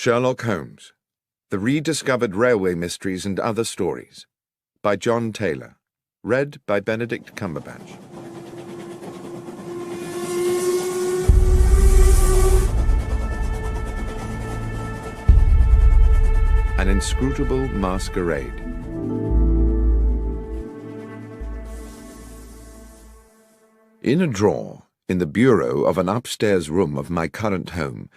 Sherlock Holmes, The Rediscovered Railway Mysteries and Other Stories, by John Taylor. Read by Benedict Cumberbatch. An Inscrutable Masquerade. In a drawer, in the bureau of an upstairs room of my current home,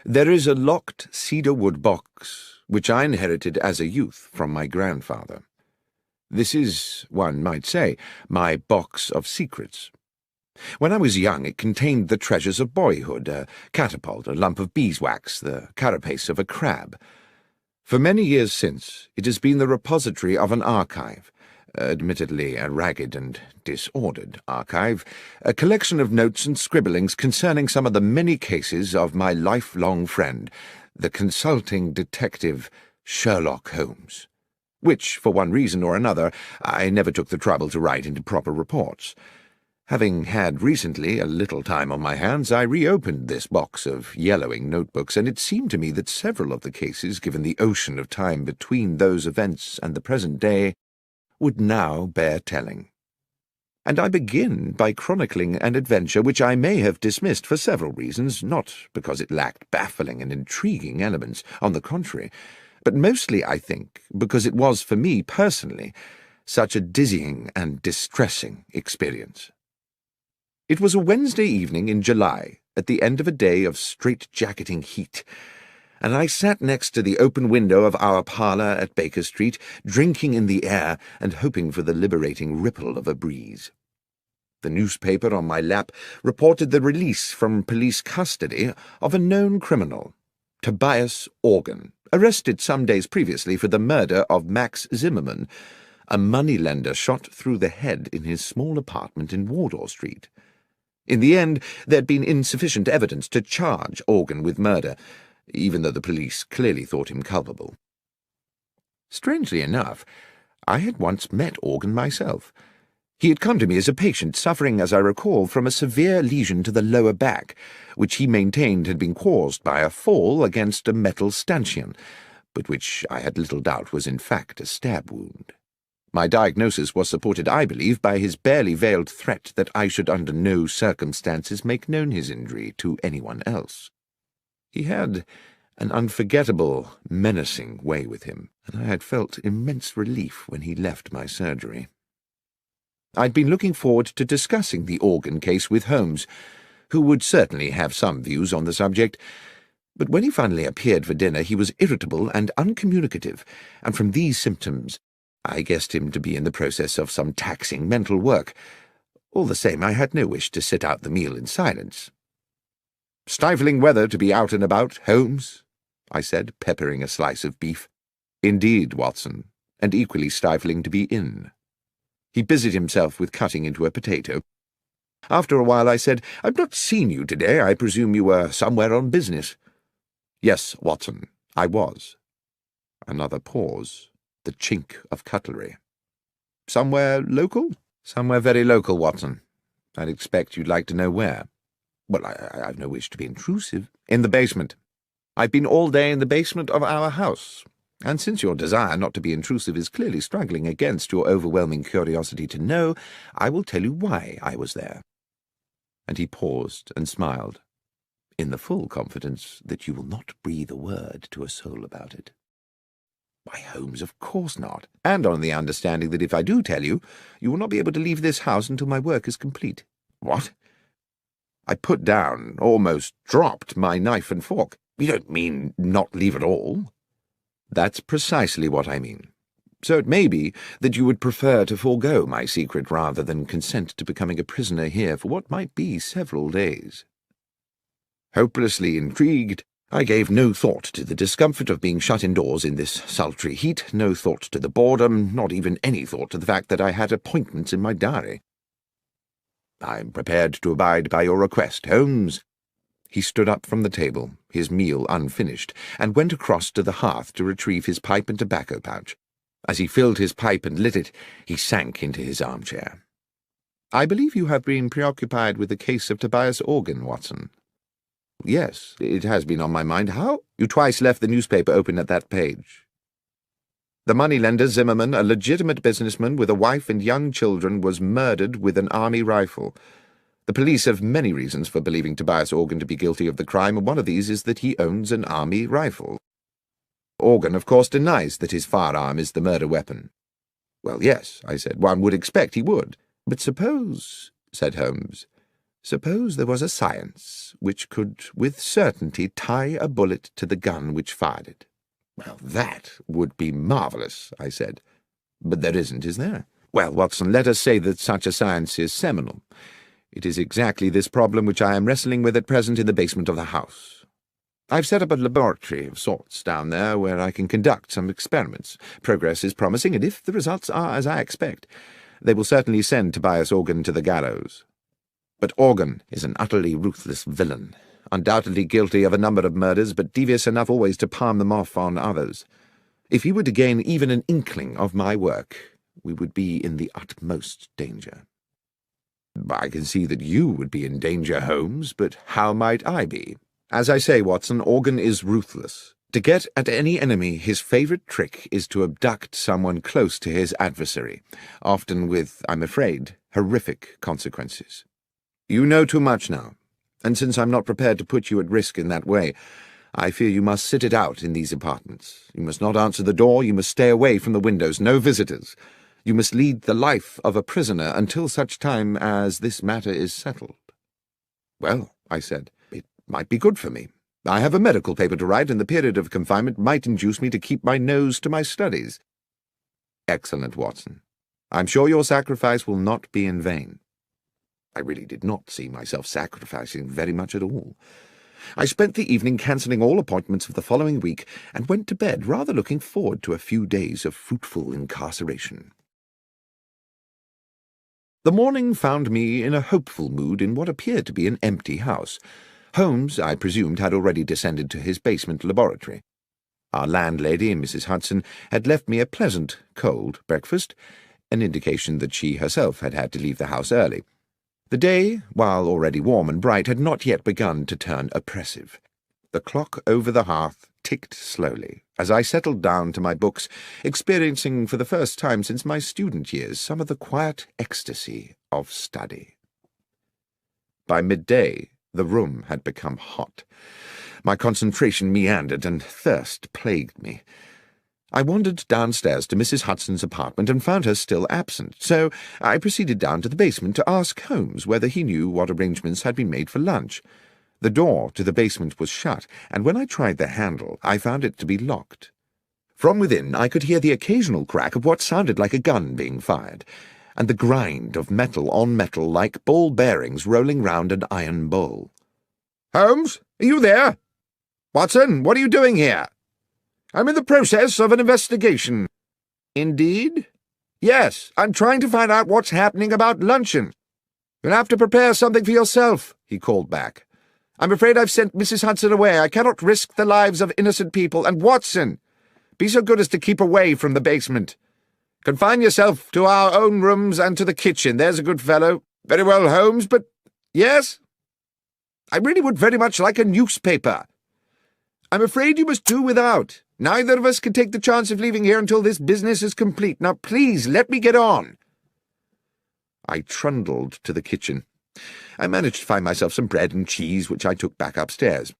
there is a locked cedar-wood box which I inherited as a youth from my grandfather. This is, one might say, my box of secrets. When I was young, it contained the treasures of boyhood, a catapult, a lump of beeswax, the carapace of a crab. For many years since, it has been the repository of an archive, admittedly a ragged and disordered archive, a collection of notes and scribblings concerning some of the many cases of my lifelong friend, the consulting detective Sherlock Holmes, which, for one reason or another, I never took the trouble to write into proper reports. Having had recently a little time on my hands, I reopened this box of yellowing notebooks, and it seemed to me that several of the cases, given the ocean of time between those events and the present day, would now bear telling. And I begin by chronicling an adventure which I may have dismissed for several reasons, not because it lacked baffling and intriguing elements, on the contrary, but mostly, I think, because it was, for me personally, such a dizzying and distressing experience. It was a Wednesday evening in July, at the end of a day of strait-jacketing heat, and I sat next to the open window of our parlour at Baker Street, drinking in the air and hoping for the liberating ripple of a breeze. The newspaper on my lap reported the release from police custody of a known criminal, Tobias Organ, arrested some days previously for the murder of Max Zimmerman, a moneylender shot through the head in his small apartment in Wardour Street. In the end, there had been insufficient evidence to charge Organ with murder, even though the police clearly thought him culpable. Strangely enough, I had once met Organ myself. He had come to me as a patient suffering, as I recall, from a severe lesion to the lower back, which he maintained had been caused by a fall against a metal stanchion, but which I had little doubt was in fact a stab wound. My diagnosis was supported, I believe, by his barely veiled threat that I should under no circumstances make known his injury to anyone else. He had an unforgettable, menacing way with him, and I had felt immense relief when he left my surgery. I'd been looking forward to discussing the Organ case with Holmes, who would certainly have some views on the subject, but when he finally appeared for dinner he was irritable and uncommunicative, and from these symptoms I guessed him to be in the process of some taxing mental work. All the same, I had no wish to sit out the meal in silence. "Stifling weather to be out and about, Holmes," I said, peppering a slice of beef. "Indeed, Watson, and equally stifling to be in." He busied himself with cutting into a potato. After a while I said, "I've not seen you today. I presume you were somewhere on business." "Yes, Watson, I was." Another pause, the chink of cutlery. "Somewhere local?" "Somewhere very local, Watson. I'd expect you'd like to know where." "Well, I've no wish to be intrusive." "In the basement. I've been all day in the basement of our house, and since your desire not to be intrusive is clearly struggling against your overwhelming curiosity to know, I will tell you why I was there." And he paused and smiled, in the full confidence that you will not breathe a word to a soul about it. "Why, Holmes, of course not, and on the understanding that if I do tell you, you will not be able to leave this house until my work is complete." "What?" I put down, almost dropped, my knife and fork. "You don't mean not leave at all?" "That's precisely what I mean. So it may be that you would prefer to forego my secret rather than consent to becoming a prisoner here for what might be several days." Hopelessly intrigued, I gave no thought to the discomfort of being shut indoors in this sultry heat, no thought to the boredom, not even any thought to the fact that I had appointments in my diary. "I'm prepared to abide by your request, Holmes." He stood up from the table, his meal unfinished, and went across to the hearth to retrieve his pipe and tobacco pouch. As he filled his pipe and lit it, he sank into his armchair. "I believe you have been preoccupied with the case of Tobias Organ, Watson." yes, it has been on my mind. How? You twice left the newspaper open at that page. The moneylender Zimmerman, a legitimate businessman with a wife and young children, was murdered with an army rifle. The police have many reasons for believing Tobias Organ to be guilty of the crime, and one of these is that he owns an army rifle. Organ, of course, denies that his firearm is the murder weapon. Well, yes, I said, one would expect he would. But suppose, said Holmes, suppose there was a science which could with certainty tie a bullet to the gun which fired it. Well, that would be marvellous, I said. But there isn't, is there? Well, Watson, let us say that such a science is seminal. It is exactly this problem which I am wrestling with at present in the basement of the house. I've set up a laboratory of sorts down there where I can conduct some experiments. Progress is promising, and if the results are as I expect, they will certainly send Tobias Organ to the gallows. But Organ is an utterly ruthless villain, undoubtedly guilty of a number of murders, but devious enough always to palm them off on others. If he were to gain even an inkling of my work, we would be in the utmost danger. I can see that you would be in danger, Holmes, but how might I be? As I say, Watson, Organ is ruthless. To get at any enemy, his favourite trick is to abduct someone close to his adversary, often with, I'm afraid, horrific consequences. You know too much now, and since I'm not prepared to put you at risk in that way, I fear you must sit it out in these apartments. You must not answer the door, you must stay away from the windows, no visitors. You must lead the life of a prisoner until such time as this matter is settled. Well, I said, it might be good for me. I have a medical paper to write, and the period of confinement might induce me to keep my nose to my studies. Excellent, Watson. I'm sure your sacrifice will not be in vain. I really did not see myself sacrificing very much at all. I spent the evening cancelling all appointments of the following week, and went to bed rather looking forward to a few days of fruitful incarceration. The morning found me in a hopeful mood in what appeared to be an empty house. Holmes, I presumed, had already descended to his basement laboratory. Our landlady, Mrs. Hudson, had left me a pleasant, cold breakfast, an indication that she herself had had to leave the house early. The day, while already warm and bright, had not yet begun to turn oppressive. The clock over the hearth ticked slowly as I settled down to my books, experiencing for the first time since my student years some of the quiet ecstasy of study. By midday, the room had become hot. My concentration meandered, and thirst plagued me. I wandered downstairs to Mrs. Hudson's apartment and found her still absent, so I proceeded down to the basement to ask Holmes whether he knew what arrangements had been made for lunch. The door to the basement was shut, and when I tried the handle, I found it to be locked. From within, I could hear the occasional crack of what sounded like a gun being fired, and the grind of metal on metal like ball bearings rolling round an iron bowl. "Holmes, are you there? Watson, what are you doing here?" "I'm in the process of an investigation." "Indeed?" "Yes, I'm trying to find out what's happening about luncheon." "You'll have to prepare something for yourself," he called back. "I'm afraid I've sent Mrs. Hudson away. I cannot risk the lives of innocent people. And Watson, be so good as to keep away from the basement. Confine yourself to our own rooms and to the kitchen. There's a good fellow." "Very well, Holmes, but—" "Yes?" "I really would very much like a newspaper." "I'm afraid you must do without. Neither of us can take the chance of leaving here until this business is complete. Now, please, let me get on." I trundled to the kitchen. I managed to find myself some bread and cheese, which I took back upstairs.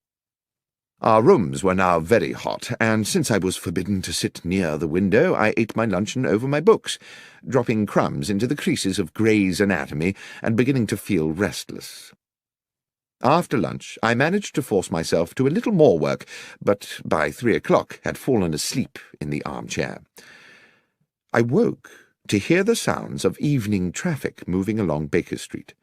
Our rooms were now very hot, and since I was forbidden to sit near the window, I ate my luncheon over my books, dropping crumbs into the creases of Gray's Anatomy and beginning to feel restless. After lunch, I managed to force myself to a little more work, but by 3 o'clock had fallen asleep in the armchair. I woke to hear the sounds of evening traffic moving along Baker Street.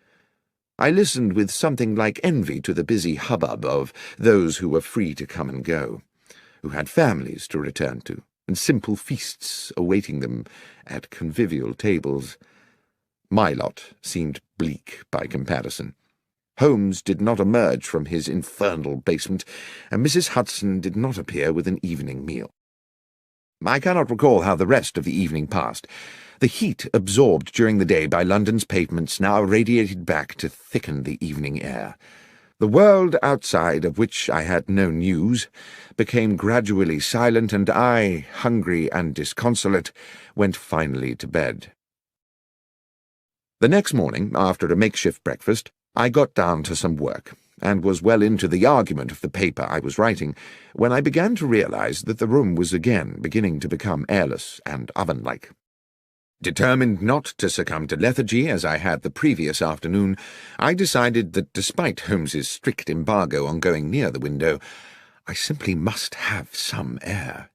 I listened with something like envy to the busy hubbub of those who were free to come and go, who had families to return to, and simple feasts awaiting them at convivial tables. My lot seemed bleak by comparison. Holmes did not emerge from his infernal basement, and Mrs. Hudson did not appear with an evening meal. I cannot recall how the rest of the evening passed. The heat absorbed during the day by London's pavements now radiated back to thicken the evening air. The world outside, of which I had no news, became gradually silent, and I, hungry and disconsolate, went finally to bed. The next morning, after a makeshift breakfast, I got down to some work, and was well into the argument of the paper I was writing, when I began to realize that the room was again beginning to become airless and oven-like. Determined not to succumb to lethargy as I had the previous afternoon, I decided that despite Holmes's strict embargo on going near the window, I simply must have some air.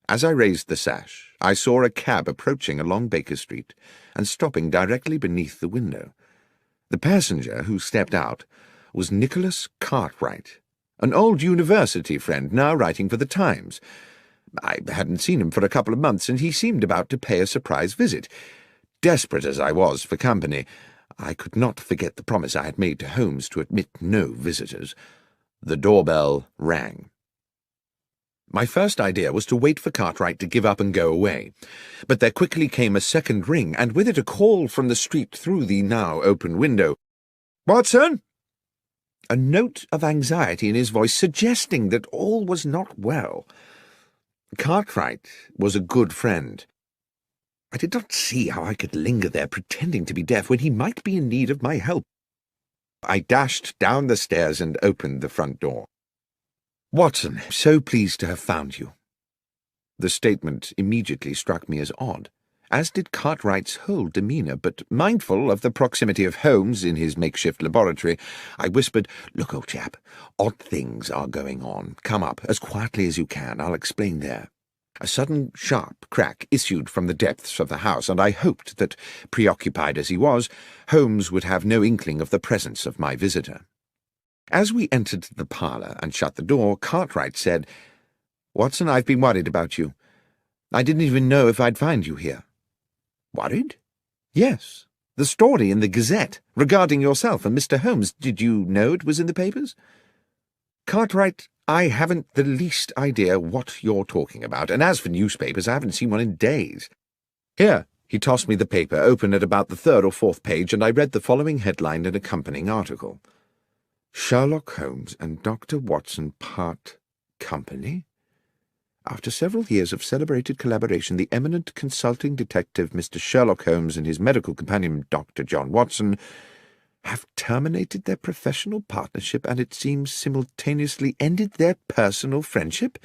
As I raised the sash, I saw a cab approaching along Baker Street and stopping directly beneath the window. The passenger who stepped out was Nicholas Cartwright, an old university friend now writing for the Times. I hadn't seen him for a couple of months, and he seemed about to pay a surprise visit. Desperate as I was for company, I could not forget the promise I had made to Holmes to admit no visitors. The doorbell rang. My first idea was to wait for Cartwright to give up and go away, but there quickly came a second ring, and with it a call from the street through the now open window. "Watson?" A note of anxiety in his voice, suggesting that all was not well. Cartwright was a good friend. I did not see how I could linger there pretending to be deaf when he might be in need of my help. I dashed down the stairs and opened the front door. "Watson, so pleased to have found you." The statement immediately struck me as odd, as did Cartwright's whole demeanour, but mindful of the proximity of Holmes in his makeshift laboratory, I whispered, "Look, old chap, odd things are going on. Come up, as quietly as you can. I'll explain there." A sudden sharp crack issued from the depths of the house, and I hoped that, preoccupied as he was, Holmes would have no inkling of the presence of my visitor. As we entered the parlour and shut the door, Cartwright said, "Watson, I've been worried about you. I didn't even know if I'd find you here." "Worried?" "Yes. The story in the Gazette regarding yourself and Mr. Holmes. Did you know it was in the papers?" "Cartwright, I haven't the least idea what you're talking about, and as for newspapers, I haven't seen one in days. Here." He tossed me the paper, open at about the third or fourth page, and I read the following headline and accompanying article. "Sherlock Holmes and Dr. Watson part company? After several years of celebrated collaboration, the eminent consulting detective Mr. Sherlock Holmes and his medical companion Dr. John Watson have terminated their professional partnership and, it seems, simultaneously ended their personal friendship.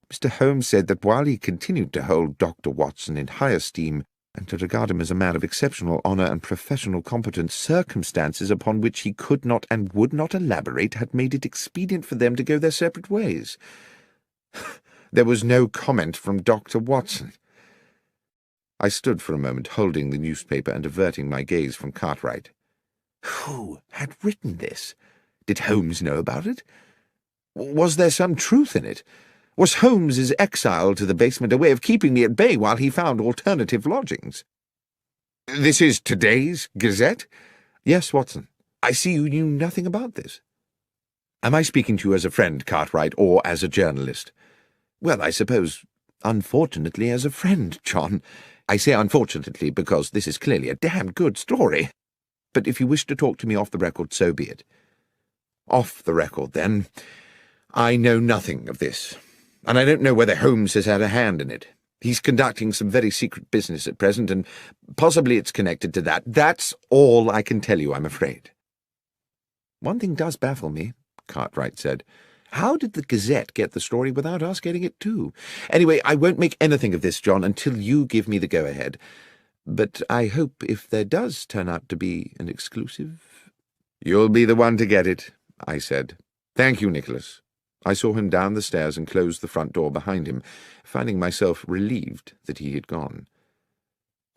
Mr. Holmes said that while he continued to hold Dr. Watson in high esteem and to regard him as a man of exceptional honour and professional competence, circumstances upon which he could not and would not elaborate had made it expedient for them to go their separate ways. There was no comment from Dr. Watson." I stood for a moment, holding the newspaper and averting my gaze from Cartwright. Who had written this? Did Holmes know about it? Was there some truth in it? Was Holmes's exile to the basement a way of keeping me at bay while he found alternative lodgings? "This is today's Gazette?" "Yes, Watson. I see you knew nothing about this." "Am I speaking to you as a friend, Cartwright, or as a journalist?" "Well, I suppose, unfortunately, as a friend, John. I say unfortunately because this is clearly a damned good story. But if you wish to talk to me off the record, so be it." "Off the record, then. I know nothing of this, and I don't know whether Holmes has had a hand in it. He's conducting some very secret business at present, and possibly it's connected to that. That's all I can tell you, I'm afraid." "One thing does baffle me," Cartwright said. "How did the Gazette get the story without us getting it too? Anyway, I won't make anything of this, John, until you give me the go-ahead. But I hope if there does turn out to be an exclusive—" "You'll be the one to get it," I said. "Thank you, Nicholas." I saw him down the stairs and closed the front door behind him, finding myself relieved that he had gone.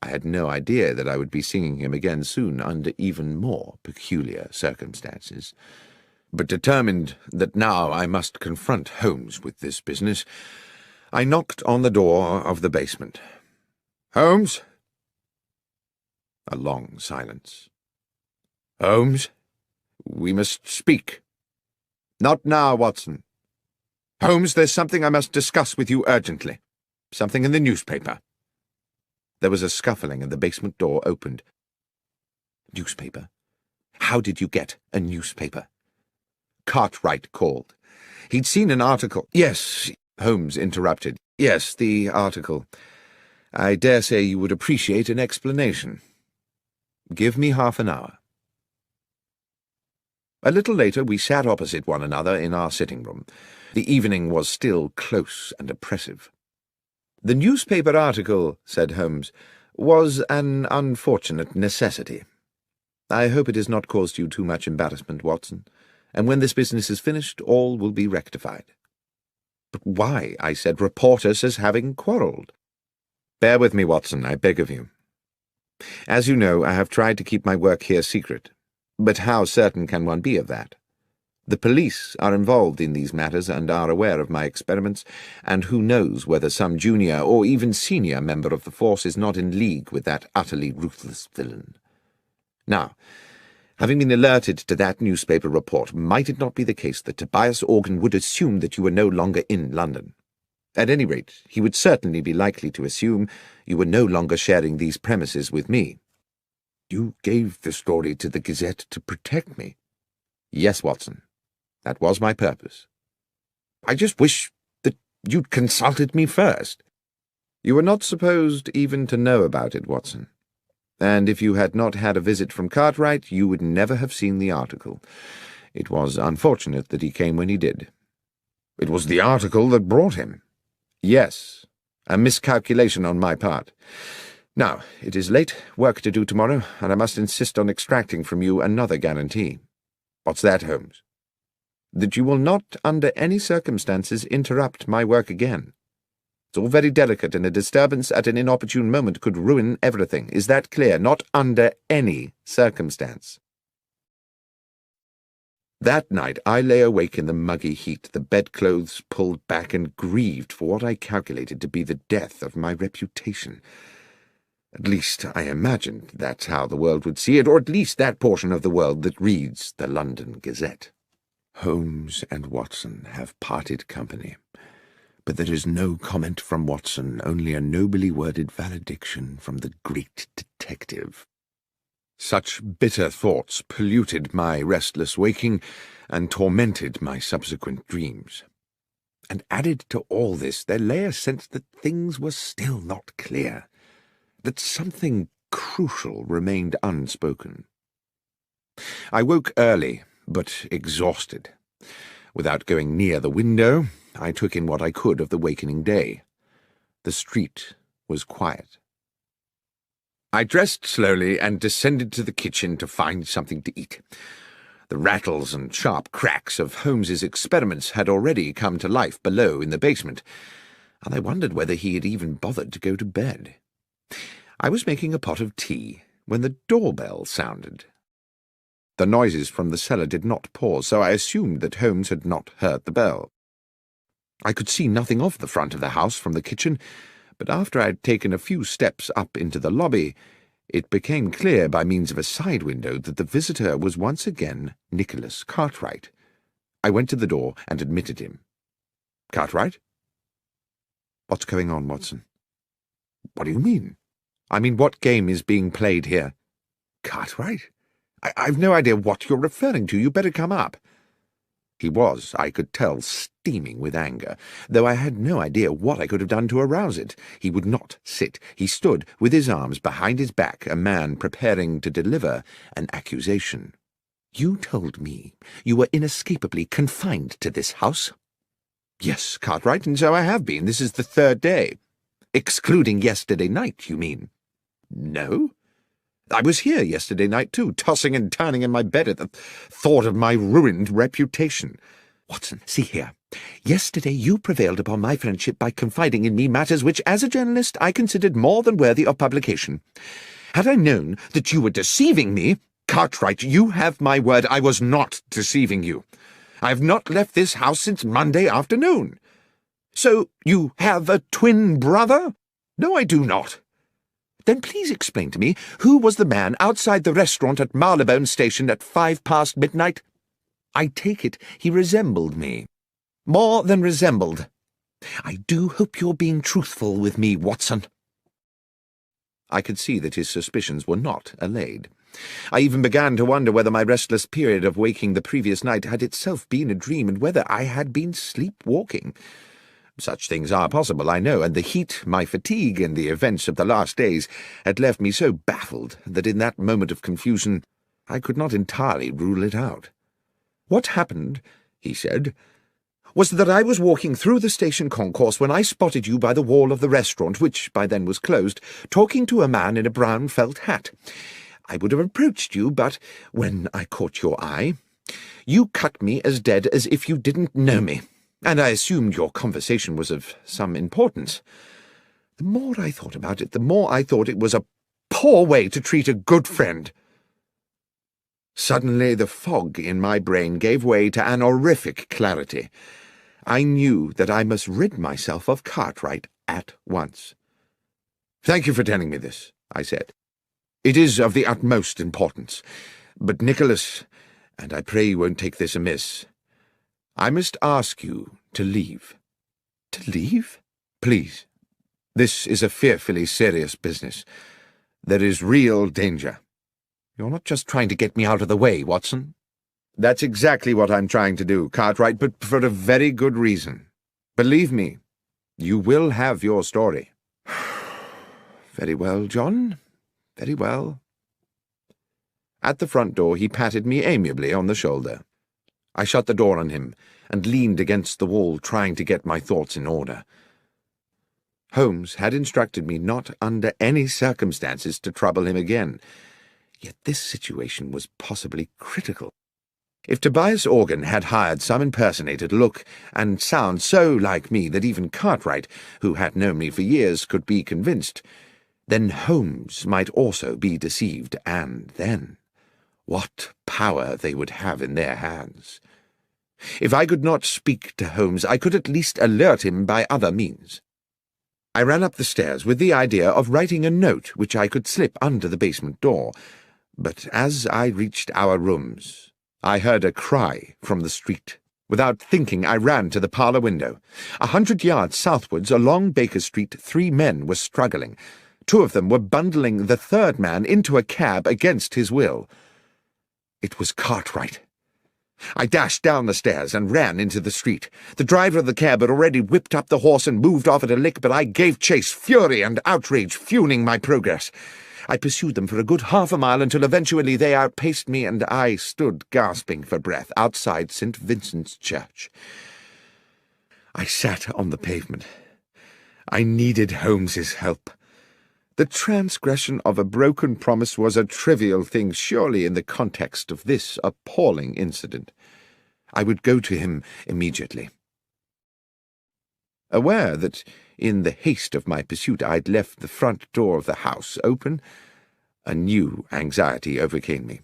I had no idea that I would be seeing him again soon under even more peculiar circumstances. But determined that now I must confront Holmes with this business, I knocked on the door of the basement. "Holmes?" A long silence. "Holmes? We must speak." "Not now, Watson." "Holmes, there's something I must discuss with you urgently. Something in the newspaper." There was a scuffling and the basement door opened. "Newspaper? How did you get a newspaper?" Cartwright called. He'd seen an article— Yes, Holmes interrupted. Yes, the article. I dare say you would appreciate an explanation. Give me half an hour. A little later we sat opposite one another in our sitting-room. The evening was still close and oppressive. "The newspaper article," said Holmes, "was an unfortunate necessity. I hope it has not caused you too much embarrassment, Watson, and when this business is finished, all will be rectified." "But why?" I said. "Report us as having quarrelled." "Bear with me, Watson, I beg of you. As you know, I have tried to keep my work here secret, but how certain can one be of that? The police are involved in these matters and are aware of my experiments, and who knows whether some junior or even senior member of the force is not in league with that utterly ruthless villain. Now, having been alerted to that newspaper report, might it not be the case that Tobias Organ would assume that you were no longer in London? At any rate, he would certainly be likely to assume you were no longer sharing these premises with me." "You gave the story to the Gazette to protect me?" "Yes, Watson. That was my purpose." "I just wish that you'd consulted me first." "You were not supposed even to know about it, Watson. And if you had not had a visit from Cartwright, you would never have seen the article. It was unfortunate that he came when he did." "It was the article that brought him." "Yes, a miscalculation on my part. Now, it is late, work to do tomorrow, and I must insist on extracting from you another guarantee." "What's that, Holmes?" "That you will not, under any circumstances, interrupt my work again. It's all very delicate, and a disturbance at an inopportune moment could ruin everything. Is that clear? Not under any circumstance." That night I lay awake in the muggy heat, the bedclothes pulled back, and grieved for what I calculated to be the death of my reputation. At least I imagined that's how the world would see it, or at least that portion of the world that reads the London Gazette. Holmes and Watson have parted company, but there is no comment from Watson, only a nobly worded valediction from the great detective. Such bitter thoughts polluted my restless waking and tormented my subsequent dreams. And added to all this, there lay a sense that things were still not clear, that something crucial remained unspoken. I woke early, but exhausted. Without going near the window, I took in what I could of the wakening day. The street was quiet. I dressed slowly and descended to the kitchen to find something to eat. The rattles and sharp cracks of Holmes's experiments had already come to life below in the basement, and I wondered whether he had even bothered to go to bed. I was making a pot of tea when the doorbell sounded. The noises from the cellar did not pause, so I assumed that Holmes had not heard the bell. I could see nothing of the front of the house from the kitchen, but after I had taken a few steps up into the lobby, it became clear by means of a side window that the visitor was once again Nicholas Cartwright. I went to the door and admitted him. "Cartwright?" "What's going on, Watson?" "What do you mean?" "I mean, what game is being played here?" "Cartwright? I've no idea what you're referring to. You better come up." He was, I could tell, steaming with anger, though I had no idea what I could have done to arouse it. He would not sit. He stood with his arms behind his back, a man preparing to deliver an accusation. "You told me you were inescapably confined to this house?" "Yes, Cartwright, and so I have been. This is the third day." "Excluding yesterday night, you mean?" "No. I was here yesterday night, too, tossing and turning in my bed at the thought of my ruined reputation." "Watson, see here. Yesterday you prevailed upon my friendship by confiding in me matters which, as a journalist, I considered more than worthy of publication. Had I known that you were deceiving me—" "Cartwright, you have my word I was not deceiving you. I have not left this house since Monday afternoon." "So you have a twin brother?" "No, I do not." "Then please explain to me who was the man outside the restaurant at Marylebone Station at 5 past midnight?" "I take it he resembled me." "More than resembled. I do hope you're being truthful with me, Watson." I could see that his suspicions were not allayed. I even began to wonder whether my restless period of waking the previous night had itself been a dream, and whether I had been sleepwalking. Such things are possible, I know, and the heat, my fatigue, and the events of the last days had left me so baffled that in that moment of confusion I could not entirely rule it out. "What happened," he said, "was that I was walking through the station concourse when I spotted you by the wall of the restaurant, which by then was closed, talking to a man in a brown felt hat. I would have approached you, but when I caught your eye, you cut me as dead as if you didn't know me, and I assumed your conversation was of some importance. The more I thought about it, the more I thought it was a poor way to treat a good friend." Suddenly the fog in my brain gave way to an horrific clarity. I knew that I must rid myself of Cartwright at once. "Thank you for telling me this," I said. "It is of the utmost importance. But, Nicholas, and I pray you won't take this amiss, I must ask you to leave." "To leave?" "Please. This is a fearfully serious business. There is real danger." "You're not just trying to get me out of the way, Watson?" "That's exactly what I'm trying to do, Cartwright, but for a very good reason. Believe me, you will have your story." "Very well, John. Very well." At the front door he patted me amiably on the shoulder. I shut the door on him and leaned against the wall, trying to get my thoughts in order. Holmes had instructed me not under any circumstances to trouble him again, yet this situation was possibly critical. If Tobias Organ had hired some impersonator to look and sound so like me that even Cartwright, who had known me for years, could be convinced, then Holmes might also be deceived, and then what power they would have in their hands. If I could not speak to Holmes, I could at least alert him by other means. I ran up the stairs with the idea of writing a note which I could slip under the basement door, but as I reached our rooms, I heard a cry from the street. Without thinking, I ran to the parlour window. 100 yards southwards along Baker Street, 3 men were struggling. 2 of them were bundling the 3rd man into a cab against his will. It was Cartwright. I dashed down the stairs and ran into the street. The driver of the cab had already whipped up the horse and moved off at a lick, but I gave chase, fury and outrage fueling my progress. I pursued them for a good half a mile until eventually they outpaced me, and I stood gasping for breath outside St. Vincent's Church. I sat on the pavement. I needed Holmes's help. The transgression of a broken promise was a trivial thing, surely, in the context of this appalling incident. I would go to him immediately. Aware that, in the haste of my pursuit, I'd left the front door of the house open, a new anxiety overcame me.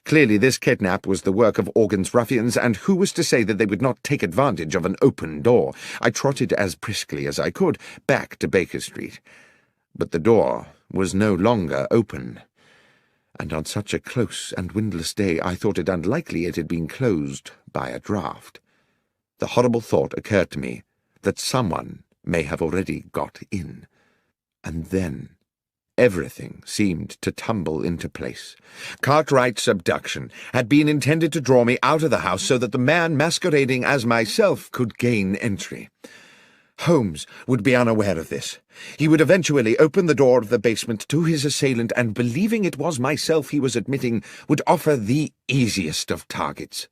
Clearly this kidnap was the work of Organ's ruffians, and who was to say that they would not take advantage of an open door? I trotted as briskly as I could back to Baker Street. But the door was no longer open, and on such a close and windless day I thought it unlikely it had been closed by a draught. The horrible thought occurred to me that someone may have already got in, and then everything seemed to tumble into place. Cartwright's abduction had been intended to draw me out of the house so that the man masquerading as myself could gain entry. Holmes would be unaware of this. He would eventually open the door of the basement to his assailant, and believing it was myself he was admitting, would offer the easiest of targets.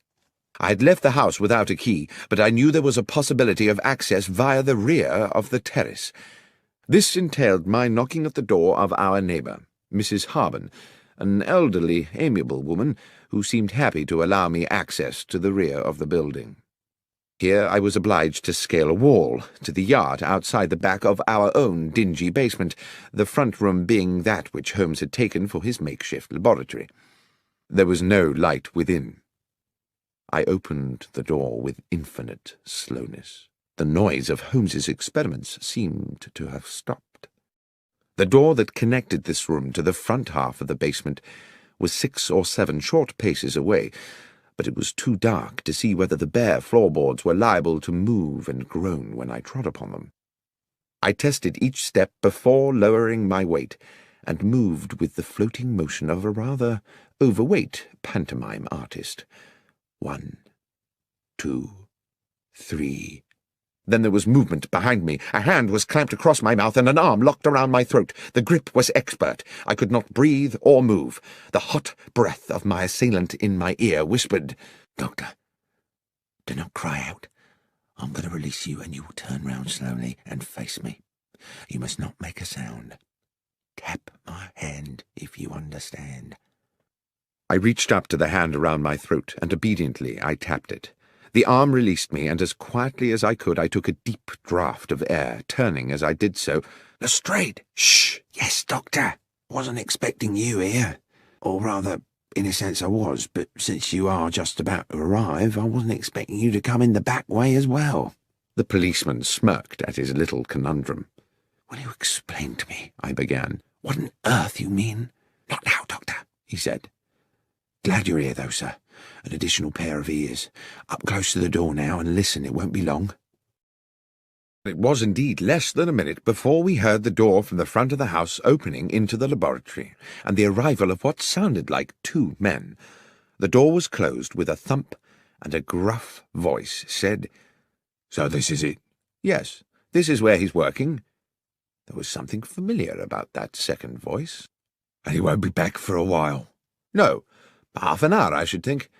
I had left the house without a key, but I knew there was a possibility of access via the rear of the terrace. This entailed my knocking at the door of our neighbour, Mrs. Harben, an elderly, amiable woman who seemed happy to allow me access to the rear of the building. Here I was obliged to scale a wall to the yard outside the back of our own dingy basement, the front room being that which Holmes had taken for his makeshift laboratory. There was no light within. I opened the door with infinite slowness. The noise of Holmes's experiments seemed to have stopped. The door that connected this room to the front half of the basement was 6 or 7 short paces away, but it was too dark to see whether the bare floorboards were liable to move and groan when I trod upon them. I tested each step before lowering my weight, and moved with the floating motion of a rather overweight pantomime artist. 1, 2, 3. Then there was movement behind me. A hand was clamped across my mouth and an arm locked around my throat. The grip was expert. I could not breathe or move. The hot breath of my assailant in my ear whispered, "Doctor, do not cry out. I'm going to release you and you will turn round slowly and face me. You must not make a sound. Tap my hand if you understand." I reached up to the hand around my throat, and obediently I tapped it. The arm released me, and as quietly as I could I took a deep draught of air, turning as I did so. "Lestrade!" "Shh! Yes, Doctor. Wasn't expecting you here. Or rather, in a sense I was, but since you are just about to arrive, I wasn't expecting you to come in the back way as well." The policeman smirked at his little conundrum. "Will you explain to me," I began, "what on earth you mean?" "Not now, Doctor," he said. "Glad you're here, though, sir. An additional pair of ears. Up close to the door now, and listen, it won't be long." It was indeed less than a minute before we heard the door from the front of the house opening into the laboratory, and the arrival of what sounded like 2 men. The door was closed with a thump, and a gruff voice said, "So this is it?" "Yes, this is where he's working." There was something familiar about that second voice. "And he won't be back for a while?" "No. Half an hour, I should think."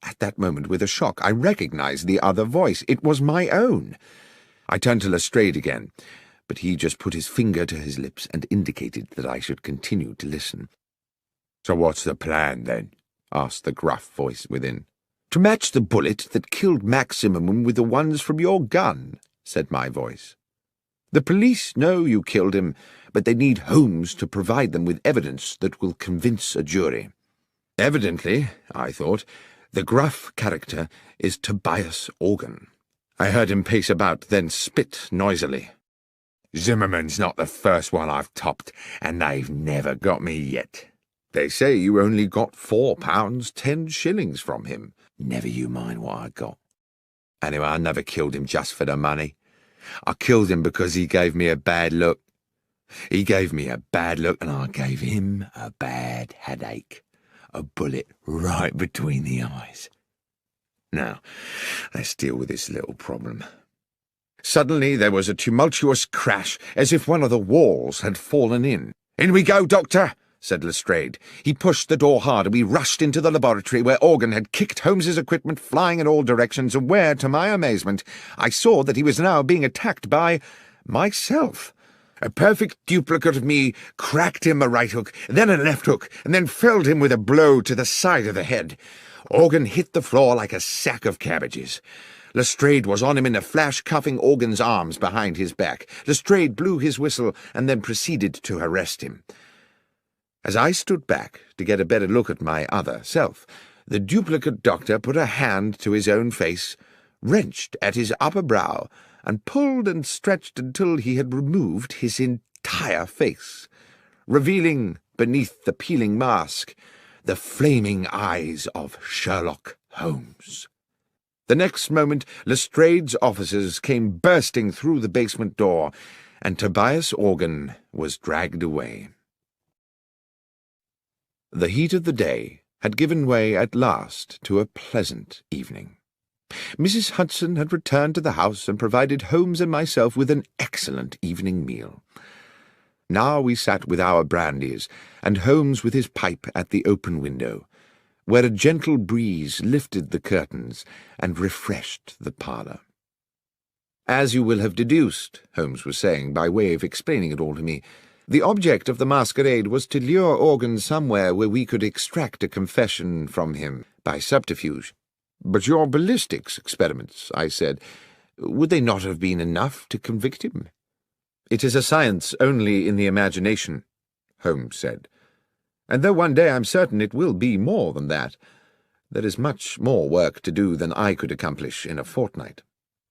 At that moment, with a shock, I recognized the other voice. It was my own. I turned to Lestrade again, but he just put his finger to his lips and indicated that I should continue to listen. "So what's the plan, then?" asked the gruff voice within. "To match the bullet that killed Max Zimmerman with the ones from your gun," said my voice. "The police know you killed him, but they need Holmes to provide them with evidence that will convince a jury. Evidently, I thought, the gruff character is Tobias Organ. I heard him pace about, then spit noisily. "Zimmerman's not the first one I've topped, and they've never got me yet. They say you only got £4 10 from him." "Never you mind what I got. Anyway, I never killed him just for the money. I killed him because he gave me a bad look. He gave me a bad look, and I gave him a bad headache. A bullet right between the eyes. Now, let's deal with this little problem." Suddenly there was a tumultuous crash, as if one of the walls had fallen in. "In we go, Doctor," said Lestrade. He pushed the door hard, and we rushed into the laboratory, where Organ had kicked Holmes's equipment flying in all directions, and where, to my amazement, I saw that he was now being attacked by myself. A perfect duplicate of me cracked him a right hook, then a left hook, and then felled him with a blow to the side of the head. Organ hit the floor like a sack of cabbages. Lestrade was on him in a flash, cuffing Organ's arms behind his back. Lestrade blew his whistle and then proceeded to arrest him. As I stood back to get a better look at my other self, the duplicate doctor put a hand to his own face, wrenched at his upper brow, and pulled and stretched until he had removed his entire face, revealing, beneath the peeling mask, the flaming eyes of Sherlock Holmes. The next moment Lestrade's officers came bursting through the basement door, and Tobias Organ was dragged away. The heat of the day had given way at last to a pleasant evening. Mrs. Hudson had returned to the house and provided Holmes and myself with an excellent evening meal. Now we sat with our brandies, and Holmes with his pipe at the open window, where a gentle breeze lifted the curtains and refreshed the parlour. "As you will have deduced," Holmes was saying, by way of explaining it all to me, "the object of the masquerade was to lure Organ somewhere where we could extract a confession from him by subterfuge." "But your ballistics experiments," I said, "would they not have been enough to convict him?" "It is a science only in the imagination," Holmes said. "And though one day I'm certain it will be more than that, there is much more work to do than I could accomplish in a fortnight.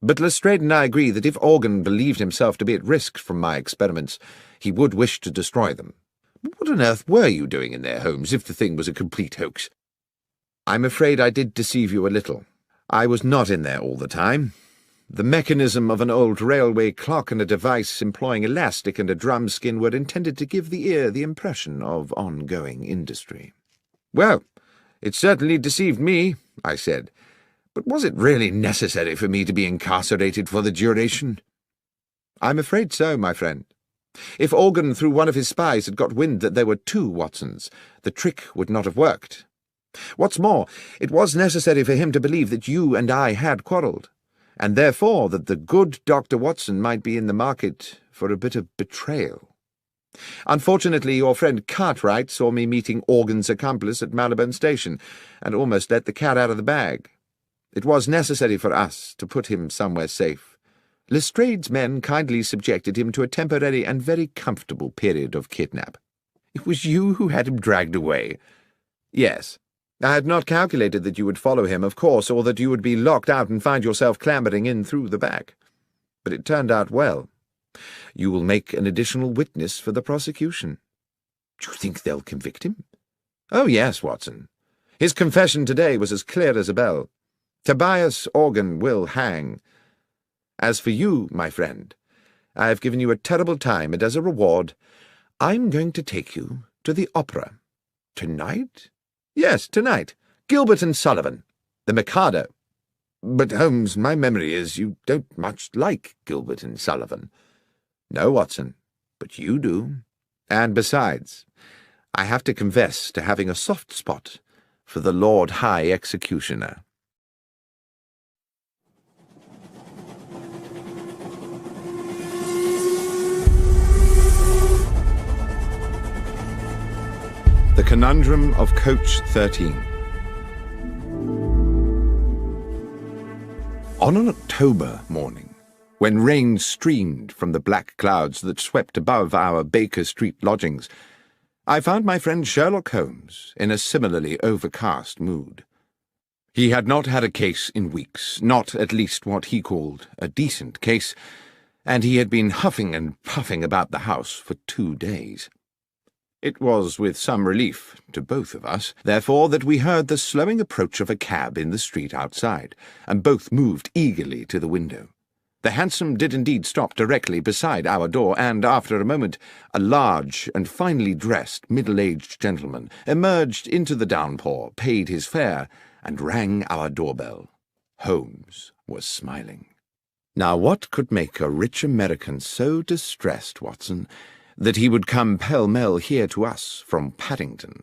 But Lestrade and I agree that if Organ believed himself to be at risk from my experiments, he would wish to destroy them. What on earth were you doing in there, Holmes, if the thing was a complete hoax?" "I'm afraid I did deceive you a little. I was not in there all the time. The mechanism of an old railway clock and a device employing elastic and a drum skin were intended to give the ear the impression of ongoing industry. "Well, it certainly deceived me," I said. "But was it really necessary for me to be incarcerated for the duration?" "I'm afraid so, my friend. If Organ, through one of his spies, had got wind that there were two Watsons, the trick would not have worked. What's more, it was necessary for him to believe that you and I had quarrelled, and therefore that the good Dr. Watson might be in the market for a bit of betrayal. Unfortunately, your friend Cartwright saw me meeting Organ's accomplice at Marylebone Station, and almost let the cat out of the bag. It was necessary for us to put him somewhere safe. Lestrade's men kindly subjected him to a temporary and very comfortable period of kidnap." "It was you who had him dragged away?" "Yes. I had not calculated that you would follow him, of course, or that you would be locked out and find yourself clambering in through the back. But it turned out well. You will make an additional witness for the prosecution." "Do you think they'll convict him?" "Oh, yes, Watson. His confession today was as clear as a bell. Tobias Organ will hang. As for you, my friend, I have given you a terrible time, and as a reward, I'm going to take you to the opera." "Tonight?" "Yes, tonight. Gilbert and Sullivan. The Mikado." "But, Holmes, my memory is you don't much like Gilbert and Sullivan." "No, Watson, but you do. And besides, I have to confess to having a soft spot for the Lord High Executioner." The Conundrum of Coach 13. On an October morning, when rain streamed from the black clouds that swept above our Baker Street lodgings, I found my friend Sherlock Holmes in a similarly overcast mood. He had not had a case in weeks, not at least what he called a decent case, and he had been huffing and puffing about the house for 2 days. It was with some relief to both of us, therefore, that we heard the slowing approach of a cab in the street outside, and both moved eagerly to the window. The hansom did indeed stop directly beside our door, and after a moment a large and finely dressed middle-aged gentleman emerged into the downpour, paid his fare, and rang our doorbell. Holmes was smiling. Now, what could make a rich American so distressed, Watson, that he would come pell-mell here to us from Paddington?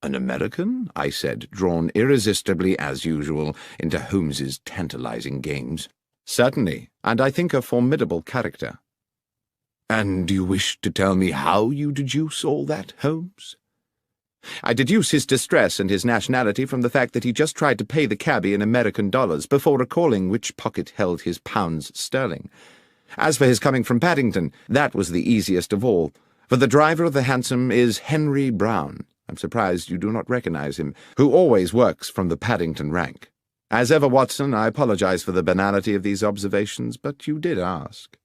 "An American?" I said, drawn irresistibly, as usual, into Holmes's tantalizing games. "Certainly, and I think a formidable character." "And do you wish to tell me how you deduce all that, Holmes?" "I deduce his distress and his nationality from the fact that he just tried to pay the cabby in American dollars before recalling which pocket held his pounds sterling. As for his coming from Paddington, that was the easiest of all, for the driver of the hansom is Henry Brown. I'm surprised you do not recognize him, who always works from the Paddington rank. As ever, Watson, I apologize for the banality of these observations, but you did ask."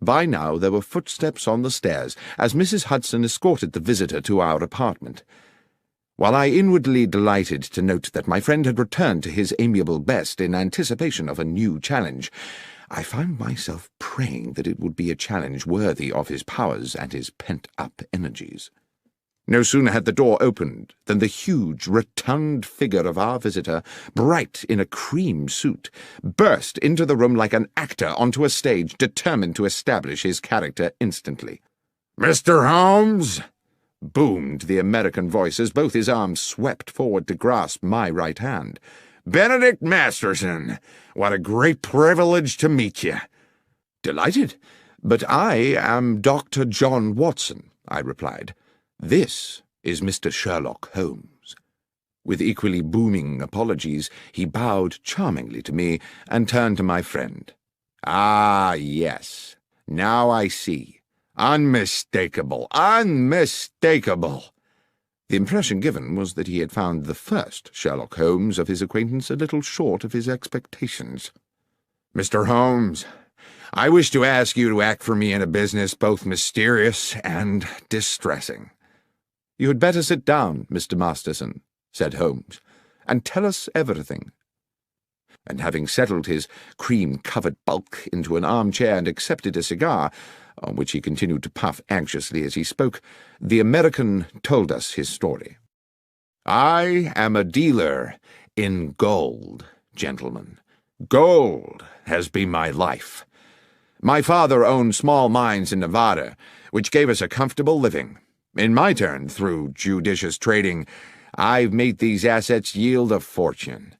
By now there were footsteps on the stairs, as Mrs. Hudson escorted the visitor to our apartment. While I inwardly delighted to note that my friend had returned to his amiable best in anticipation of a new challenge, I found myself praying that it would be a challenge worthy of his powers and his pent-up energies. No sooner had the door opened than the huge, rotund figure of our visitor, bright in a cream suit, burst into the room like an actor onto a stage, determined to establish his character instantly. "Mr. Holmes!" boomed the American voice as both his arms swept forward to grasp my right hand. "Benedict Masterson! What a great privilege to meet you!" "Delighted, but I am Dr. John Watson," I replied. "This is Mr. Sherlock Holmes." With equally booming apologies, he bowed charmingly to me and turned to my friend. "Ah, yes. Now I see. Unmistakable, unmistakable." The impression given was that he had found the first Sherlock Holmes of his acquaintance a little short of his expectations. "Mr. Holmes, I wish to ask you to act for me in a business both mysterious and distressing." "You had better sit down, Mr. Masterson," said Holmes, "and tell us everything." and having settled his cream-covered bulk into an armchair and accepted a cigar, on which he continued to puff anxiously as he spoke, the American told us his story. "I am a dealer in gold, gentlemen. Gold has been my life. My father owned small mines in Nevada, which gave us a comfortable living. In my turn, through judicious trading, I've made these assets yield a fortune.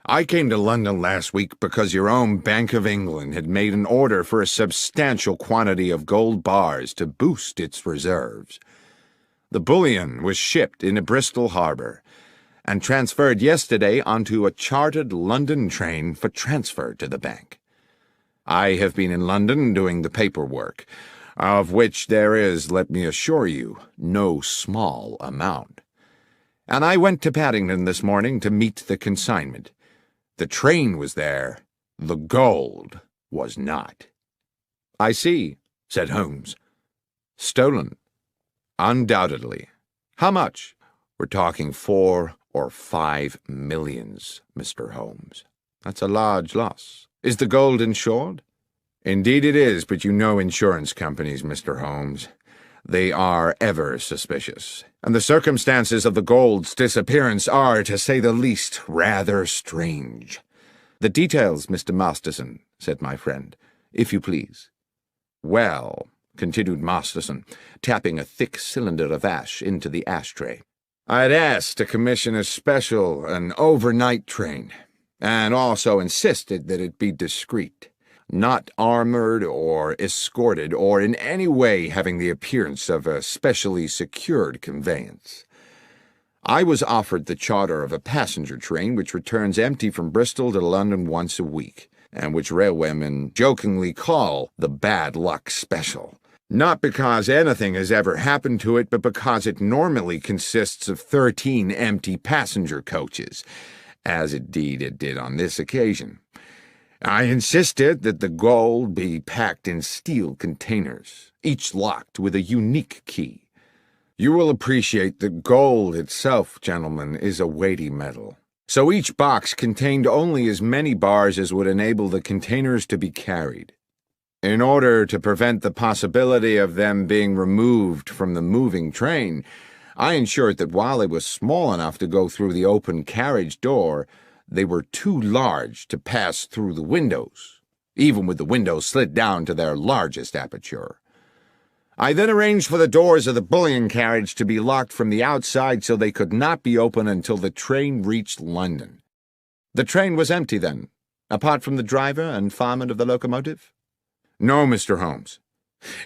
I came to London last week because your own Bank of England had made an order for a substantial quantity of gold bars to boost its reserves. The bullion was shipped into Bristol Harbour and transferred yesterday onto a chartered London train for transfer to the bank. I have been in London doing the paperwork, of which there is, let me assure you, no small amount. And I went to Paddington this morning to meet the consignment. The train was there, the gold was not." "I see," said Holmes. "Stolen?" "Undoubtedly. How much?" "We're talking 4 or 5 millions, Mr. Holmes." "That's a large loss. Is the gold insured?" "Indeed it is, but you know insurance companies, Mr. Holmes. They are ever suspicious, and the circumstances of the gold's disappearance are, to say the least, rather strange." "The details, Mr. Masterson," said my friend, "if you please." "Well," continued Masterson, tapping a thick cylinder of ash into the ashtray, "I'd asked to commission an overnight train, and also insisted that it be discreet, not armored or escorted, or in any way having the appearance of a specially secured conveyance. I was offered the charter of a passenger train which returns empty from Bristol to London once a week, and which railwaymen jokingly call the Bad Luck Special, not because anything has ever happened to it, but because it normally consists of 13 empty passenger coaches, as indeed it did on this occasion. I insisted that the gold be packed in steel containers, each locked with a unique key. You will appreciate that gold itself, gentlemen, is a weighty metal, so each box contained only as many bars as would enable the containers to be carried. In order to prevent the possibility of them being removed from the moving train, I ensured that while they were small enough to go through the open carriage door, they were too large to pass through the windows, even with the windows slid down to their largest aperture. I then arranged for the doors of the bullion carriage to be locked from the outside so they could not be opened until the train reached London." "The train was empty, then, apart from the driver and fireman of the locomotive?" "No, Mr. Holmes.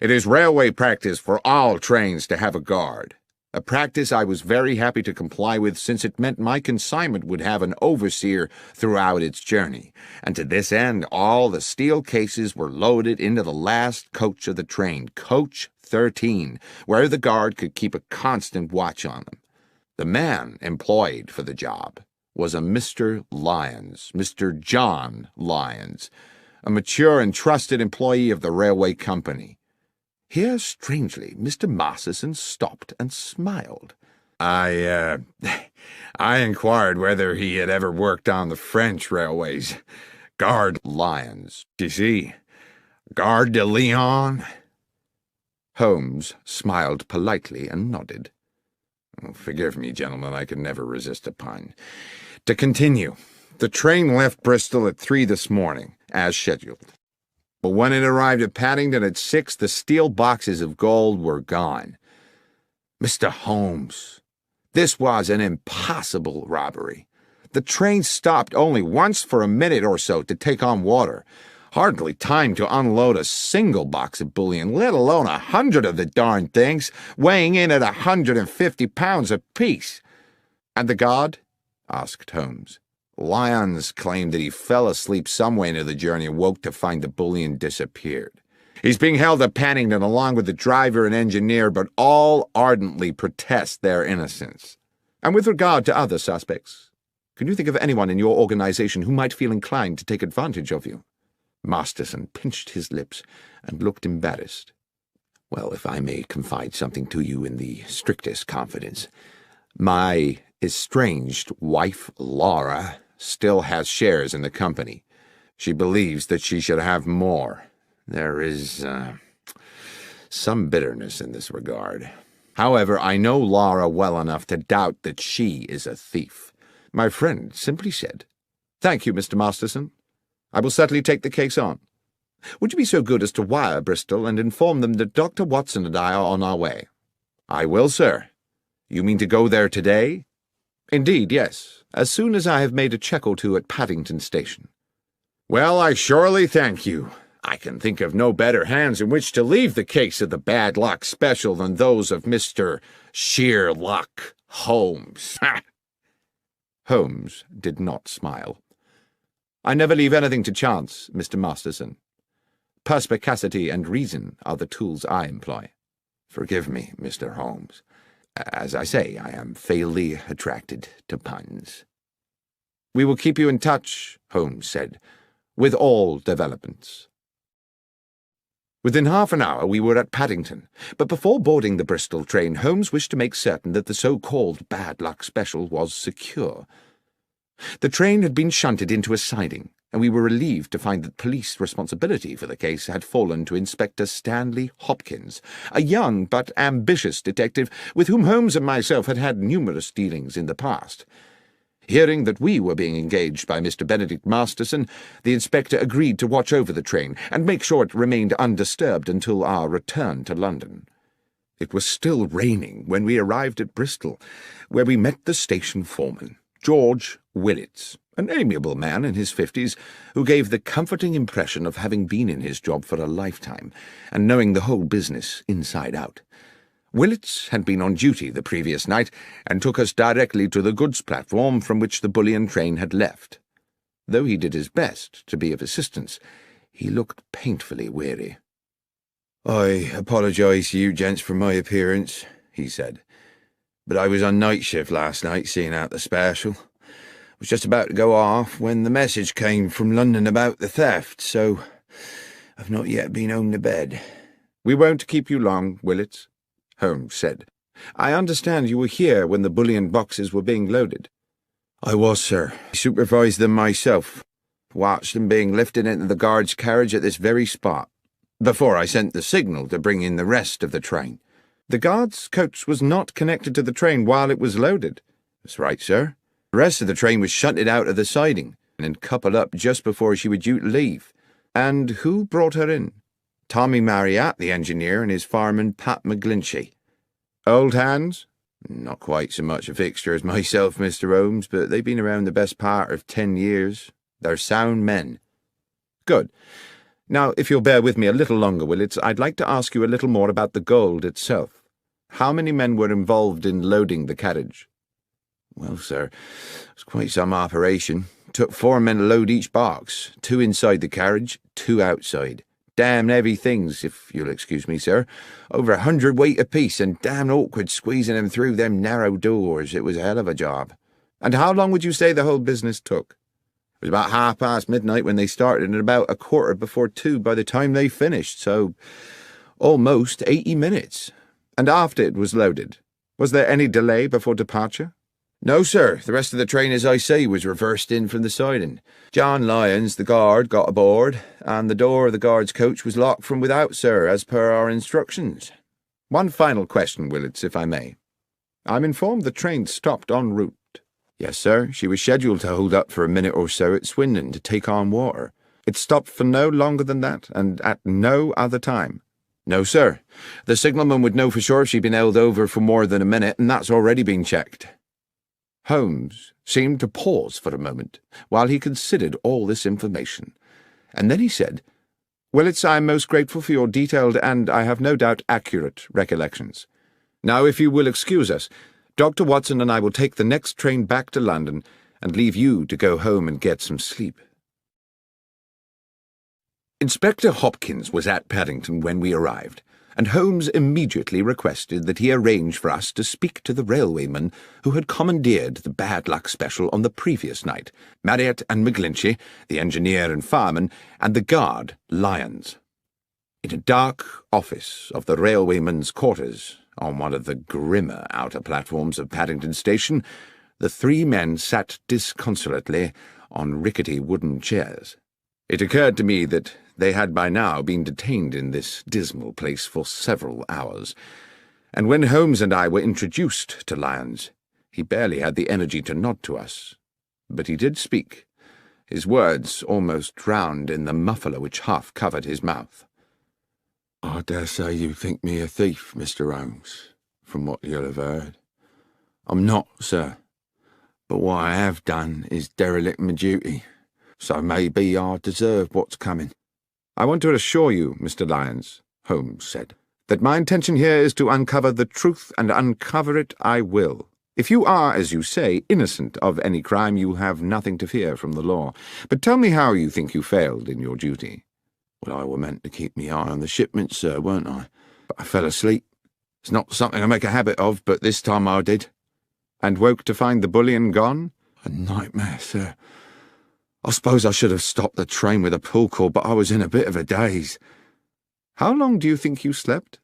It is railway practice for all trains to have a guard, a practice I was very happy to comply with, since it meant my consignment would have an overseer throughout its journey, and to this end all the steel cases were loaded into the last coach of the train, coach 13, where the guard could keep a constant watch on them. The man employed for the job was a Mr. Lyons, Mr. John Lyons, a mature and trusted employee of the railway company." Here, strangely, Mr. Masterson stopped and smiled. I inquired whether he had ever worked on the French railways. Gare Lyons, you see. Gare de Lyon." Holmes smiled politely and nodded. "Forgive me, gentlemen, I can never resist a pun. To continue, the train left Bristol at 3 this morning, as scheduled. But when it arrived at Paddington at 6, the steel boxes of gold were gone. Mr. Holmes, this was an impossible robbery. The train stopped only once for a minute or so to take on water. Hardly time to unload a single box of bullion, let alone 100 of the darned things, weighing in at 150 pounds apiece." "And the guard?" asked Holmes. "Lyons claimed that he fell asleep somewhere into the journey and woke to find the bullion disappeared. He's being held at Paddington along with the driver and engineer, but all ardently protest their innocence." "And with regard to other suspects, can you think of anyone in your organization who might feel inclined to take advantage of you?" Masterson pinched his lips and looked embarrassed. "Well, if I may confide something to you in the strictest confidence, my estranged wife, Laura, still has shares in the company. She believes that she should have more. There is some bitterness in this regard. However, I know Laura well enough to doubt that she is a thief. My friend simply said, "Thank you, Mr. Masterson. I will certainly take the case on. Would you be so good as to wire Bristol and inform them that Dr. Watson and I are on our way?" "I will, sir. You mean to go there today?" "Indeed, yes, as soon as I have made a check or two at Paddington Station." "Well, I surely thank you. I can think of no better hands in which to leave the case of the bad luck special than those of Mr. Sherlock Holmes." Holmes did not smile. "I never leave anything to chance, Mr. Masterson. Perspicacity and reason are the tools I employ." "Forgive me, Mr. Holmes. As I say, I am fatally attracted to puns." "We will keep you in touch," Holmes said, "with all developments." Within half an hour we were at Paddington, but before boarding the Bristol train, Holmes wished to make certain that the so-called bad luck special was secure. The train had been shunted into a siding, and we were relieved to find that police responsibility for the case had fallen to Inspector Stanley Hopkins, a young but ambitious detective with whom Holmes and myself had had numerous dealings in the past. Hearing that we were being engaged by Mr. Benedict Masterson, the inspector agreed to watch over the train and make sure it remained undisturbed until our return to London. It was still raining when we arrived at Bristol, where we met the station foreman, George Willits, an amiable man in his 50s, who gave the comforting impression of having been in his job for a lifetime and knowing the whole business inside out. Willits had been on duty the previous night and took us directly to the goods platform from which the bullion train had left. Though he did his best to be of assistance, he looked painfully weary. "I apologise to you gents for my appearance," he said, "but I was on night shift last night seeing out the special. I was just about to go off when the message came from London about the theft, so I've not yet been home to bed." "We won't keep you long, Willits," Holmes said. "I understand you were here when the bullion boxes were being loaded." "I was, sir. I supervised them myself. Watched them being lifted into the guard's carriage at this very spot, before I sent the signal to bring in the rest of the train." "The guard's coach was not connected to the train while it was loaded." "That's right, sir. The rest of the train was shunted out of the siding and coupled up just before she was due to leave." "And who brought her in?" "Tommy Marriott, the engineer, and his fireman, Pat McGlinchey." "Old hands?" "Not quite so much a fixture as myself, Mr. Holmes, but they've been around the best part of 10 years. They're sound men." "Good. Now, if you'll bear with me a little longer, Willits, I'd like to ask you a little more about the gold itself. How many men were involved in loading the carriage?" "Well, sir, it was quite some operation. It took 4 men to load each box, 2 inside the carriage, 2 outside. Damn heavy things, if you'll excuse me, sir. Over 100 weight apiece, and damn awkward squeezing them through them narrow doors. It was a hell of a job." "And how long would you say the whole business took?" "It was about midnight when they started, and about 2:15 by the time they finished, so almost 80 minutes. "And after it was loaded, was there any delay before departure?" "No, sir. The rest of the train, as I say, was reversed in from the siding. John Lyons, the guard, got aboard, and the door of the guard's coach was locked from without, sir, as per our instructions." "One final question, Willits, if I may. I'm informed the train stopped en route." "Yes, sir. She was scheduled to hold up for a minute or so at Swindon to take on water." "It stopped for no longer than that, and at no other time?" "No, sir. The signalman would know for sure if she'd been held over for more than a minute, and that's already been checked." Holmes seemed to pause for a moment while he considered all this information, and then he said, "Willits, I am most grateful for your detailed and, I have no doubt, accurate recollections. Now, if you will excuse us, Dr. Watson and I will take the next train back to London and leave you to go home and get some sleep." Inspector Hopkins was at Paddington when we arrived, and Holmes immediately requested that he arrange for us to speak to the railwayman who had commandeered the bad luck special on the previous night, Marriott and McGlinchey, the engineer and fireman, and the guard, Lyons. In a dark office of the railwayman's quarters, on one of the grimmer outer platforms of Paddington Station, The three men sat disconsolately on rickety wooden chairs. It occurred to me that they had by now been detained in this dismal place for several hours, and when Holmes and I were introduced to Lyons, he barely had the energy to nod to us. But he did speak, his words almost drowned in the muffler which half covered his mouth. "I dare say you think me a thief, Mr. Holmes, from what you'll have heard. I'm not, sir. But what I have done is derelict my duty, so maybe I deserve what's coming." "I want to assure you, Mr. Lyons," Holmes said, "that my intention here is to uncover the truth, and uncover it I will. If you are, as you say, innocent of any crime, you have nothing to fear from the law. But tell me how you think you failed in your duty." "Well, I were meant to keep me eye on the shipment, sir, weren't I? But I fell asleep. It's not something I make a habit of, but this time I did." "And woke to find the bullion gone?" "A nightmare, sir. I suppose I should have stopped the train with a pull cord, but I was in a bit of a daze." "How long do you think you slept?"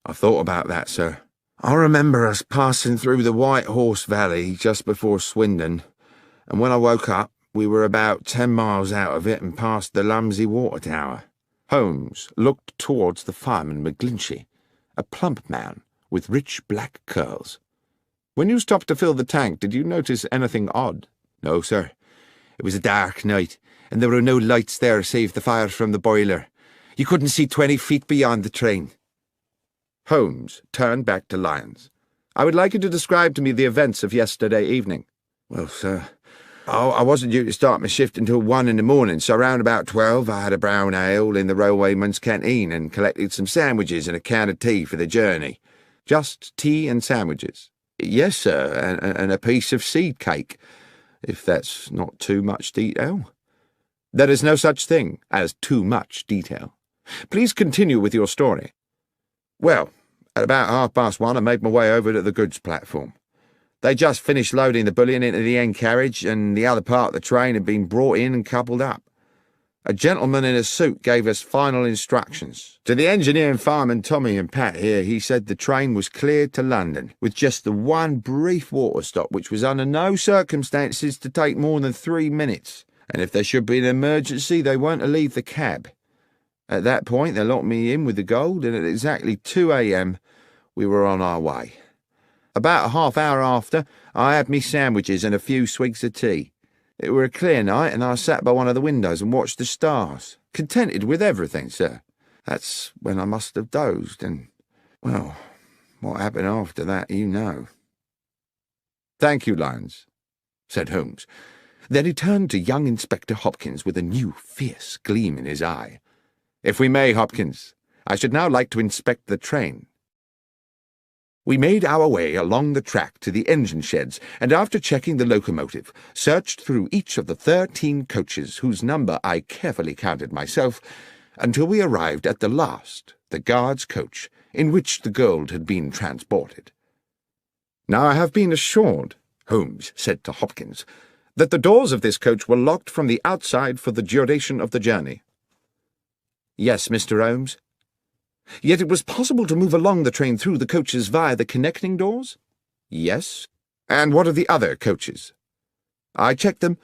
"I thought about that, sir. I remember us passing through the White Horse Valley just before Swindon, and when I woke up, we were about 10 miles out of it and past the Lumsey Water Tower." Holmes looked towards the fireman McGlinchey, a plump man with rich black curls. "When you stopped to fill the tank, did you notice anything odd?" "No, sir. It was a dark night, and there were no lights there save the fire from the boiler. You couldn't see 20 feet beyond the train." Holmes turned back to Lyons. "I would like you to describe to me the events of yesterday evening." "Well, sir, I wasn't due to start my shift until 1 in the morning, so around about 12 I had a brown ale in the railwayman's canteen and collected some sandwiches and a can of tea for the journey." "Just tea and sandwiches?" "Yes, sir, and a piece of seed cake, if that's not too much detail." "There is no such thing as too much detail. Please continue with your story." "Well, at about 1:30 I made my way over to the goods platform. They just finished loading the bullion into the end carriage, and the other part of the train had been brought in and coupled up. A gentleman in a suit gave us final instructions. To the engineer and fireman Tommy and Pat here, he said the train was cleared to London, with just the one brief water stop, which was under no circumstances to take more than 3 minutes, and if there should be an emergency, they weren't to leave the cab. At that point, they locked me in with the gold, and at exactly 2 a.m. we were on our way. About a half hour after, I had me sandwiches and a few swigs of tea. It were a clear night, and I sat by one of the windows and watched the stars, contented with everything, sir. That's when I must have dozed, and, well, what happened after that, you know." "Thank you, Lyons," said Holmes. Then he turned to young Inspector Hopkins with a new fierce gleam in his eye. "If we may, Hopkins, I should now like to inspect the train." We made our way along the track to the engine sheds, and after checking the locomotive, searched through each of the 13 coaches, whose number I carefully counted myself, until we arrived at the last, the guard's coach, in which the gold had been transported. "Now I have been assured," Holmes said to Hopkins, "that the doors of this coach were locked from the outside for the duration of the journey." "Yes, Mr. Holmes." "Yet it was possible to move along the train through the coaches via the connecting doors?" "Yes." "And what of the other coaches?" "I checked them.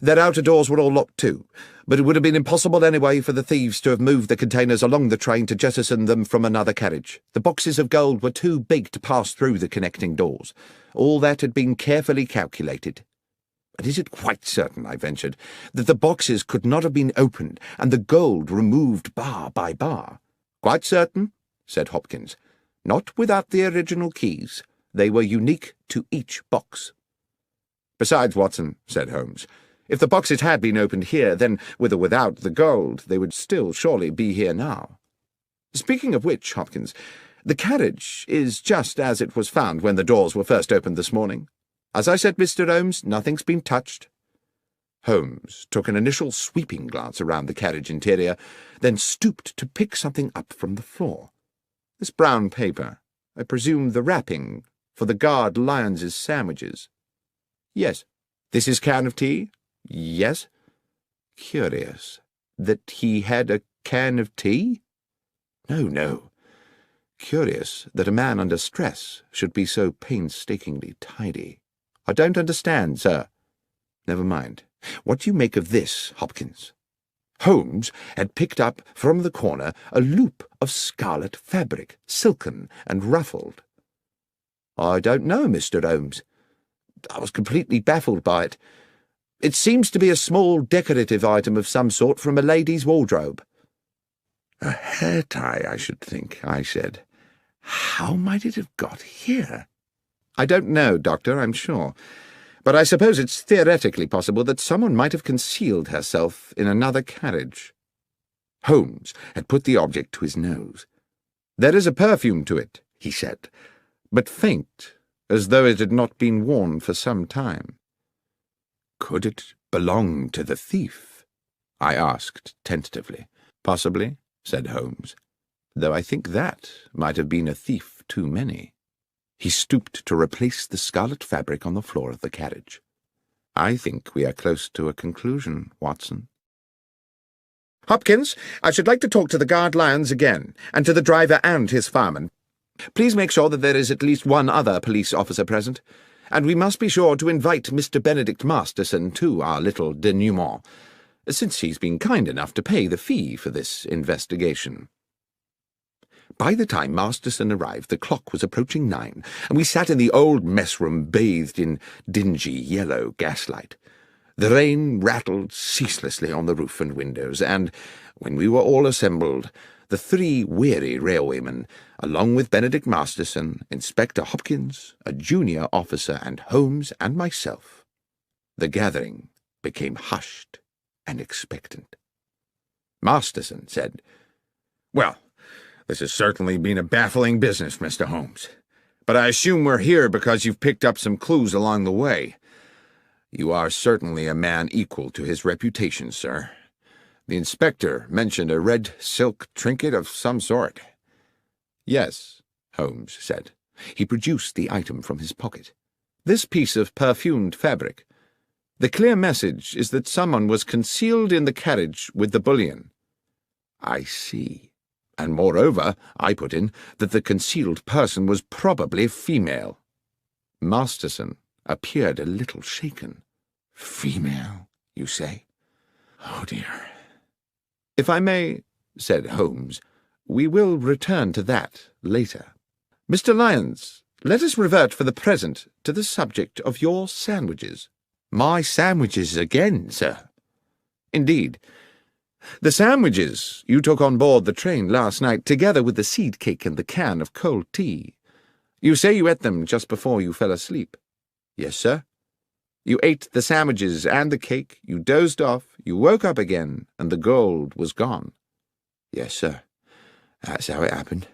Their outer doors were all locked too, but it would have been impossible anyway for the thieves to have moved the containers along the train to jettison them from another carriage. The boxes of gold were too big to pass through the connecting doors. All that had been carefully calculated." "But is it quite certain," I ventured, "that the boxes could not have been opened and the gold removed bar by bar?" "Quite certain," said Hopkins. "Not without the original keys. They were unique to each box." "Besides, Watson," said Holmes, "if the boxes had been opened here, then, with or without the gold, they would still surely be here now. Speaking of which, Hopkins, the carriage is just as it was found when the doors were first opened this morning. As I said, Mr. Holmes, nothing's been touched." Holmes took an initial sweeping glance around the carriage interior, then stooped to pick something up from the floor. "This brown paper, I presume the wrapping for the guard Lyons's sandwiches?" "Yes." "This is can of tea?" "Yes." "Curious that he had a can of tea?" No. Curious that a man under stress should be so painstakingly tidy. I don't understand, sir. Never mind. What do you make of this, Hopkins? Holmes had picked up from the corner a loop of scarlet fabric, silken and ruffled. I don't know, Mr. Holmes. I was completely baffled by it. It seems to be a small decorative item of some sort from a lady's wardrobe. A hair tie, I should think, I said. How might it have got here? I don't know, Doctor, I'm sure. But I suppose it's theoretically possible that someone might have concealed herself in another carriage. Holmes had put the object to his nose. There is a perfume to it, he said, but faint, as though it had not been worn for some time. Could it belong to the thief? I asked tentatively. Possibly, said Holmes, though I think that might have been a thief too many. He stooped to replace the scarlet fabric on the floor of the carriage. I think we are close to a conclusion, Watson. Hopkins, I should like to talk to the guard lions again, and to the driver and his fireman. Please make sure that there is at least one other police officer present, and we must be sure to invite Mr. Benedict Masterson to our little denouement, since he's been kind enough to pay the fee for this investigation. By the time Masterson arrived, the clock was approaching 9, and we sat in the old mess-room bathed in dingy yellow gaslight. The rain rattled ceaselessly on the roof and windows, and, when we were all assembled, the 3 weary railwaymen, along with Benedict Masterson, Inspector Hopkins, a junior officer, and Holmes and myself, the gathering became hushed and expectant. Masterson said, "Well, this has certainly been a baffling business, Mr. Holmes. But I assume we're here because you've picked up some clues along the way. You are certainly a man equal to his reputation, sir. The inspector mentioned a red silk trinket of some sort." "Yes," Holmes said. He produced the item from his pocket. "This piece of perfumed fabric. The clear message is that someone was concealed in the carriage with the bullion." "I see. And moreover," I put in, "that the concealed person was probably female." Masterson appeared a little shaken. "Female, you say? Oh, dear." "If I may," said Holmes, "we will return to that later. Mr. Lyons, let us revert for the present to the subject of your sandwiches." "My sandwiches again, sir?" "Indeed. The sandwiches you took on board the train last night, together with the seed cake and the can of cold tea. You say you ate them just before you fell asleep." "Yes, sir." "You ate the sandwiches and the cake, you dozed off, you woke up again, and the gold was gone." "Yes, sir. That's how it happened."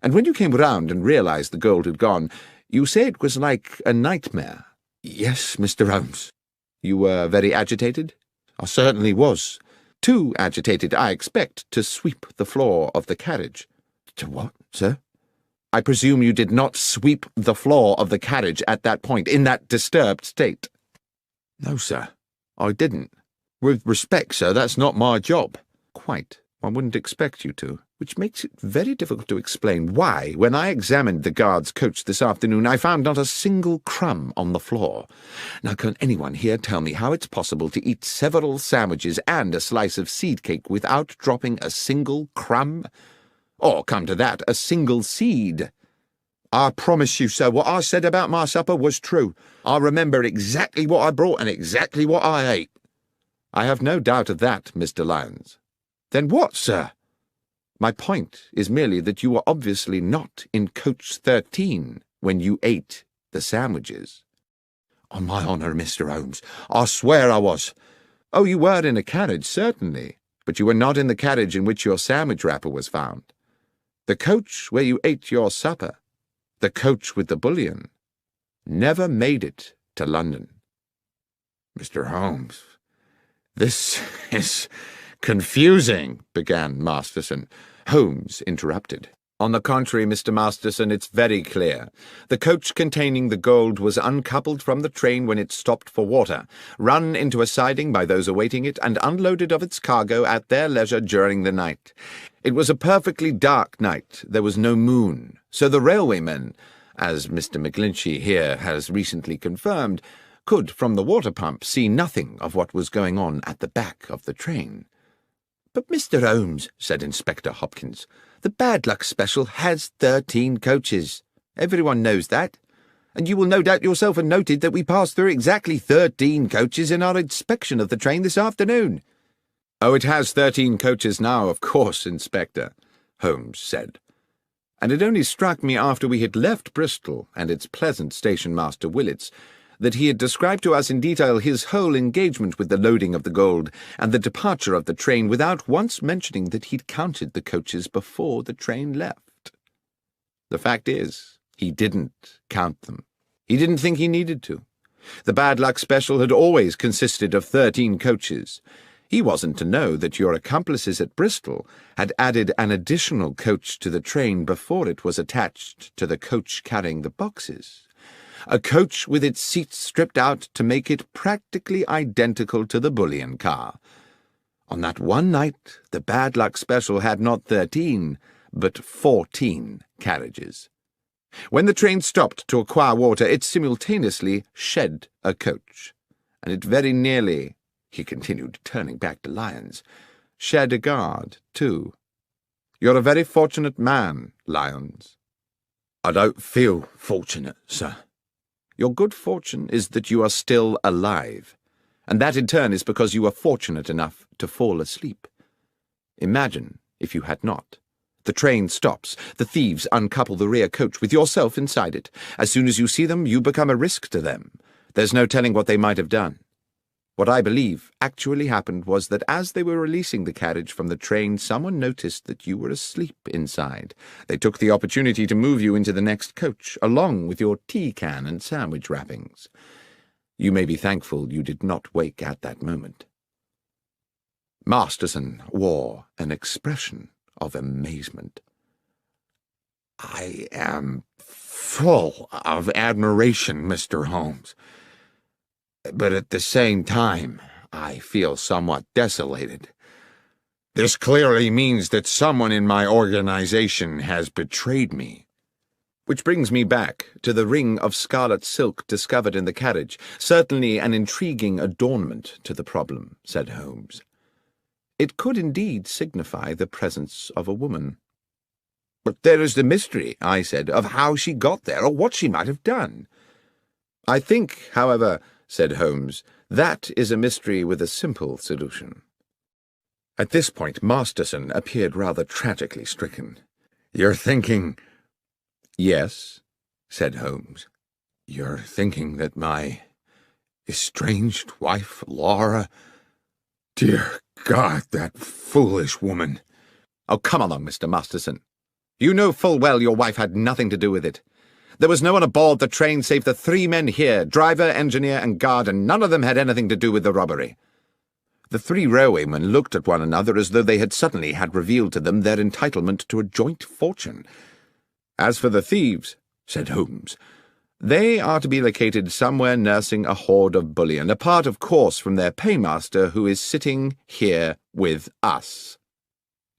"And when you came round and realized the gold had gone, you say it was like a nightmare." "Yes, Mr. Holmes." "You were very agitated?" "I certainly was. Too agitated, I expect, to sweep the floor of the carriage." "To what, sir?" "I presume you did not sweep the floor of the carriage at that point, in that disturbed state." "No, sir, I didn't. With respect, sir, that's not my job." "Quite. I wouldn't expect you to, which makes it very difficult to explain why, when I examined the guard's coach this afternoon, I found not a single crumb on the floor. Now, can anyone here tell me how it's possible to eat several sandwiches and a slice of seed cake without dropping a single crumb? Or, come to that, a single seed?" "I promise you, sir, what I said about my supper was true. I remember exactly what I brought and exactly what I ate." "I have no doubt of that, Mr. Lyons." "Then what, sir?" "My point is merely that you were obviously not in coach 13 when you ate the sandwiches." "On my honour, Mr. Holmes, I swear I was." "Oh, you were in a carriage, certainly, but you were not in the carriage in which your sandwich wrapper was found. The coach where you ate your supper, the coach with the bullion, never made it to London." "Mr. Holmes, this is confusing," began Masterson. Holmes interrupted. "On the contrary, Mr. Masterson, it's very clear. The coach containing the gold was uncoupled from the train when it stopped for water, run into a siding by those awaiting it, and unloaded of its cargo at their leisure during the night. It was a perfectly dark night. There was no moon, so the railwaymen, as Mr. McGlinchey here has recently confirmed, could, from the water pump, see nothing of what was going on at the back of the train. "But, Mr. Holmes," said Inspector Hopkins, "the Bad Luck Special has 13 coaches. Everyone knows that. And you will no doubt yourself have noted that we passed through exactly 13 coaches in our inspection of the train this afternoon." "Oh, it has 13 coaches now, of course, Inspector," Holmes said. And it only struck me after we had left Bristol and its pleasant station-master Willits that he had described to us in detail his whole engagement with the loading of the gold and the departure of the train without once mentioning that he'd counted the coaches before the train left. The fact is, he didn't count them. He didn't think he needed to. The Bad Luck Special had always consisted of 13 coaches. He wasn't to know that your accomplices at Bristol had added an additional coach to the train before it was attached to the coach carrying the boxes. A coach with its seats stripped out to make it practically identical to the bullion car. On that one night, the Bad Luck Special had not 13, but 14 carriages. When the train stopped to acquire water, it simultaneously shed a coach, and it very nearly, he continued, turning back to Lyons, shed a guard, too. You're a very fortunate man, Lyons." "I don't feel fortunate, sir." "Your good fortune is that you are still alive, and that in turn is because you were fortunate enough to fall asleep. Imagine if you had not. The train stops. The thieves uncouple the rear coach with yourself inside it. As soon as you see them, you become a risk to them. There's no telling what they might have done. What I believe actually happened was that as they were releasing the carriage from the train, someone noticed that you were asleep inside. They took the opportunity to move you into the next coach, along with your tea can and sandwich wrappings. You may be thankful you did not wake at that moment." Masterson wore an expression of amazement. "I am full of admiration, Mr. Holmes. But at the same time, I feel somewhat desolated. This clearly means that someone in my organization has betrayed me." "Which brings me back to the ring of scarlet silk discovered in the carriage, certainly an intriguing adornment to the problem," said Holmes. "It could indeed signify the presence of a woman." "But there is the mystery," I said, "of how she got there or what she might have done." "I think, however," said Holmes, "that is a mystery with a simple solution." At this point Masterson appeared rather tragically stricken. "You're thinking—" "Yes," said Holmes. "You're thinking that my estranged wife, Laura— Dear God, that foolish woman—" "Oh, come along, Mr. Masterson. You know full well your wife had nothing to do with it. There was no one aboard the train save the 3 men here, driver, engineer, and guard, and none of them had anything to do with the robbery." The 3 railwaymen looked at one another as though they had suddenly had revealed to them their entitlement to a joint fortune. "As for the thieves," said Holmes, "they are to be located somewhere nursing a hoard of bullion, apart, of course, from their paymaster, who is sitting here with us.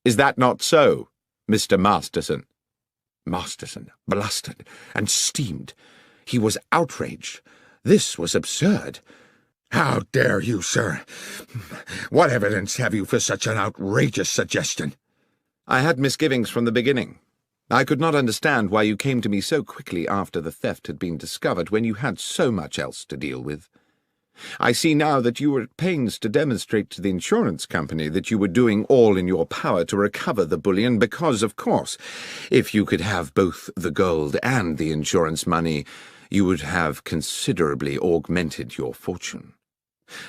Is that not so, Mr. Masterson?" Masterson blustered and steamed. He was outraged. This was absurd. "How dare you, sir? What evidence have you for such an outrageous suggestion?" "I had misgivings from the beginning. I could not understand why you came to me so quickly after the theft had been discovered when you had so much else to deal with. I see now that you were at pains to demonstrate to the insurance company that you were doing all in your power to recover the bullion because, of course, if you could have both the gold and the insurance money, you would have considerably augmented your fortune.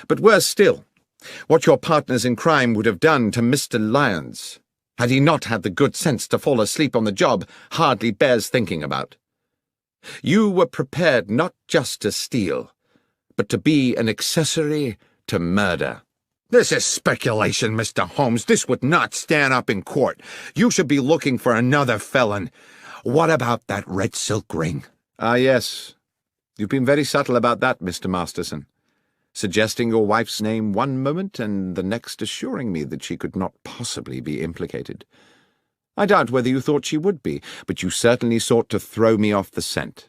But worse still, what your partners in crime would have done to Mr. Lyons, had he not had the good sense to fall asleep on the job, hardly bears thinking about. You were prepared not just to steal, but to be an accessory to murder." "This is speculation, Mr. Holmes. This would not stand up in court. You should be looking for another felon. What about that red silk ring?" "Ah, yes. You've been very subtle about that, Mr. Masterson, suggesting your wife's name one moment and the next assuring me that she could not possibly be implicated. I doubt whether you thought she would be, but you certainly sought to throw me off the scent.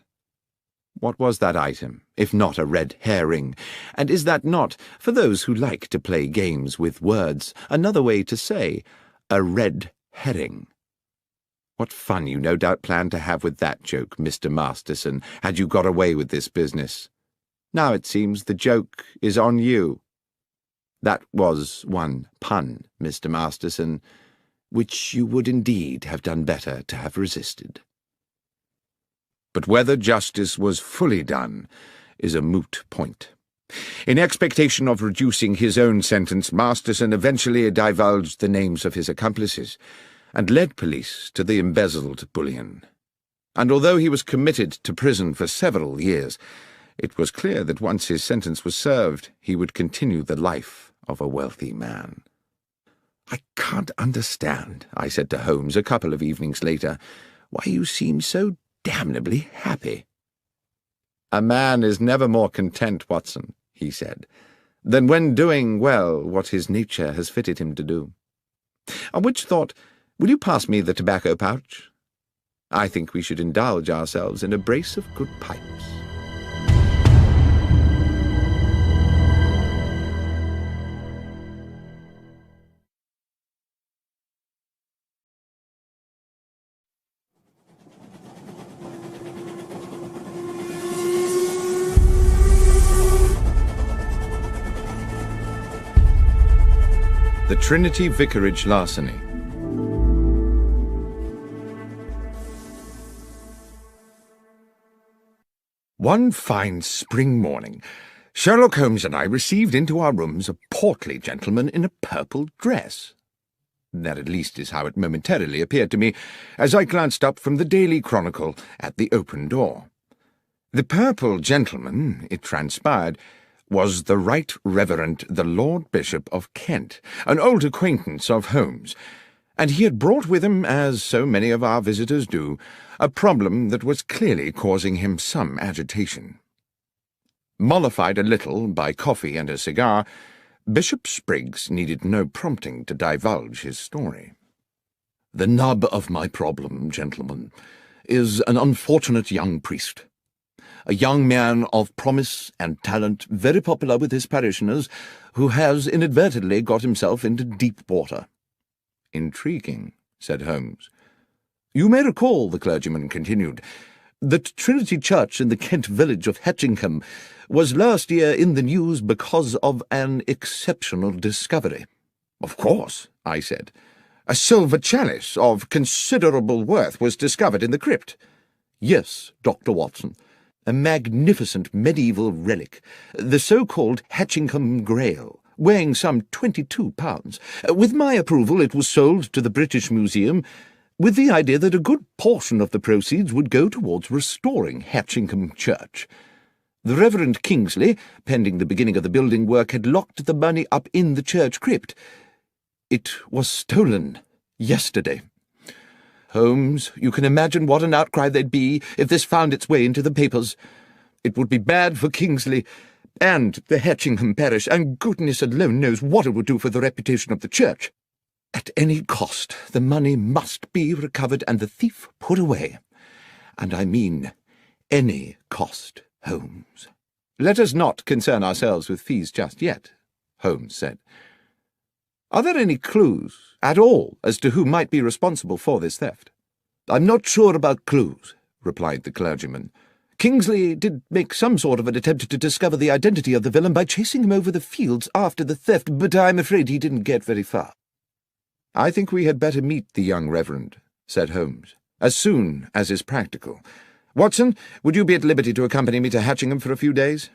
What was that item, if not a red herring? And is that not, for those who like to play games with words, another way to say a red herring? What fun you no doubt planned to have with that joke, Mr. Masterson, had you got away with this business. Now it seems the joke is on you. That was one pun, Mr. Masterson, which you would indeed have done better to have resisted. But whether justice was fully done is a moot point. In expectation of reducing his own sentence, Masterson eventually divulged the names of his accomplices and led police to the embezzled bullion. And although he was committed to prison for several years, it was clear that once his sentence was served, he would continue the life of a wealthy man. "I can't understand," I said to Holmes a couple of evenings later, "why you seem so damnably happy." "A man is never more content, Watson," he said, "than when doing well what his nature has fitted him to do. On which thought, will you pass me the tobacco pouch? I think we should indulge ourselves in a brace of good pipes." The Trinity Vicarage Larceny. One fine spring morning, Sherlock Holmes and I received into our rooms a portly gentleman in a purple dress. That at least is how it momentarily appeared to me, as I glanced up from the Daily Chronicle at the open door. The purple gentleman, it transpired, was the Right Reverend the Lord Bishop of Kent, an old acquaintance of Holmes, and he had brought with him, as so many of our visitors do, a problem that was clearly causing him some agitation. Mollified a little by coffee and a cigar, Bishop Spriggs needed no prompting to divulge his story. "The nub of my problem, gentlemen, is an unfortunate young priest. A young man of promise and talent, very popular with his parishioners, who has inadvertently got himself into deep water." "Intriguing," said Holmes. "You may recall," the clergyman continued, "that Trinity Church in the Kent village of Hatchingham was last year in the news because of an exceptional discovery." "Of course," I said. "A silver chalice of considerable worth was discovered in the crypt." "Yes, Dr. Watson. A magnificent medieval relic, the so-called Hatchingham Grail, weighing some 22 pounds. With my approval it was sold to the British Museum, with the idea that a good portion of the proceeds would go towards restoring Hatchingham Church. The Reverend Kingsley, pending the beginning of the building work, had locked the money up in the church crypt. It was stolen yesterday. Holmes, you can imagine what an outcry there'd be if this found its way into the papers. It would be bad for Kingsley and the Hatchingham parish, and goodness alone knows what it would do for the reputation of the church. At any cost, the money must be recovered and the thief put away. And I mean any cost, Holmes." "Let us not concern ourselves with fees just yet," Holmes said. "Are there any clues at all as to who might be responsible for this theft?" "I'm not sure about clues," replied the clergyman. "Kingsley did make some sort of an attempt to discover the identity of the villain by chasing him over the fields after the theft, but I'm afraid he didn't get very far." "I think we had better meet the young reverend," said Holmes, "as soon as is practical. Watson, would you be at liberty to accompany me to Hatchingham for a few days?"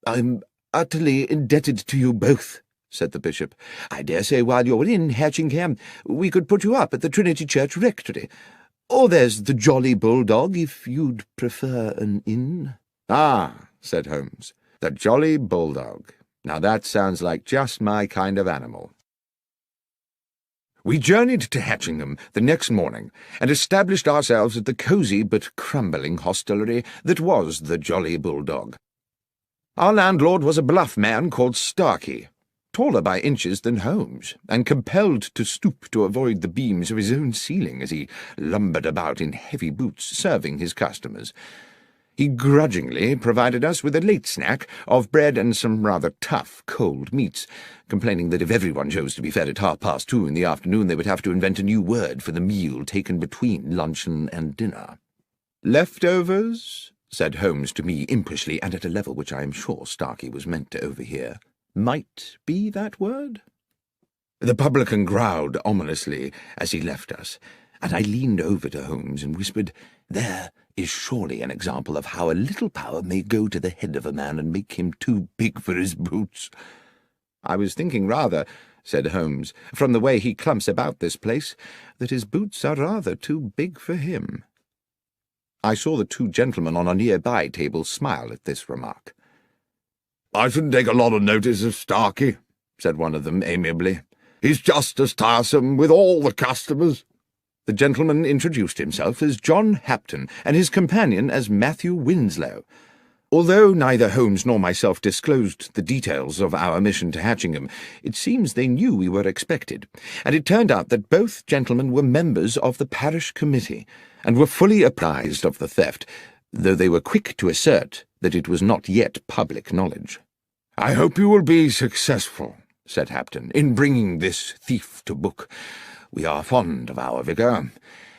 "I'm utterly indebted to you both," said the bishop. "I dare say while you're in Hatchingham we could put you up at the Trinity Church Rectory. Or there's the Jolly Bulldog, if you'd prefer an inn." "Ah," said Holmes, "the Jolly Bulldog. Now that sounds like just my kind of animal." We journeyed to Hatchingham the next morning and established ourselves at the cosy but crumbling hostelry that was the Jolly Bulldog. Our landlord was a bluff man called Starkey. taller by inches than Holmes, and compelled to stoop to avoid the beams of his own ceiling as he lumbered about in heavy boots serving his customers. He grudgingly provided us with a late snack of bread and some rather tough cold meats, complaining that if everyone chose to be fed at 2:30 in the afternoon, they would have to invent a new word for the meal taken between luncheon and dinner. "Leftovers?" said Holmes to me impishly, and at a level which I am sure Starkey was meant to overhear. "Might be that word?" The publican growled ominously as he left us, and I leaned over to Holmes and whispered, "There is surely an example of how a little power may go to the head of a man and make him too big for his boots." "I was thinking rather," said Holmes, "from the way he clumps about this place, that his boots are rather too big for him." I saw the two gentlemen on a nearby table smile at this remark. "I shouldn't take a lot of notice of Starkey," said one of them amiably. "He's just as tiresome with all the customers." The gentleman introduced himself as John Hapton, and his companion as Matthew Winslow. Although neither Holmes nor myself disclosed the details of our mission to Hatchingham, it seems they knew we were expected, and it turned out that both gentlemen were members of the parish committee, and were fully apprised of the theft, though they were quick to assert that it was not yet public knowledge. "I hope you will be successful," said Hapton, "in bringing this thief to book. We are fond of our vicar,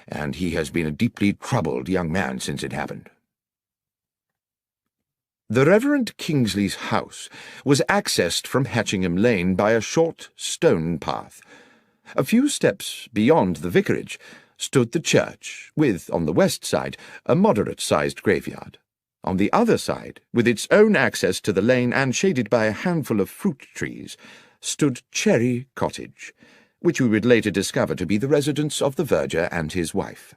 and he has been a deeply troubled young man since it happened." The Reverend Kingsley's house was accessed from Hatchingham Lane by a short stone path. A few steps beyond the vicarage stood the church, with, on the west side, a moderate-sized graveyard. On the other side, with its own access to the lane and shaded by a handful of fruit trees, stood Cherry Cottage, which we would later discover to be the residence of the verger and his wife.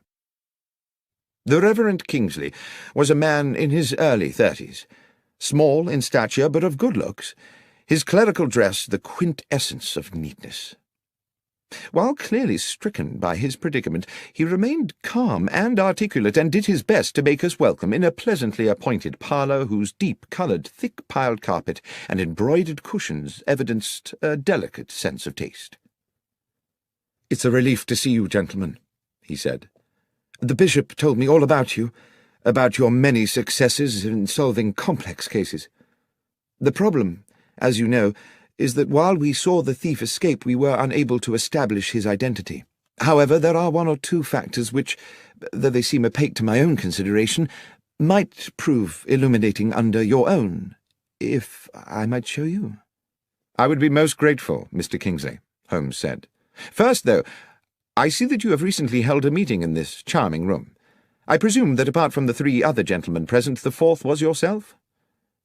The Reverend Kingsley was a man in his early 30s, small in stature but of good looks, his clerical dress the quintessence of neatness. While clearly stricken by his predicament, he remained calm and articulate, and did his best to make us welcome in a pleasantly appointed parlour whose deep-coloured, thick-piled carpet and embroidered cushions evidenced a delicate sense of taste. "It's a relief to see you, gentlemen," he said. "The bishop told me all about you, about your many successes in solving complex cases. The problem, as you know, is that while we saw the thief escape, we were unable to establish his identity. However, there are one or two factors which, though they seem opaque to my own consideration, might prove illuminating under your own, if I might show you." "I would be most grateful, Mr. Kingsley," Holmes said. "First, though, I see that you have recently held a meeting in this charming room. I presume that apart from the three other gentlemen present, the fourth was yourself?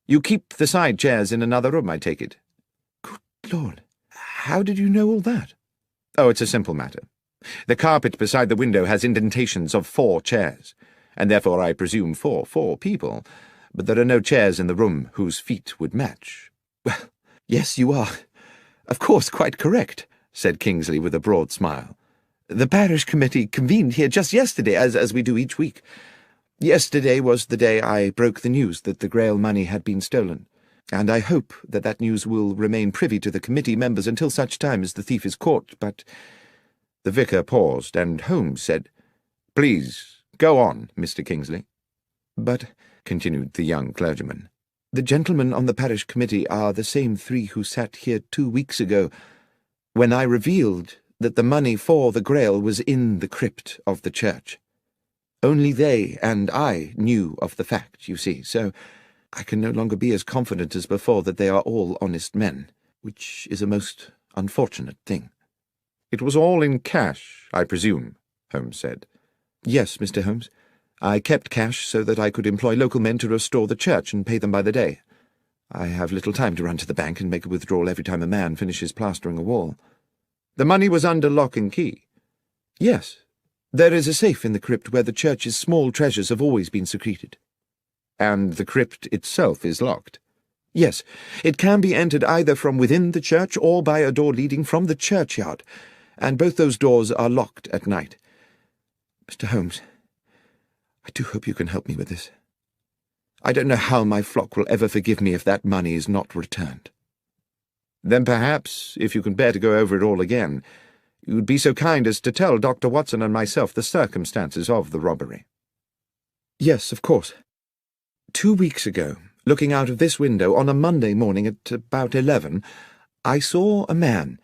You keep the side chairs in another room, I take it." "Good Lord, how did you know all that?" "Oh, it's a simple matter. The carpet beside the window has indentations of 4 chairs, and therefore I presume for 4 people, but there are no chairs in the room whose feet would match." "Well, yes, you are, of course, quite correct," said Kingsley with a broad smile. "The parish committee convened here just yesterday, as we do each week. Yesterday was the day I broke the news that the Grail money had been stolen, and I hope that that news will remain privy to the committee members until such time as the thief is caught, but—" The vicar paused, and Holmes said, "Please, go on, Mr. Kingsley." "But," continued the young clergyman, "the gentlemen on the parish committee are the same 3 who sat here 2 weeks ago, when I revealed that the money for the Grail was in the crypt of the church. Only they and I knew of the fact, you see, so I can no longer be as confident as before that they are all honest men, which is a most unfortunate thing." "It was all in cash, I presume," Holmes said. "Yes, Mr. Holmes. I kept cash so that I could employ local men to restore the church and pay them by the day. I have little time to run to the bank and make a withdrawal every time a man finishes plastering a wall." "The money was under lock and key?" "Yes. There is a safe in the crypt where the church's small treasures have always been secreted." "And the crypt itself is locked?" "Yes. It can be entered either from within the church or by a door leading from the churchyard, and both those doors are locked at night. Mr. Holmes, I do hope you can help me with this. I don't know how my flock will ever forgive me if that money is not returned." Then perhaps, if you can bear to go over it all again, you would be so kind as to tell Dr. Watson and myself the circumstances of the robbery." "Yes, of course. 2 weeks ago, looking out of this window on a Monday morning at about 11, I saw a man,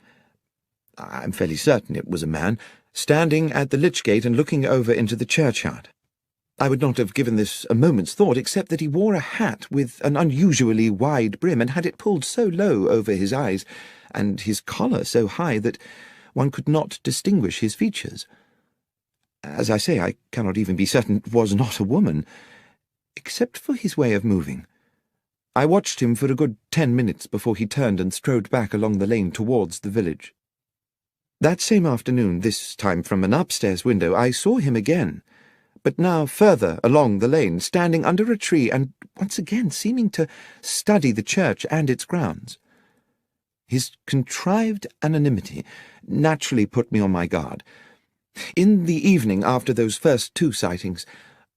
I'm fairly certain it was a man, standing at the lych gate and looking over into the churchyard. I would not have given this a moment's thought, except that he wore a hat with an unusually wide brim and had it pulled so low over his eyes, and his collar so high that one could not distinguish his features. As I say, I cannot even be certain it was not a woman, except for his way of moving. I watched him for a good 10 minutes before he turned and strode back along the lane towards the village. That same afternoon, this time from an upstairs window, I saw him again, but now further along the lane, standing under a tree and once again seeming to study the church and its grounds. His contrived anonymity naturally put me on my guard. In the evening after those first 2 sightings,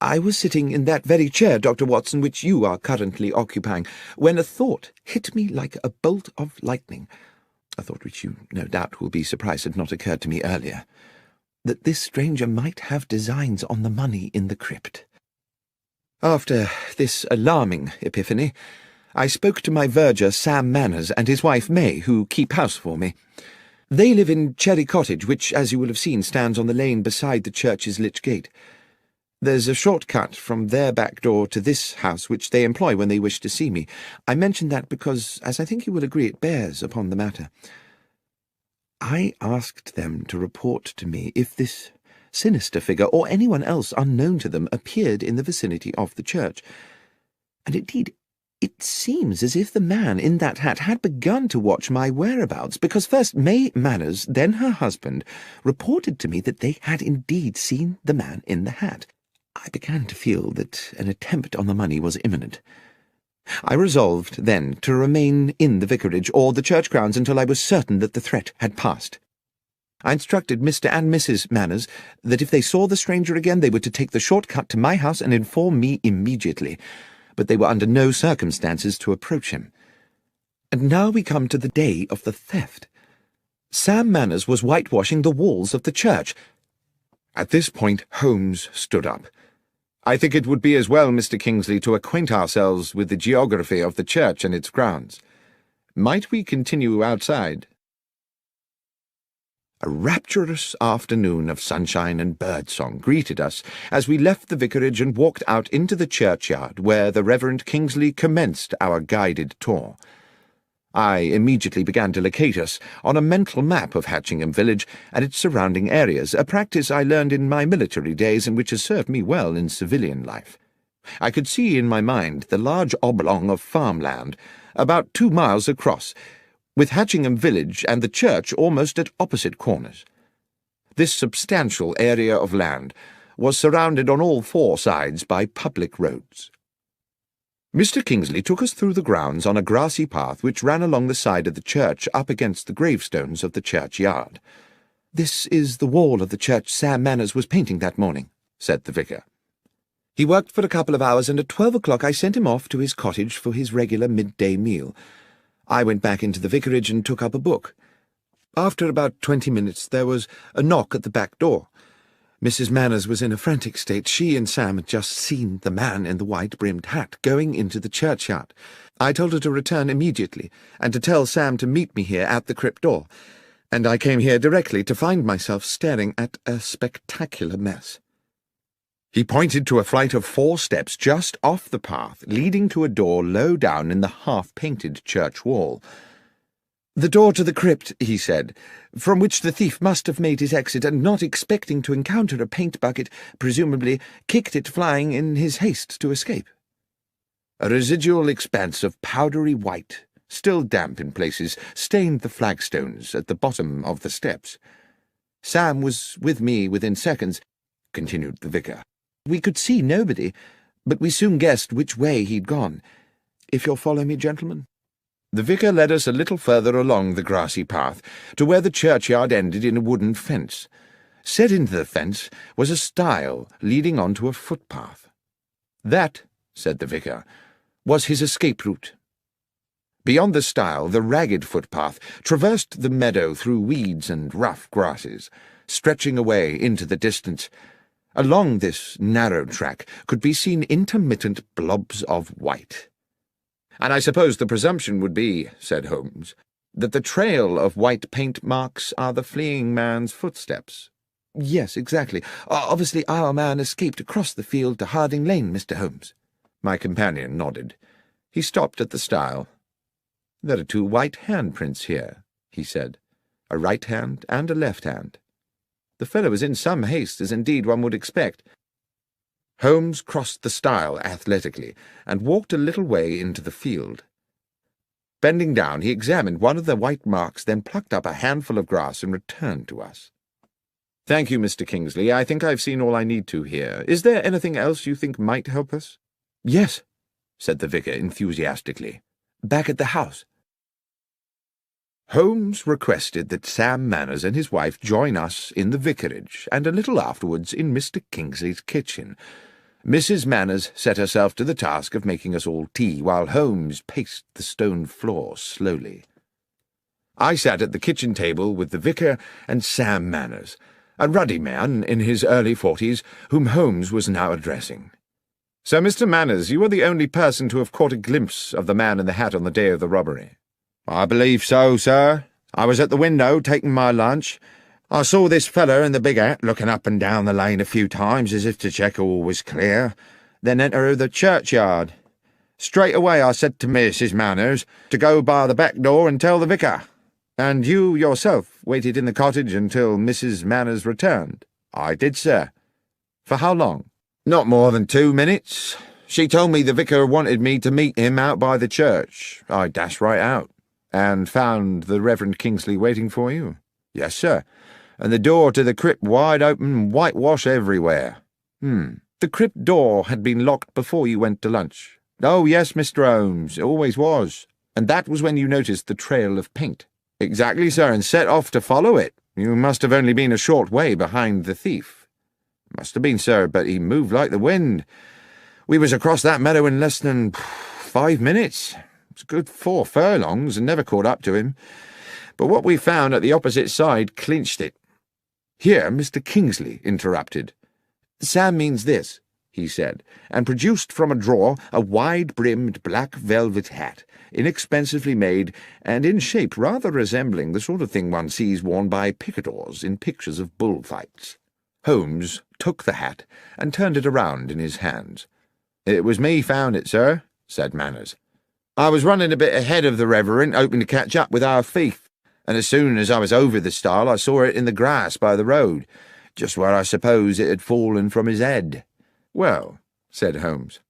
I was sitting in that very chair, Dr. Watson, which you are currently occupying, when a thought hit me like a bolt of lightning, a thought which you no doubt will be surprised had not occurred to me earlier, that this stranger might have designs on the money in the crypt. After this alarming epiphany, I spoke to my verger, Sam Manners, and his wife, May, who keep house for me. They live in Cherry Cottage, which, as you will have seen, stands on the lane beside the church's lych gate. There's a short cut from their back door to this house, which they employ when they wish to see me. I mention that because, as I think you will agree, it bears upon the matter. I asked them to report to me if this sinister figure, or anyone else unknown to them, appeared in the vicinity of the church. And indeed, it seems as if the man in that hat had begun to watch my whereabouts, because first May Manners, then her husband, reported to me that they had indeed seen the man in the hat. I began to feel that an attempt on the money was imminent. I resolved, then, to remain in the vicarage or the church grounds until I was certain that the threat had passed. I instructed Mr. and Mrs. Manners that if they saw the stranger again they were to take the short cut to my house and inform me immediately, but they were under no circumstances to approach him. And now we come to the day of the theft. Sam Manners was whitewashing the walls of the church. At this point Holmes stood up. "I think it would be as well, Mr. Kingsley, to acquaint ourselves with the geography of the church and its grounds. Might we continue outside?" A rapturous afternoon of sunshine and birdsong greeted us as we left the vicarage and walked out into the churchyard, where the Reverend Kingsley commenced our guided tour. I immediately began to locate us on a mental map of Hatchingham village and its surrounding areas, a practice I learned in my military days and which has served me well in civilian life. I could see in my mind the large oblong of farmland, about 2 miles across, with Hatchingham village and the church almost at opposite corners. This substantial area of land was surrounded on all 4 sides by public roads. Mr. Kingsley took us through the grounds on a grassy path which ran along the side of the church up against the gravestones of the churchyard. "This is the wall of the church Sam Manners was painting that morning," said the vicar. "He worked for a couple of hours, and at 12 o'clock I sent him off to his cottage for his regular midday meal. I went back into the vicarage and took up a book. After about 20 minutes there was a knock at the back door. Mrs. Manners was in a frantic state. She and Sam had just seen the man in the white-brimmed hat going into the churchyard. I told her to return immediately, and to tell Sam to meet me here at the crypt door, and I came here directly to find myself staring at a spectacular mess." He pointed to a flight of 4 steps just off the path, leading to a door low down in the half-painted church wall. "The door to the crypt," he said, "from which the thief must have made his exit, and not expecting to encounter a paint bucket, presumably kicked it flying in his haste to escape." A residual expanse of powdery white, still damp in places, stained the flagstones at the bottom of the steps. "Sam was with me within seconds," continued the vicar. "We could see nobody, but we soon guessed which way he'd gone. If you'll follow me, gentlemen." The vicar led us a little further along the grassy path, to where the churchyard ended in a wooden fence. Set into the fence was a stile leading on to a footpath. "That," said the vicar, "was his escape route." Beyond the stile, the ragged footpath traversed the meadow through weeds and rough grasses, stretching away into the distance. Along this narrow track could be seen intermittent blobs of white. "And I suppose the presumption would be," said Holmes, "that the trail of white paint marks are the fleeing man's footsteps." "Yes, exactly. Obviously our man escaped across the field to Harding Lane, Mr. Holmes." My companion nodded. He stopped at the stile. "There are 2 white handprints here," he said, "a right hand and a left hand. The fellow was in some haste, as indeed one would expect." Holmes crossed the stile athletically and walked a little way into the field. Bending down, he examined one of the white marks, then plucked up a handful of grass and returned to us. "Thank you, Mr. Kingsley. I think I've seen all I need to here. Is there anything else you think might help us?" "Yes," said the vicar enthusiastically. "Back at the house." Holmes requested that Sam Manners and his wife join us in the vicarage, and a little afterwards in Mr. Kingsley's kitchen. Mrs. Manners set herself to the task of making us all tea, while Holmes paced the stone floor slowly. I sat at the kitchen table with the vicar and Sam Manners, a ruddy man in his early 40s, whom Holmes was now addressing. "So, Mr. Manners, you are the only person to have caught a glimpse of the man in the hat on the day of the robbery?" "I believe so, sir. I was at the window taking my lunch. I saw this feller in the big hat looking up and down the lane a few times as if to check all was clear, then enter the churchyard. Straight away I said to Mrs. Manners to go by the back door and tell the vicar." "And you yourself waited in the cottage until Mrs. Manners returned?" "I did, sir." "For how long?" "Not more than 2 minutes. She told me the vicar wanted me to meet him out by the church. I dashed right out." "And found the Reverend Kingsley waiting for you?" "Yes, sir, and the door to the crypt wide open, whitewash everywhere." The crypt door had been locked before you went to lunch?" "Oh, yes, Mr. Holmes, it always was." "And that was when you noticed the trail of paint?" "Exactly, sir, and set off to follow it. You must have only been a short way behind the thief." "Must have been, sir, but he moved like the wind. We was across that meadow in less than 5 minutes. It's a good 4 furlongs, and never caught up to him. But what we found at the opposite side clinched it." Here Mr. Kingsley interrupted. "Sam means this," he said, and produced from a drawer a wide-brimmed black velvet hat, inexpensively made, and in shape rather resembling the sort of thing one sees worn by picadors in pictures of bullfights. Holmes took the hat and turned it around in his hands. "It was me found it, sir," said Manners. "I was running a bit ahead of the Reverend, hoping to catch up with our thief, and as soon as I was over the stile I saw it in the grass by the road, just where I suppose it had fallen from his head." "Well," said Holmes,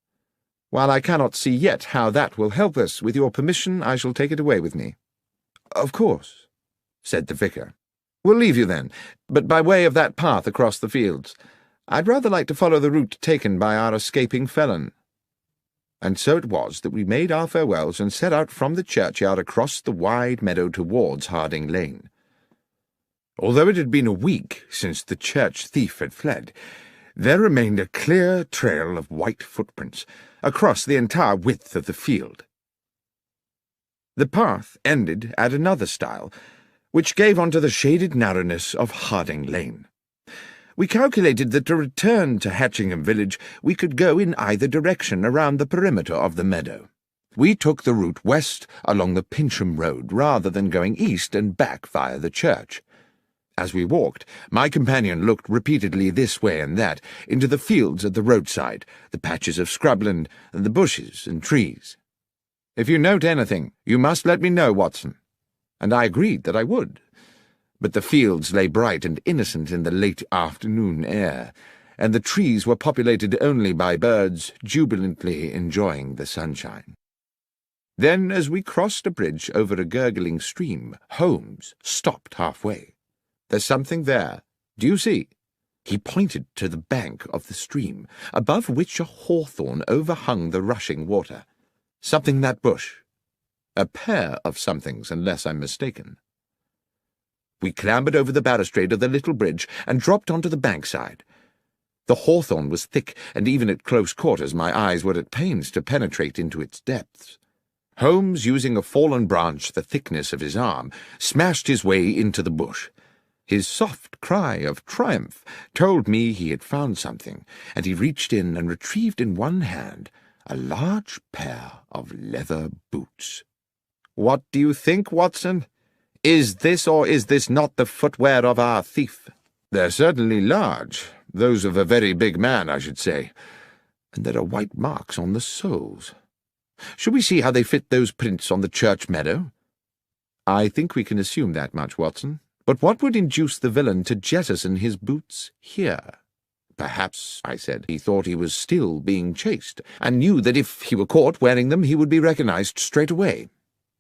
"while I cannot see yet how that will help us, with your permission I shall take it away with me." "Of course," said the vicar. "We'll leave you then, but by way of that path across the fields. I'd rather like to follow the route taken by our escaping felon." And so it was that we made our farewells and set out from the churchyard across the wide meadow towards Harding Lane. Although it had been a week since the church thief had fled, there remained a clear trail of white footprints across the entire width of the field. The path ended at another stile, which gave onto the shaded narrowness of Harding Lane. We calculated that to return to Hatchingham village we could go in either direction around the perimeter of the meadow. We took the route west along the Pincham Road rather than going east and back via the church. As we walked, my companion looked repeatedly this way and that, into the fields at the roadside, the patches of scrubland, and the bushes and trees. "If you note anything, you must let me know, Watson." And I agreed that I would. But the fields lay bright and innocent in the late afternoon air, and the trees were populated only by birds jubilantly enjoying the sunshine. Then, as we crossed a bridge over a gurgling stream, Holmes stopped halfway. "There's something there. Do you see?" He pointed to the bank of the stream, above which a hawthorn overhung the rushing water. "Something in that bush. A pair of somethings, unless I'm mistaken." We clambered over the balustrade of the little bridge and dropped onto the bankside. The hawthorn was thick, and even at close quarters my eyes were at pains to penetrate into its depths. Holmes, using a fallen branch the thickness of his arm, smashed his way into the bush. His soft cry of triumph told me he had found something, and he reached in and retrieved in one hand a large pair of leather boots. "What do you think, Watson? Is this or is this not the footwear of our thief?" "They're certainly large, those of a very big man, I should say, and there are white marks on the soles. Shall we see how they fit those prints on the church meadow?" "I think we can assume that much, Watson. But what would induce the villain to jettison his boots here?" "Perhaps," I said, "he thought he was still being chased, and knew that if he were caught wearing them he would be recognized straight away."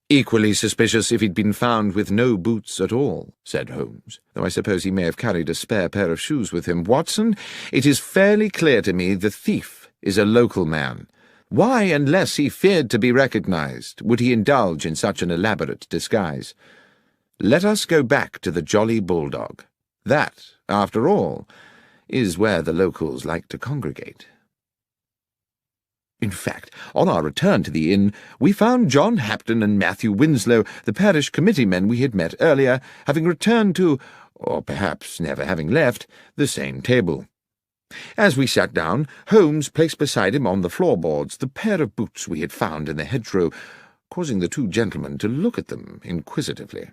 "Equally suspicious if he'd been found with no boots at all," said Holmes, "though I suppose he may have carried a spare pair of shoes with him. Watson, it is fairly clear to me the thief is a local man. Why, unless he feared to be recognized, would he indulge in such an elaborate disguise? Let us go back to the Jolly Bulldog. That, after all, is where the locals like to congregate." In fact, on our return to the inn, we found John Hapton and Matthew Winslow, the parish committee men we had met earlier, having returned to, or perhaps never having left, the same table. As we sat down, Holmes placed beside him on the floorboards the pair of boots we had found in the hedgerow, causing the two gentlemen to look at them inquisitively.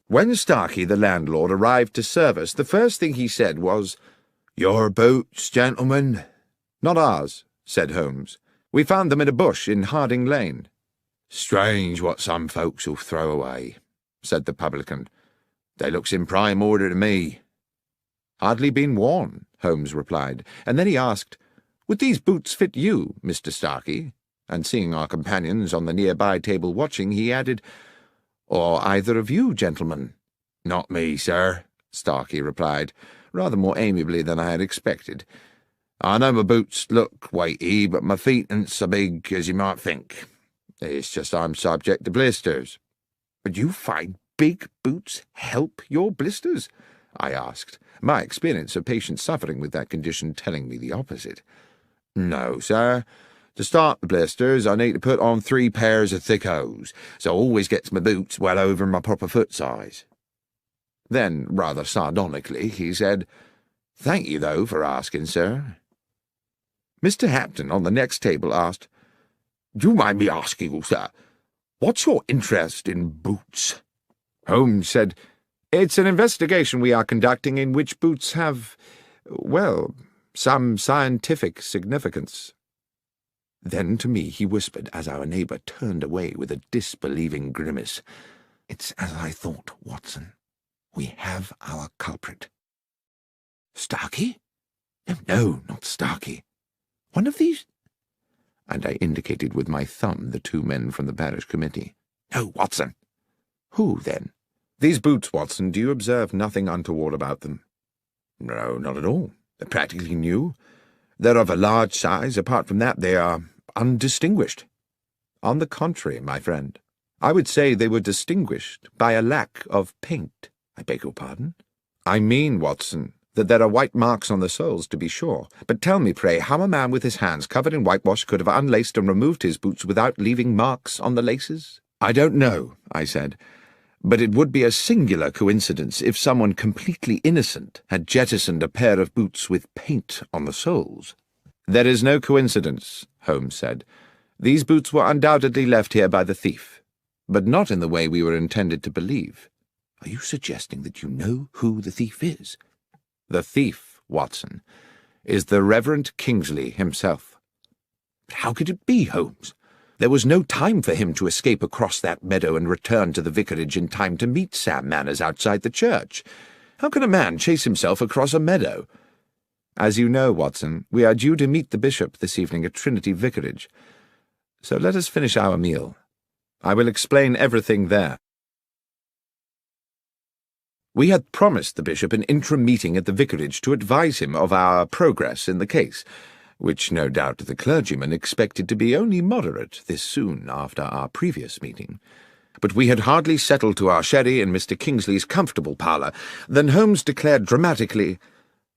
When Starkey, the landlord, arrived to serve us, the first thing he said was, "Your boots, gentlemen?" "Not ours," said Holmes. "We found them in a bush in Harding Lane." "Strange what some folks'll throw away," said the publican. "They looks in prime order to me." "Hardly been worn," Holmes replied, and then he asked, "Would these boots fit you, Mr. Starkey?" And seeing our companions on the nearby table watching, he added, "Or either of you, gentlemen?" "Not me, sir," Starkey replied, rather more amiably than I had expected. "I know my boots look weighty, but my feet ain't so big as you might think. It's just I'm subject to blisters." "But you find big boots help your blisters?" I asked, my experience of patients suffering with that condition telling me the opposite. "No, sir. To start the blisters, I need to put on 3 pairs of thick hose, so I always gets my boots well over my proper foot size." Then, rather sardonically, he said, "Thank you, though, for asking, sir." Mr. Hapton on the next table asked, "Do you mind me asking, sir, what's your interest in boots?" Holmes said, "It's an investigation we are conducting in which boots have, well, some scientific significance." Then to me he whispered, as our neighbour turned away with a disbelieving grimace, "It's as I thought, Watson. We have our culprit." "Starkey? No, not Starkey. One of these—" and I indicated with my thumb the 2 men from the parish committee. "No, Watson." "Who, then?" "These boots, Watson, do you observe nothing untoward about them?" "No, not at all. They're practically new. They're of a large size. Apart from that, they are undistinguished." "On the contrary, my friend, I would say they were distinguished by a lack of paint." "I beg your pardon?" "I mean, Watson, that there are white marks on the soles, to be sure. But tell me, pray, how a man with his hands covered in whitewash could have unlaced and removed his boots without leaving marks on the laces?" "I don't know," I said. "But it would be a singular coincidence if someone completely innocent had jettisoned a pair of boots with paint on the soles." "There is no coincidence," Holmes said. "These boots were undoubtedly left here by the thief, but not in the way we were intended to believe." "Are you suggesting that you know who the thief is?" "The thief, Watson, is the Reverend Kingsley himself." "But how could it be, Holmes? There was no time for him to escape across that meadow and return to the vicarage in time to meet Sam Manners outside the church. How can a man chase himself across a meadow?" "As you know, Watson, we are due to meet the bishop this evening at Trinity Vicarage. So let us finish our meal. I will explain everything there." We had promised the bishop an interim meeting at the vicarage to advise him of our progress in the case, which no doubt the clergyman expected to be only moderate this soon after our previous meeting. But we had hardly settled to our sherry in Mr. Kingsley's comfortable parlour than Holmes declared dramatically,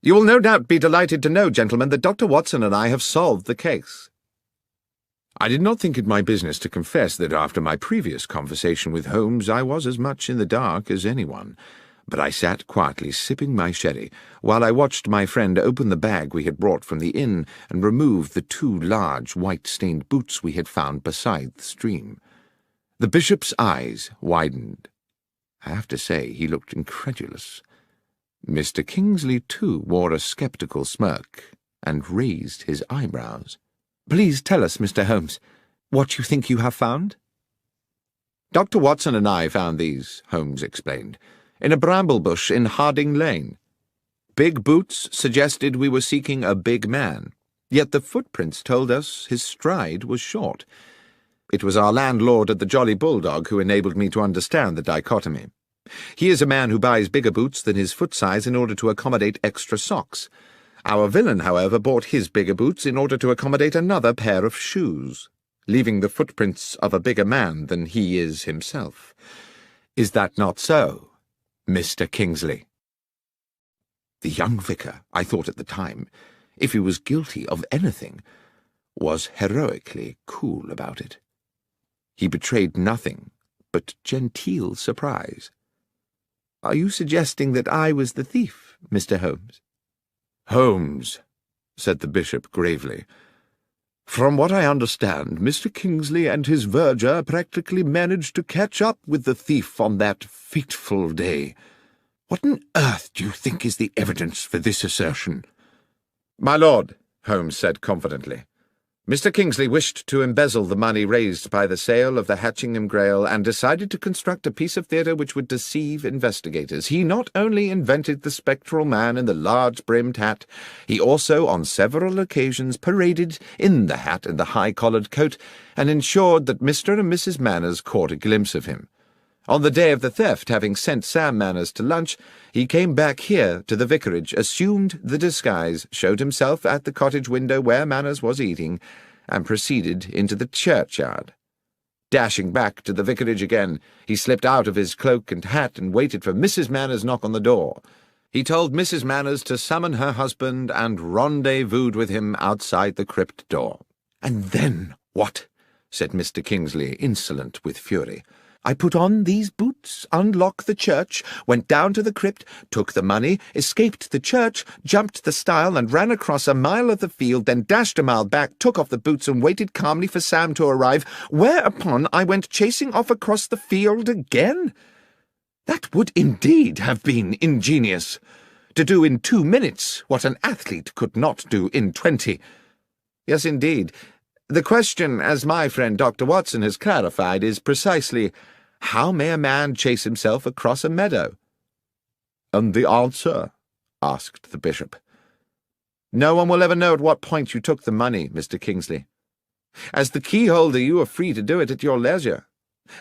"You will no doubt be delighted to know, gentlemen, that Dr. Watson and I have solved the case." I did not think it my business to confess that after my previous conversation with Holmes I was as much in the dark as anyone, but I sat quietly sipping my sherry while I watched my friend open the bag we had brought from the inn and remove the 2 large white-stained boots we had found beside the stream. The bishop's eyes widened. I have to say he looked incredulous. Mr. Kingsley, too, wore a sceptical smirk and raised his eyebrows. "Please tell us, Mr. Holmes, what you think you have found?" "Dr. Watson and I found these," Holmes explained, "in a bramble bush in Harding Lane. Big boots suggested we were seeking a big man, yet the footprints told us his stride was short. It was our landlord at the Jolly Bulldog who enabled me to understand the dichotomy. He is a man who buys bigger boots than his foot size in order to accommodate extra socks. Our villain, however, bought his bigger boots in order to accommodate another pair of shoes, leaving the footprints of a bigger man than he is himself. Is that not so, Mr. Kingsley?" The young vicar, I thought at the time, if he was guilty of anything, was heroically cool about it. He betrayed nothing but genteel surprise. "Are you suggesting that I was the thief, Mr. Holmes?" "Holmes," said the bishop gravely, "from what I understand, Mr. Kingsley and his verger practically managed to catch up with the thief on that fateful day. What on earth do you think is the evidence for this assertion?" "My lord," Holmes said confidently, "Mr. Kingsley wished to embezzle the money raised by the sale of the Hatchingham Grail and decided to construct a piece of theatre which would deceive investigators. He not only invented the spectral man in the large-brimmed hat, he also on several occasions paraded in the hat and the high-collared coat and ensured that Mr. and Mrs. Manners caught a glimpse of him. On the day of the theft, having sent Sam Manners to lunch, he came back here to the vicarage, assumed the disguise, showed himself at the cottage window where Manners was eating, and proceeded into the churchyard. Dashing back to the vicarage again, he slipped out of his cloak and hat and waited for Mrs. Manners' knock on the door. He told Mrs. Manners to summon her husband and rendezvoused with him outside the crypt door." "And then what?" said Mr. Kingsley, insolent with fury. "I put on these boots, unlocked the church, went down to the crypt, took the money, escaped the church, jumped the stile and ran across a mile of the field, then dashed a mile back, took off the boots and waited calmly for Sam to arrive, whereupon I went chasing off across the field again? That would indeed have been ingenious. To do in 2 minutes what an athlete could not do in 20. Yes, indeed. The question, as my friend Dr. Watson has clarified, is precisely, how may a man chase himself across a meadow?" "And the answer?" asked the bishop. "No one will ever know at what point you took the money, Mr. Kingsley. As the key-holder you are free to do it at your leisure,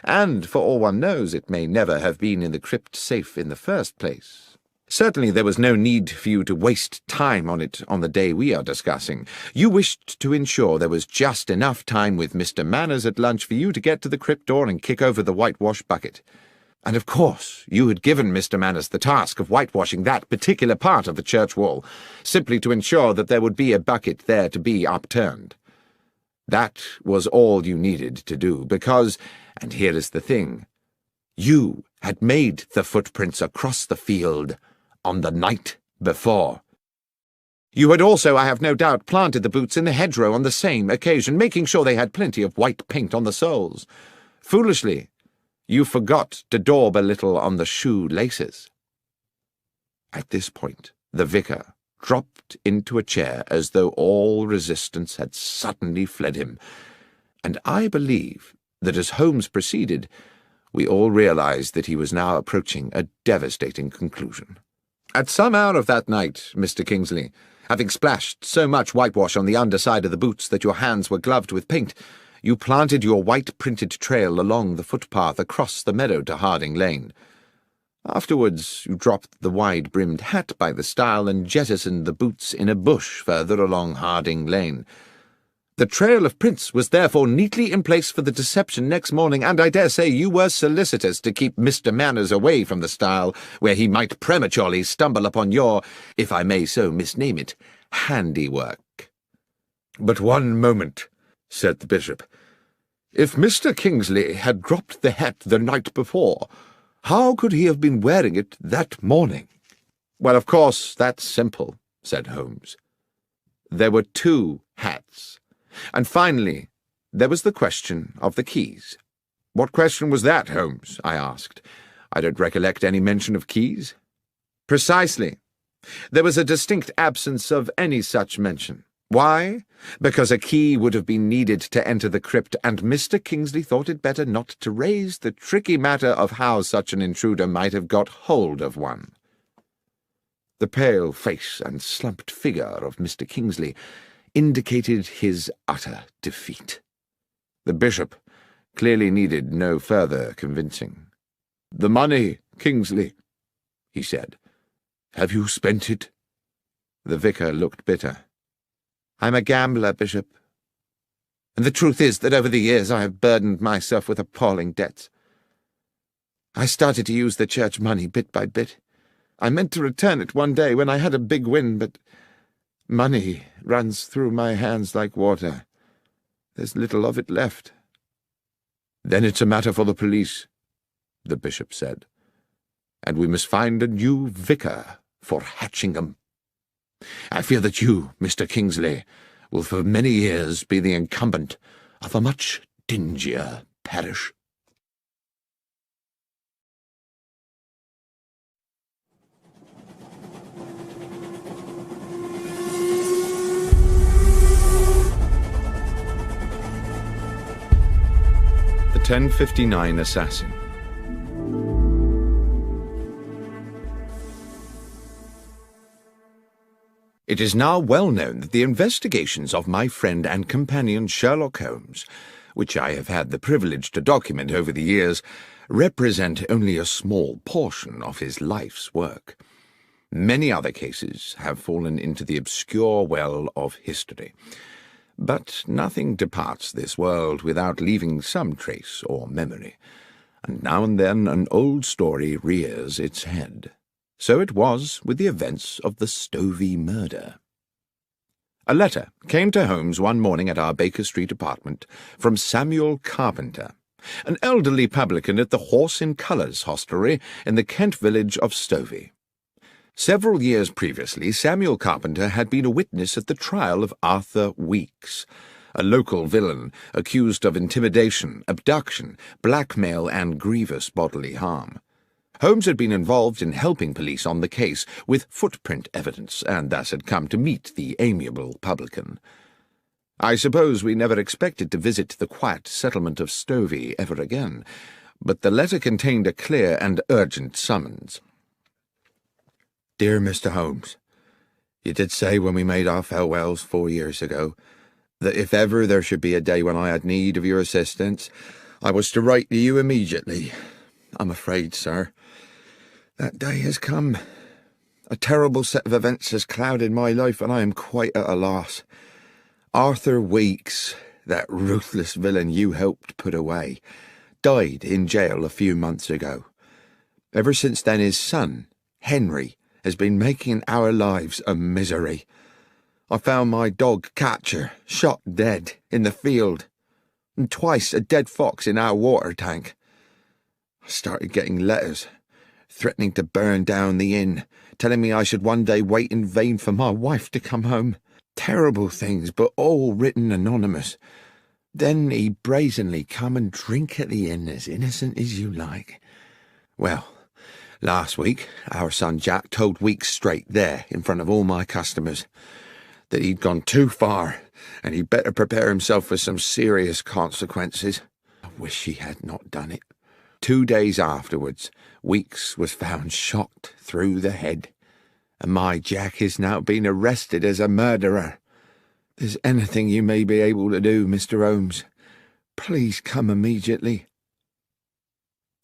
and, for all one knows, it may never have been in the crypt safe in the first place. Certainly there was no need for you to waste time on it on the day we are discussing. You wished to ensure there was just enough time with Mr. Manners at lunch for you to get to the crypt door and kick over the whitewash bucket. And of course you had given Mr. Manners the task of whitewashing that particular part of the church wall, simply to ensure that there would be a bucket there to be upturned. That was all you needed to do, because, and here is the thing, you had made the footprints across the field on the night before. You had also, I have no doubt, planted the boots in the hedgerow on the same occasion, making sure they had plenty of white paint on the soles. Foolishly, you forgot to daub a little on the shoe laces." At this point, the vicar dropped into a chair as though all resistance had suddenly fled him, and I believe that as Holmes proceeded, we all realized that he was now approaching a devastating conclusion. "At some hour of that night, Mr. Kingsley, having splashed so much whitewash on the underside of the boots that your hands were gloved with paint, you planted your white-printed trail along the footpath across the meadow to Harding Lane. Afterwards you dropped the wide-brimmed hat by the stile and jettisoned the boots in a bush further along Harding Lane. The trail of prints was therefore neatly in place for the deception next morning, and I dare say you were solicitous to keep Mr. Manners away from the stile, where he might prematurely stumble upon your, if I may so misname it, handiwork." "But one moment," said the bishop. "If Mr. Kingsley had dropped the hat the night before, how could he have been wearing it that morning?" "Well, of course, that's simple," said Holmes. "There were two hats. And finally, there was the question of the keys." "What question was that, Holmes?" I asked. "I don't recollect any mention of keys." "Precisely. There was a distinct absence of any such mention. Why? Because a key would have been needed to enter the crypt, and Mr. Kingsley thought it better not to raise the tricky matter of how such an intruder might have got hold of one." The pale face and slumped figure of Mr. Kingsley indicated his utter defeat. The bishop clearly needed no further convincing. "The money, Kingsley," he said. "Have you spent it?" The vicar looked bitter. "I'm a gambler, Bishop. And the truth is that over the years I have burdened myself with appalling debts. I started to use the church money bit by bit. I meant to return it one day when I had a big win, but money runs through my hands like water. There's little of it left." "Then it's a matter for the police," the bishop said. "And we must find a new vicar for Hatchingham. I fear that you, Mr. Kingsley, will for many years be the incumbent of a much dingier parish." The 1059 Assassin. It is now well known that the investigations of my friend and companion Sherlock Holmes, which I have had the privilege to document over the years, represent only a small portion of his life's work. Many other cases have fallen into the obscure well of history. But nothing departs this world without leaving some trace or memory, and now and then an old story rears its head. So it was with the events of the Stovey murder. A letter came to Holmes one morning at our Baker Street apartment from Samuel Carpenter, an elderly publican at the Horse in Colours hostelry in the Kent village of Stovey. Several years previously, Samuel Carpenter had been a witness at the trial of Arthur Weeks, a local villain accused of intimidation, abduction, blackmail, and grievous bodily harm. Holmes had been involved in helping police on the case with footprint evidence, and thus had come to meet the amiable publican. I suppose we never expected to visit the quiet settlement of Stovey ever again, but the letter contained a clear and urgent summons. "Dear Mr. Holmes, you did say when we made our farewells 4 years ago that if ever there should be a day when I had need of your assistance, I was to write to you immediately. I'm afraid, sir, that day has come. A terrible set of events has clouded my life, and I am quite at a loss. Arthur Weeks, that ruthless villain you helped put away, died in jail a few months ago. Ever since then his son, Henry, has been making our lives a misery. I found my dog Catcher shot dead in the field, and twice a dead fox in our water tank. I started getting letters threatening to burn down the inn, telling me I should one day wait in vain for my wife to come home. Terrible things, but all written anonymous. Then he brazenly come and drink at the inn as innocent as you like. Well, last week our son Jack told Weeks straight there, in front of all my customers, that he'd gone too far, and he'd better prepare himself for some serious consequences. I wish he had not done it. 2 days afterwards, Weeks was found shot through the head, and my Jack is now being arrested as a murderer. If there's anything you may be able to do, Mr. Holmes, please come immediately."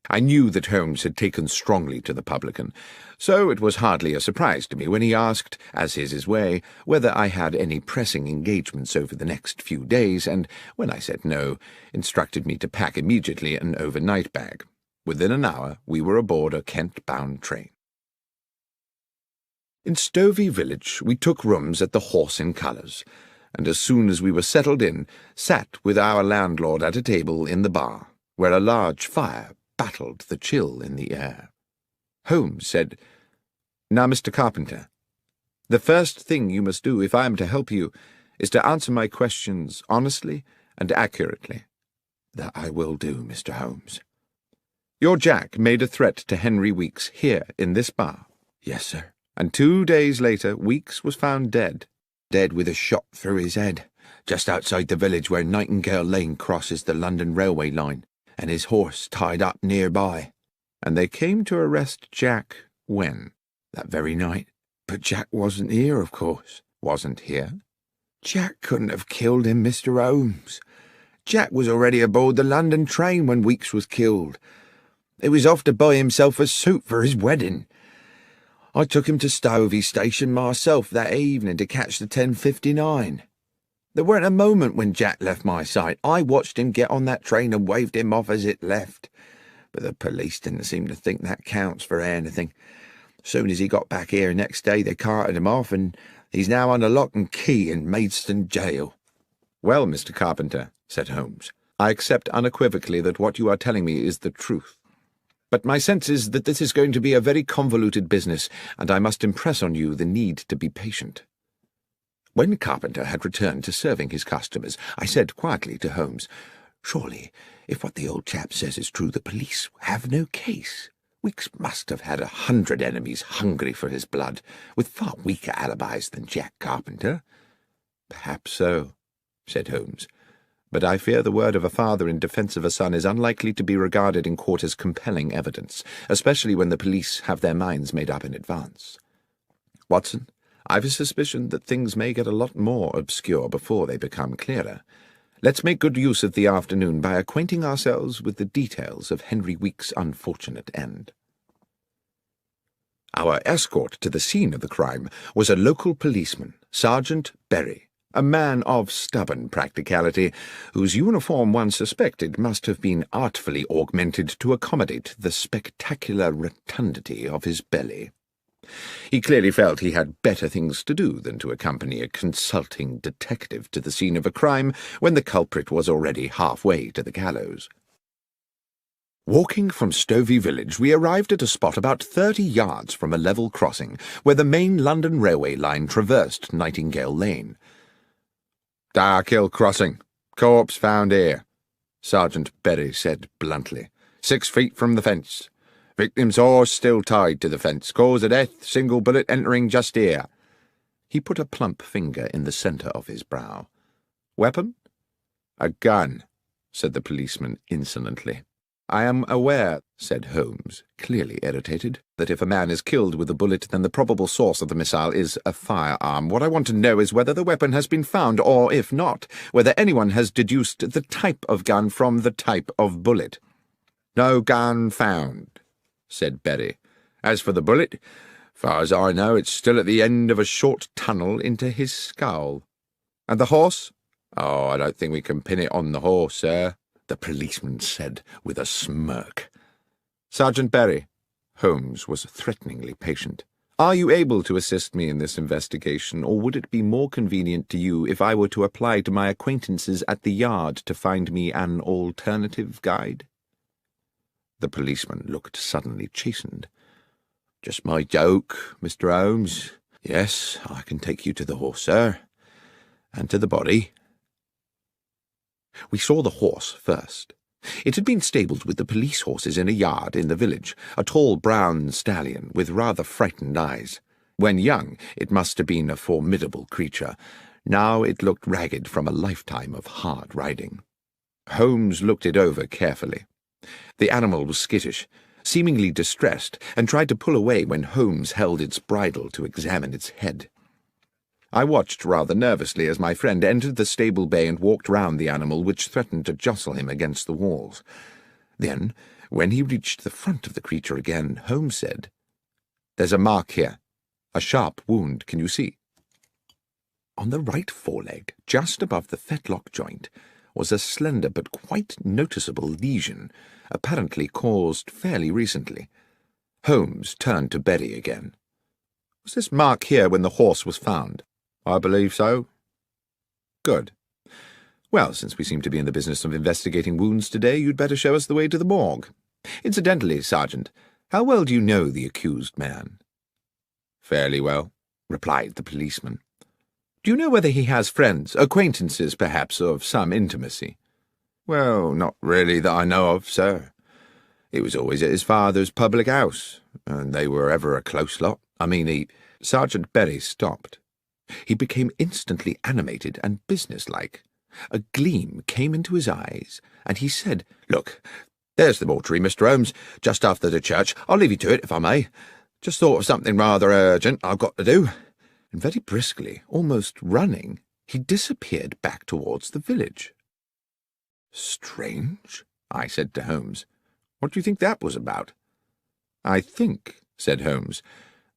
I knew that Holmes had taken strongly to the publican, so it was hardly a surprise to me when he asked, as is his way, whether I had any pressing engagements over the next few days, and, when I said no, instructed me to pack immediately an overnight bag. Within an hour we were aboard a Kent-bound train. In Stovey village we took rooms at the Horse in Colours, and as soon as we were settled in, sat with our landlord at a table in the bar, where a large fire battled the chill in the air. Holmes said, "Now, Mr. Carpenter, the first thing you must do if I am to help you is to answer my questions honestly and accurately." "That I will do, Mr. Holmes." "Your Jack made a threat to Henry Weeks here in this bar." "Yes, sir." "And 2 days later Weeks was found dead." "Dead with a shot through his head, just outside the village where Nightingale Lane crosses the London railway line, and his horse tied up nearby." "And they came to arrest Jack when?" "That very night. But Jack wasn't here, of course." "Wasn't here?" "Jack couldn't have killed him, Mr. Holmes. Jack was already aboard the London train when Weeks was killed. He was off to buy himself a suit for his wedding. I took him to Stovey Station myself that evening to catch the 10:59. There weren't a moment when Jack left my sight. I watched him get on that train and waved him off as it left. But the police didn't seem to think that counts for anything. Soon as he got back here next day, they carted him off, and he's now under lock and key in Maidstone jail." "Well, Mr. Carpenter," said Holmes, "I accept unequivocally that what you are telling me is the truth. But my sense is that this is going to be a very convoluted business, and I must impress on you the need to be patient." When Carpenter had returned to serving his customers, I said quietly to Holmes, "Surely, if what the old chap says is true, the police have no case. Weeks must have had 100 enemies hungry for his blood, with far weaker alibis than Jack Carpenter." "Perhaps so," said Holmes, "but I fear the word of a father in defence of a son is unlikely to be regarded in court as compelling evidence, especially when the police have their minds made up in advance. Watson, I've a suspicion that things may get a lot more obscure before they become clearer. Let's make good use of the afternoon by acquainting ourselves with the details of Henry Weeks' unfortunate end." Our escort to the scene of the crime was a local policeman, Sergeant Berry, a man of stubborn practicality, whose uniform one suspected must have been artfully augmented to accommodate the spectacular rotundity of his belly. He clearly felt he had better things to do than to accompany a consulting detective to the scene of a crime when the culprit was already halfway to the gallows. Walking from Stovey village, we arrived at a spot about 30 yards from a level crossing where the main London railway line traversed Nightingale Lane. "Darkhill Crossing. Corpse found here," Sergeant Berry said bluntly. 6 feet from the fence. Victim's horse still tied to the fence. Cause of death, single bullet entering just here." He put a plump finger in the centre of his brow. "Weapon?" "A gun," said the policeman insolently. "I am aware," said Holmes, clearly irritated, "that if a man is killed with a bullet, then the probable source of the missile is a firearm. What I want to know is whether the weapon has been found, or, if not, whether anyone has deduced the type of gun from the type of bullet." "No gun found," said Berry. "As for the bullet, far as I know, it's still at the end of a short tunnel into his skull." "And the horse?" "Oh, I don't think we can pin it on the horse, sir," the policeman said with a smirk. "Sergeant Berry," Holmes was threateningly patient, "are you able to assist me in this investigation, or would it be more convenient to you if I were to apply to my acquaintances at the yard to find me an alternative guide?" The policeman looked suddenly chastened. "Just my joke, Mr. Holmes. Yes, I can take you to the horse, sir, and to the body." We saw the horse first. It had been stabled with the police horses in a yard in the village, a tall brown stallion with rather frightened eyes. When young, it must have been a formidable creature. Now it looked ragged from a lifetime of hard riding. Holmes looked it over carefully. The animal was skittish, seemingly distressed, and tried to pull away when Holmes held its bridle to examine its head. I watched rather nervously as my friend entered the stable bay and walked round the animal, which threatened to jostle him against the walls. Then, when he reached the front of the creature again, Holmes said, "There's a mark here. A sharp wound, can you see?" On the right foreleg, just above the fetlock joint, was a slender but quite noticeable lesion, apparently caused fairly recently. Holmes turned to Berry again. "Was this mark here when the horse was found?" "I believe so." Good. Well, since we seem to be in the business of investigating wounds today, you'd better show us the way to the morgue. Incidentally, Sergeant, how well do you know the accused man? Fairly well, replied the policeman. Do you know whether he has friends, acquaintances, perhaps, of some intimacy? Well, not really that I know of, sir. He was always at his father's public house, and they were ever a close lot. Sergeant Berry stopped. He became instantly animated and businesslike. A gleam came into his eyes, and he said, "Look, there's the mortuary, Mr. Holmes, just after the church. I'll leave you to it, if I may. Just thought of something rather urgent I've got to do." And very briskly, almost running, he disappeared back towards the village. "Strange," I said to Holmes. "What do you think that was about?" "I think," said Holmes,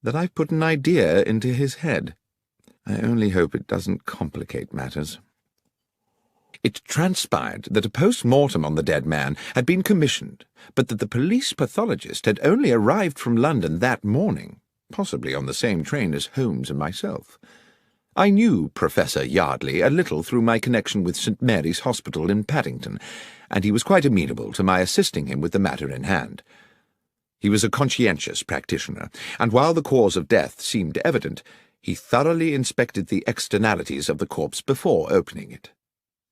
"that I've put an idea into his head. I only hope it doesn't complicate matters." It transpired that a post-mortem on the dead man had been commissioned, but that the police pathologist had only arrived from London that morning, possibly on the same train as Holmes and myself. I knew Professor Yardley a little through my connection with St. Mary's Hospital in Paddington, and he was quite amenable to my assisting him with the matter in hand. He was a conscientious practitioner, and while the cause of death seemed evident, he thoroughly inspected the externalities of the corpse before opening it.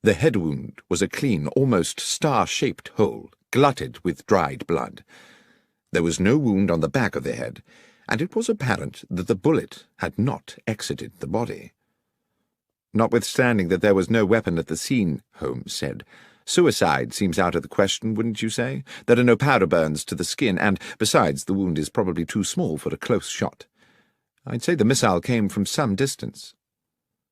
The head wound was a clean, almost star-shaped hole, glutted with dried blood. There was no wound on the back of the head, and it was apparent that the bullet had not exited the body. "Notwithstanding that there was no weapon at the scene," Holmes said, "suicide seems out of the question, wouldn't you say? There are no powder burns to the skin, and, besides, the wound is probably too small for a close shot. I'd say the missile came from some distance."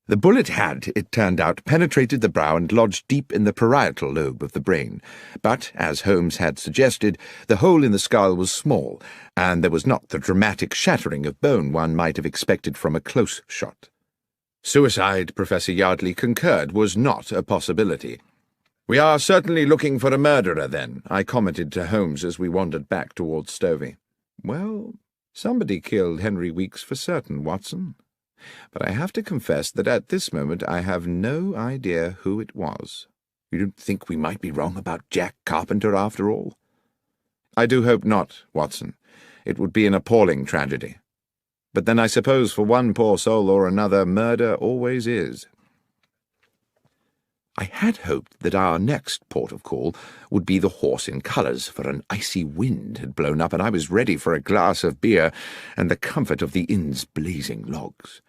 The bullet had, it turned out, penetrated the brow and lodged deep in the parietal lobe of the brain, but, as Holmes had suggested, the hole in the skull was small, and there was not the dramatic shattering of bone one might have expected from a close shot. Suicide, Professor Yardley concurred, was not a possibility. "We are certainly looking for a murderer, then," I commented to Holmes as we wandered back towards Stovey. "Well, somebody killed Henry Weeks for certain, Watson. But I have to confess that at this moment I have no idea who it was." "You don't think we might be wrong about Jack Carpenter after all?" "I do hope not, Watson. It would be an appalling tragedy. But then I suppose for one poor soul or another murder always is." I had hoped that our next port of call would be the Horse in Colours, for an icy wind had blown up and I was ready for a glass of beer and the comfort of the inn's blazing logs.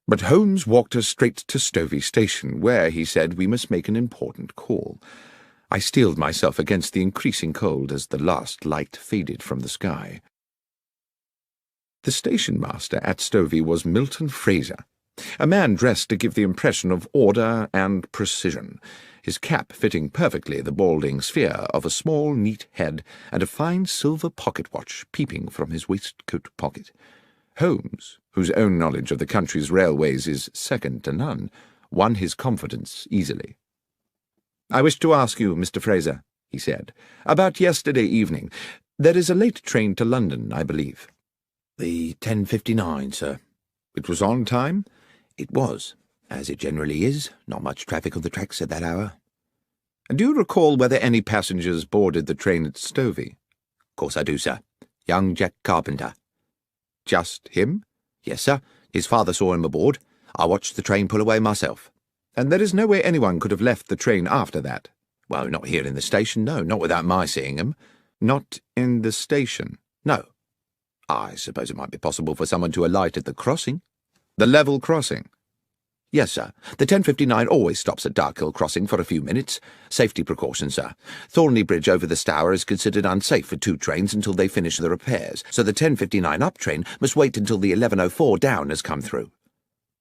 But Holmes walked us straight to Stovey Station, where, he said, we must make an important call. I steeled myself against the increasing cold as the last light faded from the sky. The station-master at Stovey was Milton Fraser, a man dressed to give the impression of order and precision, his cap fitting perfectly the balding sphere of a small, neat head, and a fine silver pocket-watch peeping from his waistcoat pocket. Holmes, whose own knowledge of the country's railways is second to none, won his confidence easily. "I wish to ask you, Mr. Fraser," he said, "about yesterday evening. There is a late train to London, I believe." "The 10:59, sir." "It was on time?" "It was, as it generally is. Not much traffic on the tracks at that hour." "And do you recall whether any passengers boarded the train at Stovey?" "Of course I do, sir. Young Jack Carpenter." "Just him?" "Yes, sir. His father saw him aboard. I watched the train pull away myself." "And there is no way anyone could have left the train after that?" "Well, not here in the station, no. Not without my seeing him." "Not in the station?" "No." "I suppose it might be possible for someone to alight at the crossing." "The level crossing?" "Yes, sir. The 10:59 always stops at Darkhill Crossing for a few minutes. Safety precaution, sir. Thornley Bridge over the Stour is considered unsafe for two trains until they finish the repairs, so the 10:59 up train must wait until the 11:04 down has come through."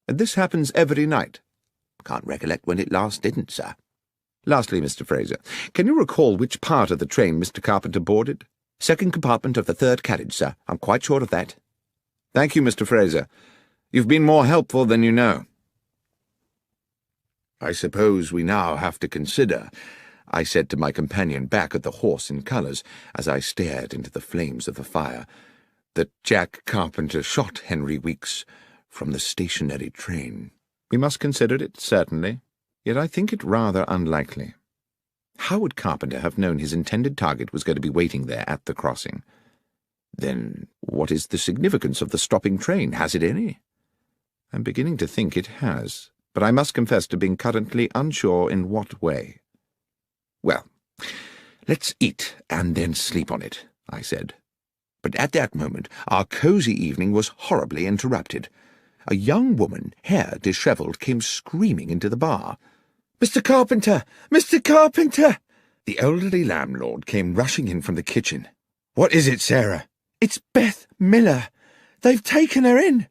"And this happens every night?" "Can't recollect when it last didn't, sir." "Lastly, Mr. Fraser, can you recall which part of the train Mr. Carpenter boarded?" "Second compartment of the third carriage, sir. I'm quite sure of that." "Thank you, Mr. Fraser. You've been more helpful than you know." "I suppose we now have to consider," I said to my companion back at the Horse in Colours, as I stared into the flames of the fire, "that Jack Carpenter shot Henry Weeks from the stationary train." "We must consider it, certainly." Yet I think it rather unlikely. How would Carpenter have known his intended target was going to be waiting there at the crossing? Then what is the significance of the stopping train? Has it any? I'm beginning to think it has, but I must confess to being currently unsure in what way. Well, let's eat and then sleep on it, I said. But at that moment our cosy evening was horribly interrupted. A young woman, hair dishevelled, came screaming into the bar. "Mr. Carpenter! Mr. Carpenter!" The elderly landlord came rushing in from the kitchen. "What is it, Sarah?" "It's Beth Miller. They've taken her in."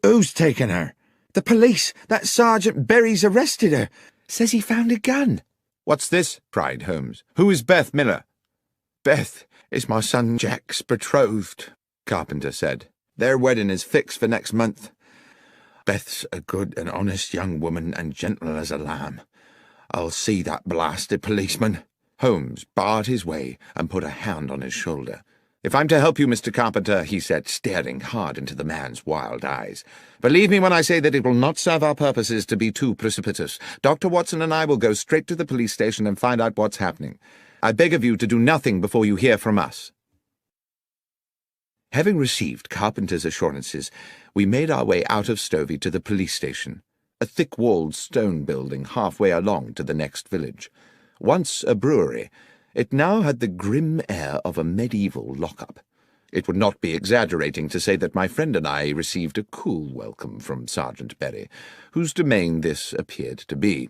"Who's taken her?" "The police. That Sergeant Berry's arrested her. Says he found a gun." "What's this?" cried Holmes. "Who is Beth Miller?" "Beth is my son Jack's betrothed," Carpenter said. "Their wedding is fixed for next month. Beth's a good and honest young woman and gentle as a lamb. I'll see that blasted policeman." Holmes barred his way and put a hand on his shoulder. "If I'm to help you, Mr. Carpenter," he said, staring hard into the man's wild eyes, "believe me when I say that it will not serve our purposes to be too precipitous. Dr. Watson and I will go straight to the police station and find out what's happening. I beg of you to do nothing before you hear from us." Having received Carpenter's assurances, we made our way out of Stovey to the police station, a thick-walled stone building halfway along to the next village. Once a brewery, it now had the grim air of a medieval lock-up. It would not be exaggerating to say that my friend and I received a cool welcome from Sergeant Berry, whose domain this appeared to be.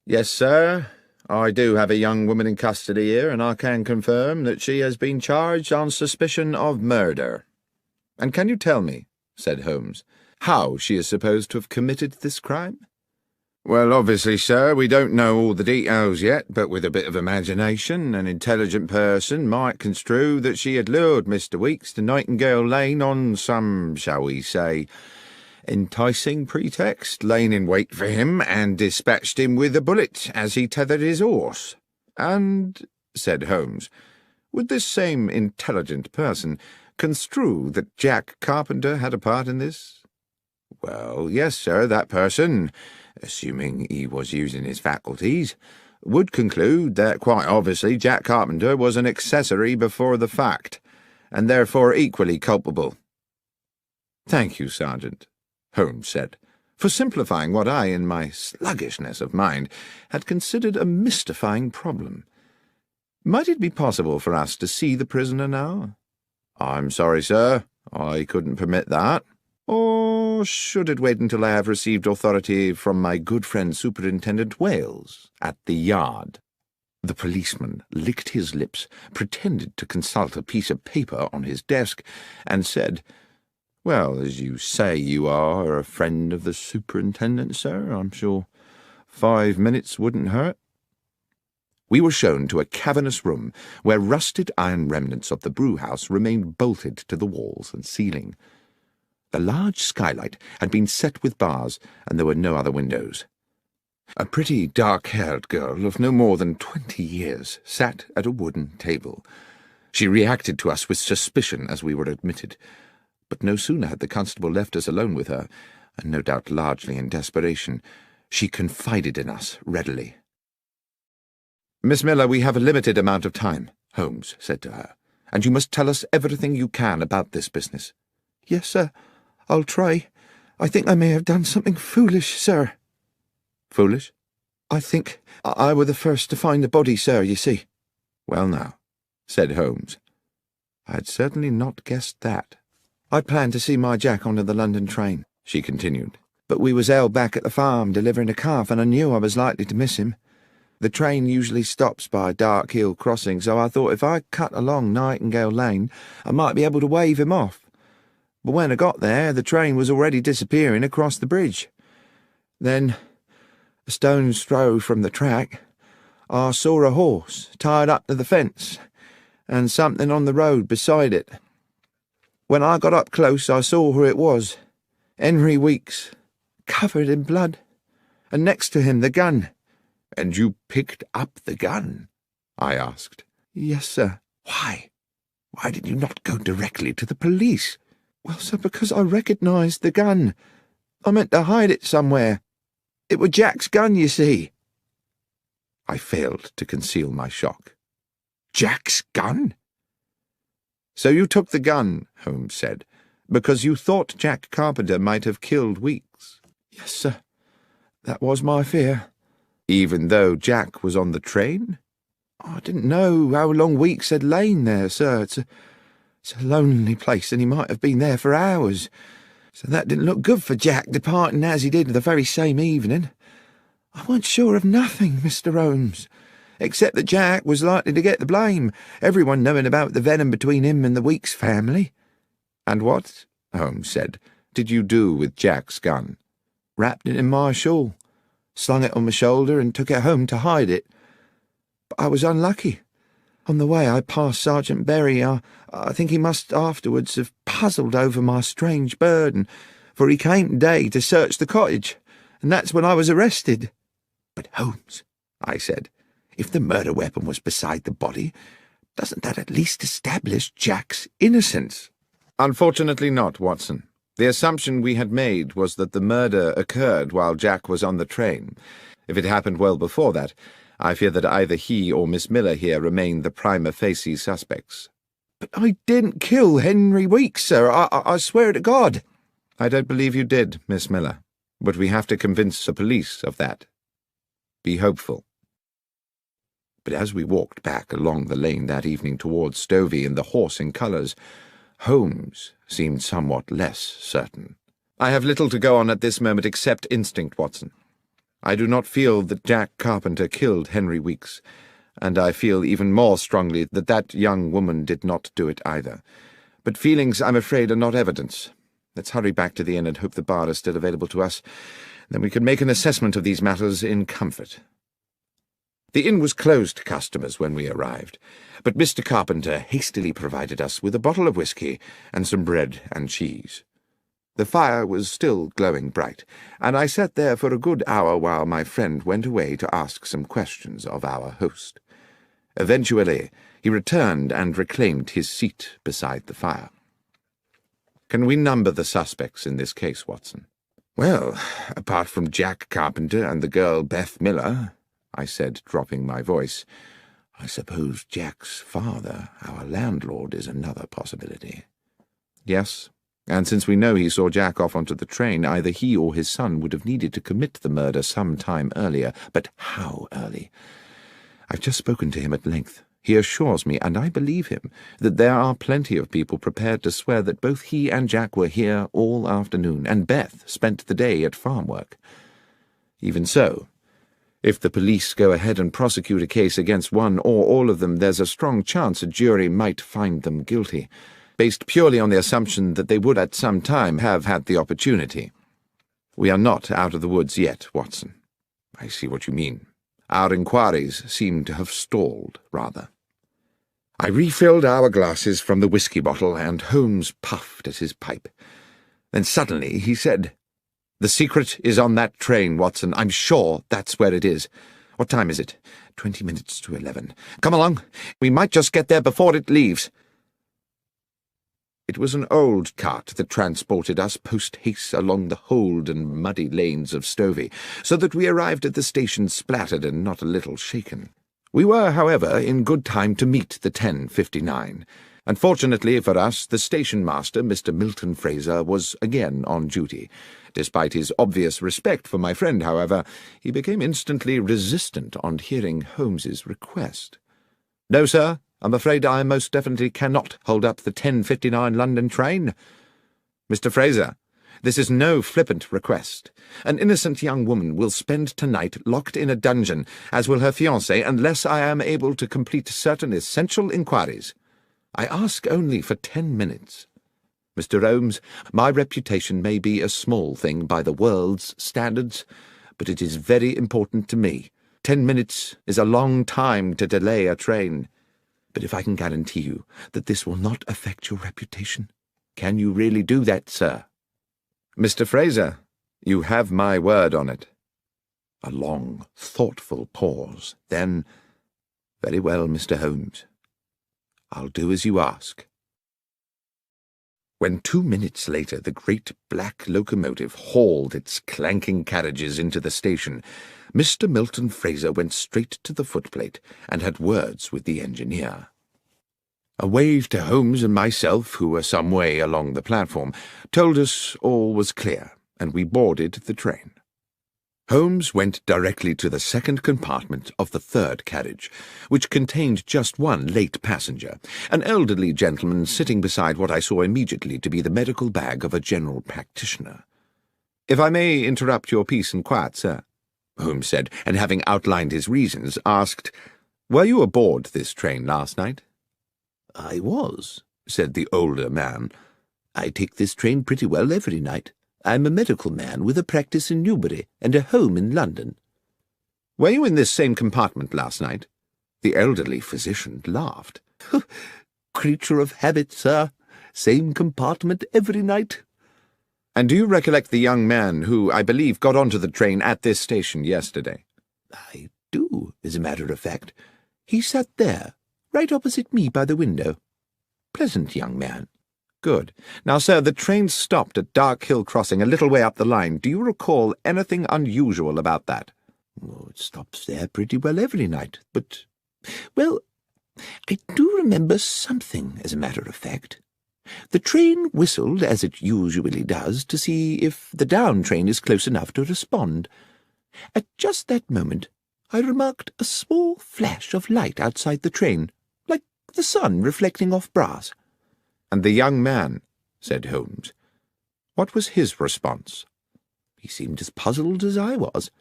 "Yes, sir, I do have a young woman in custody here, and I can confirm that she has been charged on suspicion of murder." "And can you tell me," said Holmes, "how she is supposed to have committed this crime?" "Well, obviously, sir, we don't know all the details yet, but with a bit of imagination, an intelligent person might construe that she had lured Mr. Weeks to Nightingale Lane on some, shall we say, enticing pretext, laying in wait for him, and dispatched him with a bullet as he tethered his horse." "And," said Holmes, "would this same intelligent person construe that Jack Carpenter had a part in this?" "Well, yes, sir, that person, assuming he was using his faculties, would conclude that quite obviously Jack Carpenter was an accessory before the fact, and therefore equally culpable." "Thank you, Sergeant," Holmes said, "for simplifying what I, in my sluggishness of mind, had considered a mystifying problem. Might it be possible for us to see the prisoner now?" "I'm sorry, sir, I couldn't permit that." "Or should it wait until I have received authority from my good friend Superintendent Wales at the Yard?" The policeman licked his lips, pretended to consult a piece of paper on his desk, and said, "Well, as you say you are a friend of the superintendent, sir, I'm sure 5 minutes wouldn't hurt." We were shown to a cavernous room where rusted iron remnants of the brew-house remained bolted to the walls and ceiling. The large skylight had been set with bars, and there were no other windows. A pretty dark-haired girl of no more than 20 years sat at a wooden table. She reacted to us with suspicion as we were admitted, but no sooner had the constable left us alone with her, and no doubt largely in desperation, she confided in us readily. "Miss Miller, we have a limited amount of time," Holmes said to her, "and you must tell us everything you can about this business." "Yes, sir, I'll try. I think I may have done something foolish, sir." "Foolish?" "I think I were the first to find the body, sir, you see." "Well now," said Holmes, "I had certainly not guessed that." "I'd planned to see my Jack on the London train," she continued, "but we was held back at the farm delivering a calf, and I knew I was likely to miss him. The train usually stops by Dark Hill Crossing, so I thought if I cut along Nightingale Lane, I might be able to wave him off. But when I got there, the train was already disappearing across the bridge. Then, a stone's throw from the track, I saw a horse tied up to the fence, and something on the road beside it. When I got up close, I saw who it was. Henry Weeks, covered in blood, and next to him the gun." "And you picked up the gun?" I asked. "Yes, sir." "Why? Why did you not go directly to the police?" "Well, sir, because I recognised the gun. I meant to hide it somewhere." It were Jack's gun, you see." I failed to conceal my shock. "Jack's gun?" "So you took the gun," Holmes said, "because you thought Jack Carpenter might have killed Weeks?" "Yes, sir. That was my fear." "Even though Jack was on the train?" "I didn't know how long Weeks had lain there, sir. It's a lonely place, and he might have been there for hours. So that didn't look good for Jack, departing as he did the very same evening. I weren't sure of nothing, Mr. Holmes, except that Jack was likely to get the blame, everyone knowing about the venom between him and the Weeks family." "And what," Holmes said, "did you do with Jack's gun?" "Wrapped it in my shawl, slung it on my shoulder, and took it home to hide it. But I was unlucky. On the way I passed Sergeant Berry. I think he must afterwards have puzzled over my strange burden, for he came today to search the cottage, and that's when I was arrested." "But Holmes," I said, "if the murder weapon was beside the body, doesn't that at least establish Jack's innocence?" "Unfortunately not, Watson. The assumption we had made was that the murder occurred while Jack was on the train. If it happened well before that, I fear that either he or Miss Miller here remain the prima facie suspects." "But I didn't kill Henry Weeks, sir. I swear to God." "I don't believe you did, Miss Miller, but we have to convince the police of that. Be hopeful." But as we walked back along the lane that evening towards Stovey and the Horse in Colours, Holmes seemed somewhat less certain. "I have little to go on at this moment except instinct, Watson. I do not feel that Jack Carpenter killed Henry Weeks, and I feel even more strongly that that young woman did not do it either. But feelings, I'm afraid, are not evidence. Let's hurry back to the inn and hope the bar is still available to us. Then we can make an assessment of these matters in comfort." The inn was closed to customers when we arrived, but Mr. Carpenter hastily provided us with a bottle of whisky and some bread and cheese. The fire was still glowing bright, and I sat there for a good hour while my friend went away to ask some questions of our host. Eventually, he returned and reclaimed his seat beside the fire. "Can we number the suspects in this case, Watson?" "Well, apart from Jack Carpenter and the girl Beth Miller," I said, dropping my voice, "I suppose Jack's father, our landlord, is another possibility." "Yes. And since we know he saw Jack off onto the train, either he or his son would have needed to commit the murder some time earlier. But how early? I've just spoken to him at length. He assures me, and I believe him, that there are plenty of people prepared to swear that both he and Jack were here all afternoon, and Beth spent the day at farm work. Even so, if the police go ahead and prosecute a case against one or all of them, there's a strong chance a jury might find them guilty, based purely on the assumption that they would at some time have had the opportunity. We are not out of the woods yet, Watson." "I see what you mean. Our inquiries seem to have stalled, rather." I refilled our glasses from the whisky bottle, and Holmes puffed at his pipe. Then suddenly he said, "The secret is on that train, Watson. I'm sure that's where it is. What time is it? 20 minutes to 11. Come along. We might just get there before it leaves." It was an old cart that transported us post-haste along the hold and muddy lanes of Stovey, so that we arrived at the station splattered and not a little shaken. We were, however, in good time to meet the 10:59. Unfortunately for us, the station-master, Mr. Milton Fraser, was again on duty. Despite his obvious respect for my friend, however, he became instantly resistant on hearing Holmes's request. "No, sir. I'm afraid I most definitely cannot hold up the 10:59 London train. Mr. Fraser, this is no flippant request. An innocent young woman will spend tonight locked in a dungeon, as will her fiancé, unless I am able to complete certain essential inquiries. I ask only for 10 minutes. Mr. Holmes, my reputation may be a small thing by the world's standards, but it is very important to me. 10 minutes is a long time to delay a train. But if I can guarantee you that this will not affect your reputation, can you really do that, sir?" "Mr. Fraser, you have my word on it." A long, thoughtful pause. Then, "Very well, Mr. Holmes. I'll do as you ask." When 2 minutes later the great black locomotive hauled its clanking carriages into the station, Mr. Milton Fraser went straight to the footplate and had words with the engineer. A wave to Holmes and myself, who were some way along the platform, told us all was clear, and we boarded the train. Holmes went directly to the second compartment of the third carriage, which contained just one late passenger, an elderly gentleman sitting beside what I saw immediately to be the medical bag of a general practitioner. "If I may interrupt your peace and quiet, sir," Holmes said, and having outlined his reasons, asked, "Were you aboard this train last night?" "I was," said the older man. "I take this train pretty well every night. I'm a medical man with a practice in Newbury and a home in London." "Were you in this same compartment last night?" The elderly physician laughed. "Creature of habit, sir. Same compartment every night." "And do you recollect the young man who, I believe, got onto the train at this station yesterday?" "I do, as a matter of fact. He sat there, right opposite me by the window. Pleasant young man." "Good. Now, sir, the train stopped at Dark Hill Crossing a little way up the line. Do you recall anything unusual about that?" "Oh, it stops there pretty well every night, but, well, I do remember something, as a matter of fact. The train whistled, as it usually does, to see if the down train is close enough to respond. At just that moment, I remarked a small flash of light outside the train, like the sun reflecting off brass." "And the young man," said Holmes. "What was his response?" "He seemed as puzzled as I was.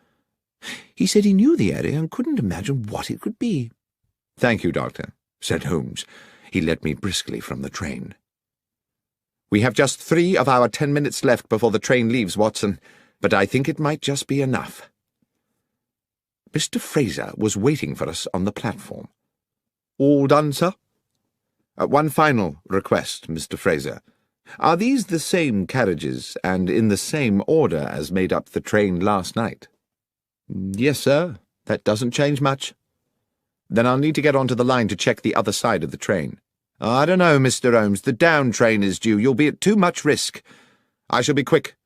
He said he knew the area and couldn't imagine what it could be." "Thank you, Doctor," said Holmes. He led me briskly from the train. "We have just 3 of our 10 minutes left before the train leaves, Watson, but I think it might just be enough." Mr. Fraser was waiting for us on the platform. "All done, sir?" "One final request, Mr. Fraser. Are these the same carriages and in the same order as made up the train last night?" "Yes, sir. That doesn't change much." "Then I'll need to get onto the line to check the other side of the train." "I don't know, Mr. Holmes. The down train is due. You'll be at too much risk." "I shall be quick."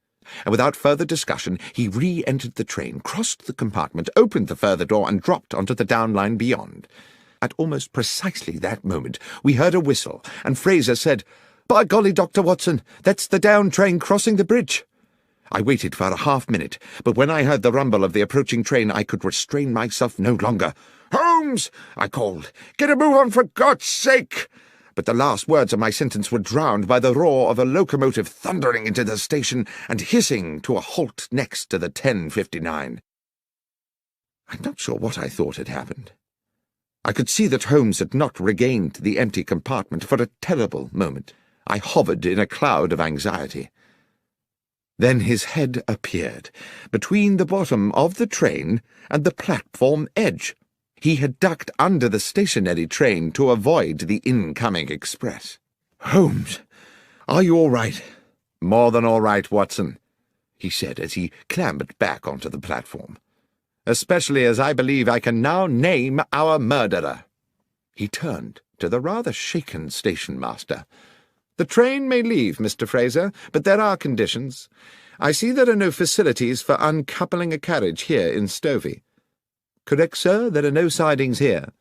And without further discussion, he re-entered the train, crossed the compartment, opened the further door, and dropped onto the down line beyond. At almost precisely that moment, we heard a whistle, and Fraser said, "By golly, Dr. Watson, that's the down train crossing the bridge." I waited for a half-minute, but when I heard the rumble of the approaching train, I could restrain myself no longer. "Holmes!" I called. "Get a move on, for God's sake!" But the last words of my sentence were drowned by the roar of a locomotive thundering into the station and hissing to a halt next to the 10:59. I'm not sure what I thought had happened. I could see that Holmes had not regained the empty compartment for a terrible moment. I hovered in a cloud of anxiety. Then his head appeared, between the bottom of the train and the platform edge. He had ducked under the stationary train to avoid the incoming express. "Holmes, are you all right?" "More than all right, Watson," he said as he clambered back onto the platform. "Especially as I believe I can now name our murderer." He turned to the rather shaken station-master. "The train may leave, Mr. Fraser, but there are conditions. I see there are no facilities for uncoupling a carriage here in Stovey." "Correct, sir. There are no sidings here."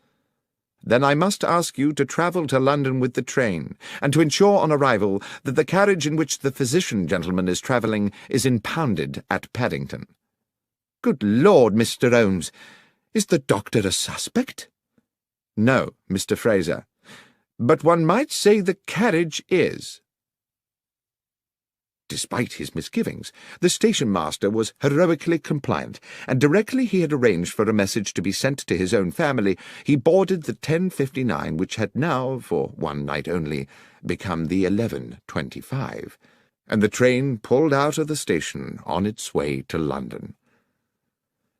"Then I must ask you to travel to London with the train, and to ensure on arrival that the carriage in which the physician gentleman is travelling is impounded at Paddington." "Good Lord, Mr. Holmes, is the doctor a suspect?" "No, Mr. Fraser, but one might say the carriage is." Despite his misgivings, the station-master was heroically compliant, and directly he had arranged for a message to be sent to his own family, he boarded the 10:59, which had now, for one night only, become the 11:25, and the train pulled out of the station on its way to London.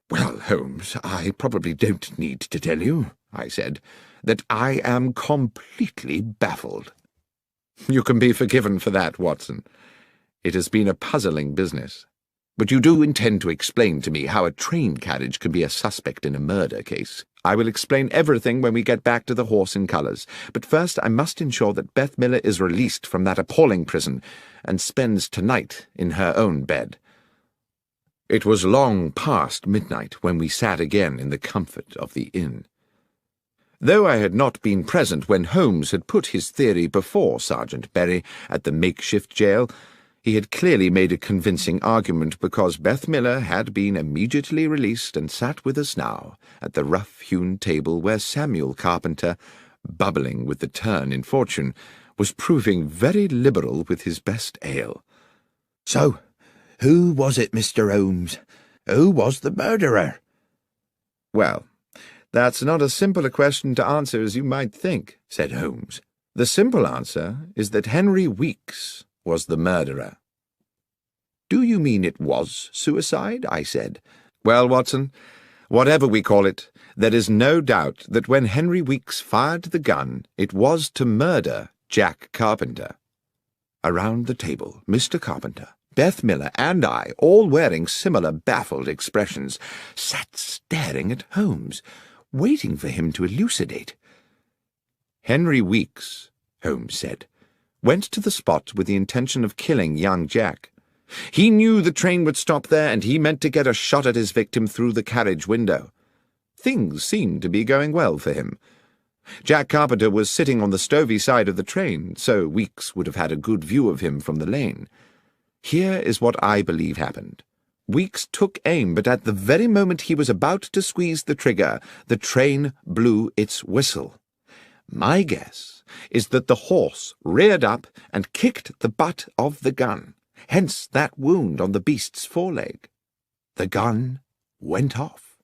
"Well, Holmes, I probably don't need to tell you," I said, "that I am completely baffled." "You can be forgiven for that, Watson. It has been a puzzling business. But you do intend to explain to me how a train carriage can be a suspect in a murder case?" I will explain everything when we get back to the Horse in Colours, but first I must ensure that Beth Miller is released from that appalling prison and spends tonight in her own bed. It was long past midnight when we sat again in the comfort of the inn. Though I had not been present when Holmes had put his theory before Sergeant Berry at the makeshift jail, he had clearly made a convincing argument, because Beth Miller had been immediately released and sat with us now at the rough-hewn table where Samuel Carpenter, bubbling with the turn in fortune, was proving very liberal with his best ale. "So, who was it, Mr. Holmes? Who was the murderer?" "Well, that's not as simple a question to answer as you might think," said Holmes. "The simple answer is that Henry Weeks was the murderer." "Do you mean it was suicide?" I said. "Well, Watson, whatever we call it, there is no doubt that when Henry Weeks fired the gun, it was to murder Jack Carpenter." Around the table, Mr. Carpenter, Beth Miller, and I, all wearing similar baffled expressions, sat staring at Holmes, waiting for him to elucidate. "Henry Weeks," Holmes said, "went to the spot with the intention of killing young Jack. He knew the train would stop there, and he meant to get a shot at his victim through the carriage window. Things seemed to be going well for him. Jack Carpenter was sitting on the stovey side of the train, so Weeks would have had a good view of him from the lane. Here is what I believe happened. Weeks took aim, but at the very moment he was about to squeeze the trigger, the train blew its whistle. My guess is that the horse reared up and kicked the butt of the gun, hence that wound on the beast's foreleg. The gun went off."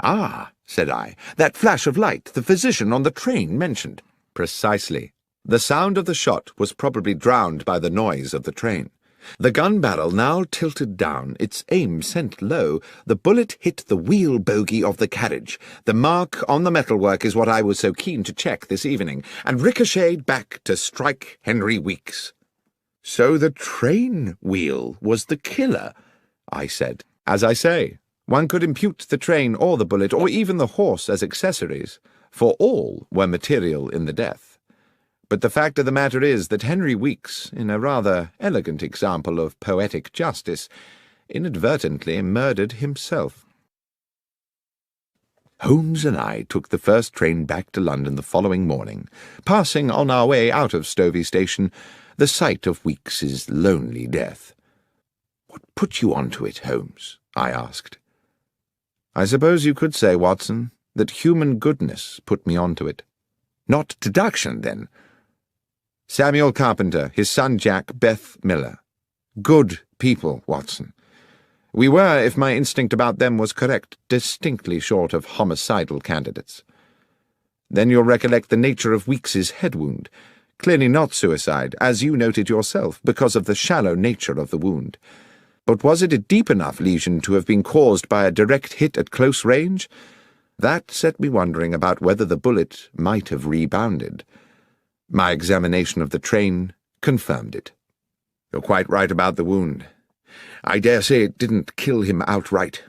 "Ah," said I, "that flash of light the physician on the train mentioned." "Precisely. The sound of the shot was probably drowned by the noise of the train. The gun barrel now tilted down, its aim sent low. The bullet hit the wheel bogie of the carriage. The mark on the metalwork is what I was so keen to check this evening, and ricocheted back to strike Henry Weeks." "So the train wheel was the killer," I said. "As I say, one could impute the train or the bullet or even the horse as accessories, for all were material in the death. But the fact of the matter is that Henry Weeks, in a rather elegant example of poetic justice, inadvertently murdered himself." Holmes and I took the first train back to London the following morning, passing on our way out of Stovey Station the sight of Weeks's lonely death. "What put you onto it, Holmes?" I asked. "I suppose you could say, Watson, that human goodness put me onto it." "Not deduction, then?" "Samuel Carpenter, his son Jack, Beth Miller. Good people, Watson. We were, if my instinct about them was correct, distinctly short of homicidal candidates. Then you'll recollect the nature of Weeks's head wound. Clearly not suicide, as you noted yourself, because of the shallow nature of the wound. But was it a deep enough lesion to have been caused by a direct hit at close range? That set me wondering about whether the bullet might have rebounded. My examination of the train confirmed it." "You're quite right about the wound. I dare say it didn't kill him outright.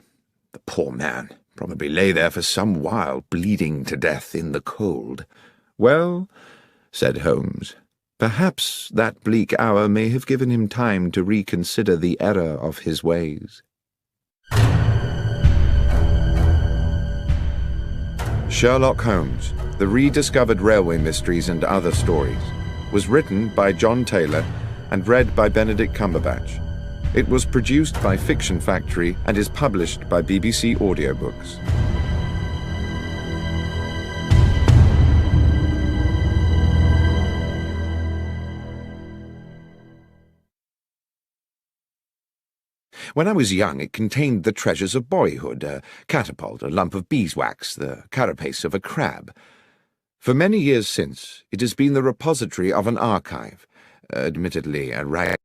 The poor man probably lay there for some while, bleeding to death in the cold." "Well," said Holmes, "perhaps that bleak hour may have given him time to reconsider the error of his ways." Sherlock Holmes, The Rediscovered Railway Mysteries and Other Stories, was written by John Taylor and read by Benedict Cumberbatch. It was produced by Fiction Factory and is published by BBC Audiobooks. When I was young, it contained the treasures of boyhood, a catapult, a lump of beeswax, the carapace of a crab. For many years since, it has been the repository of an archive, admittedly a rag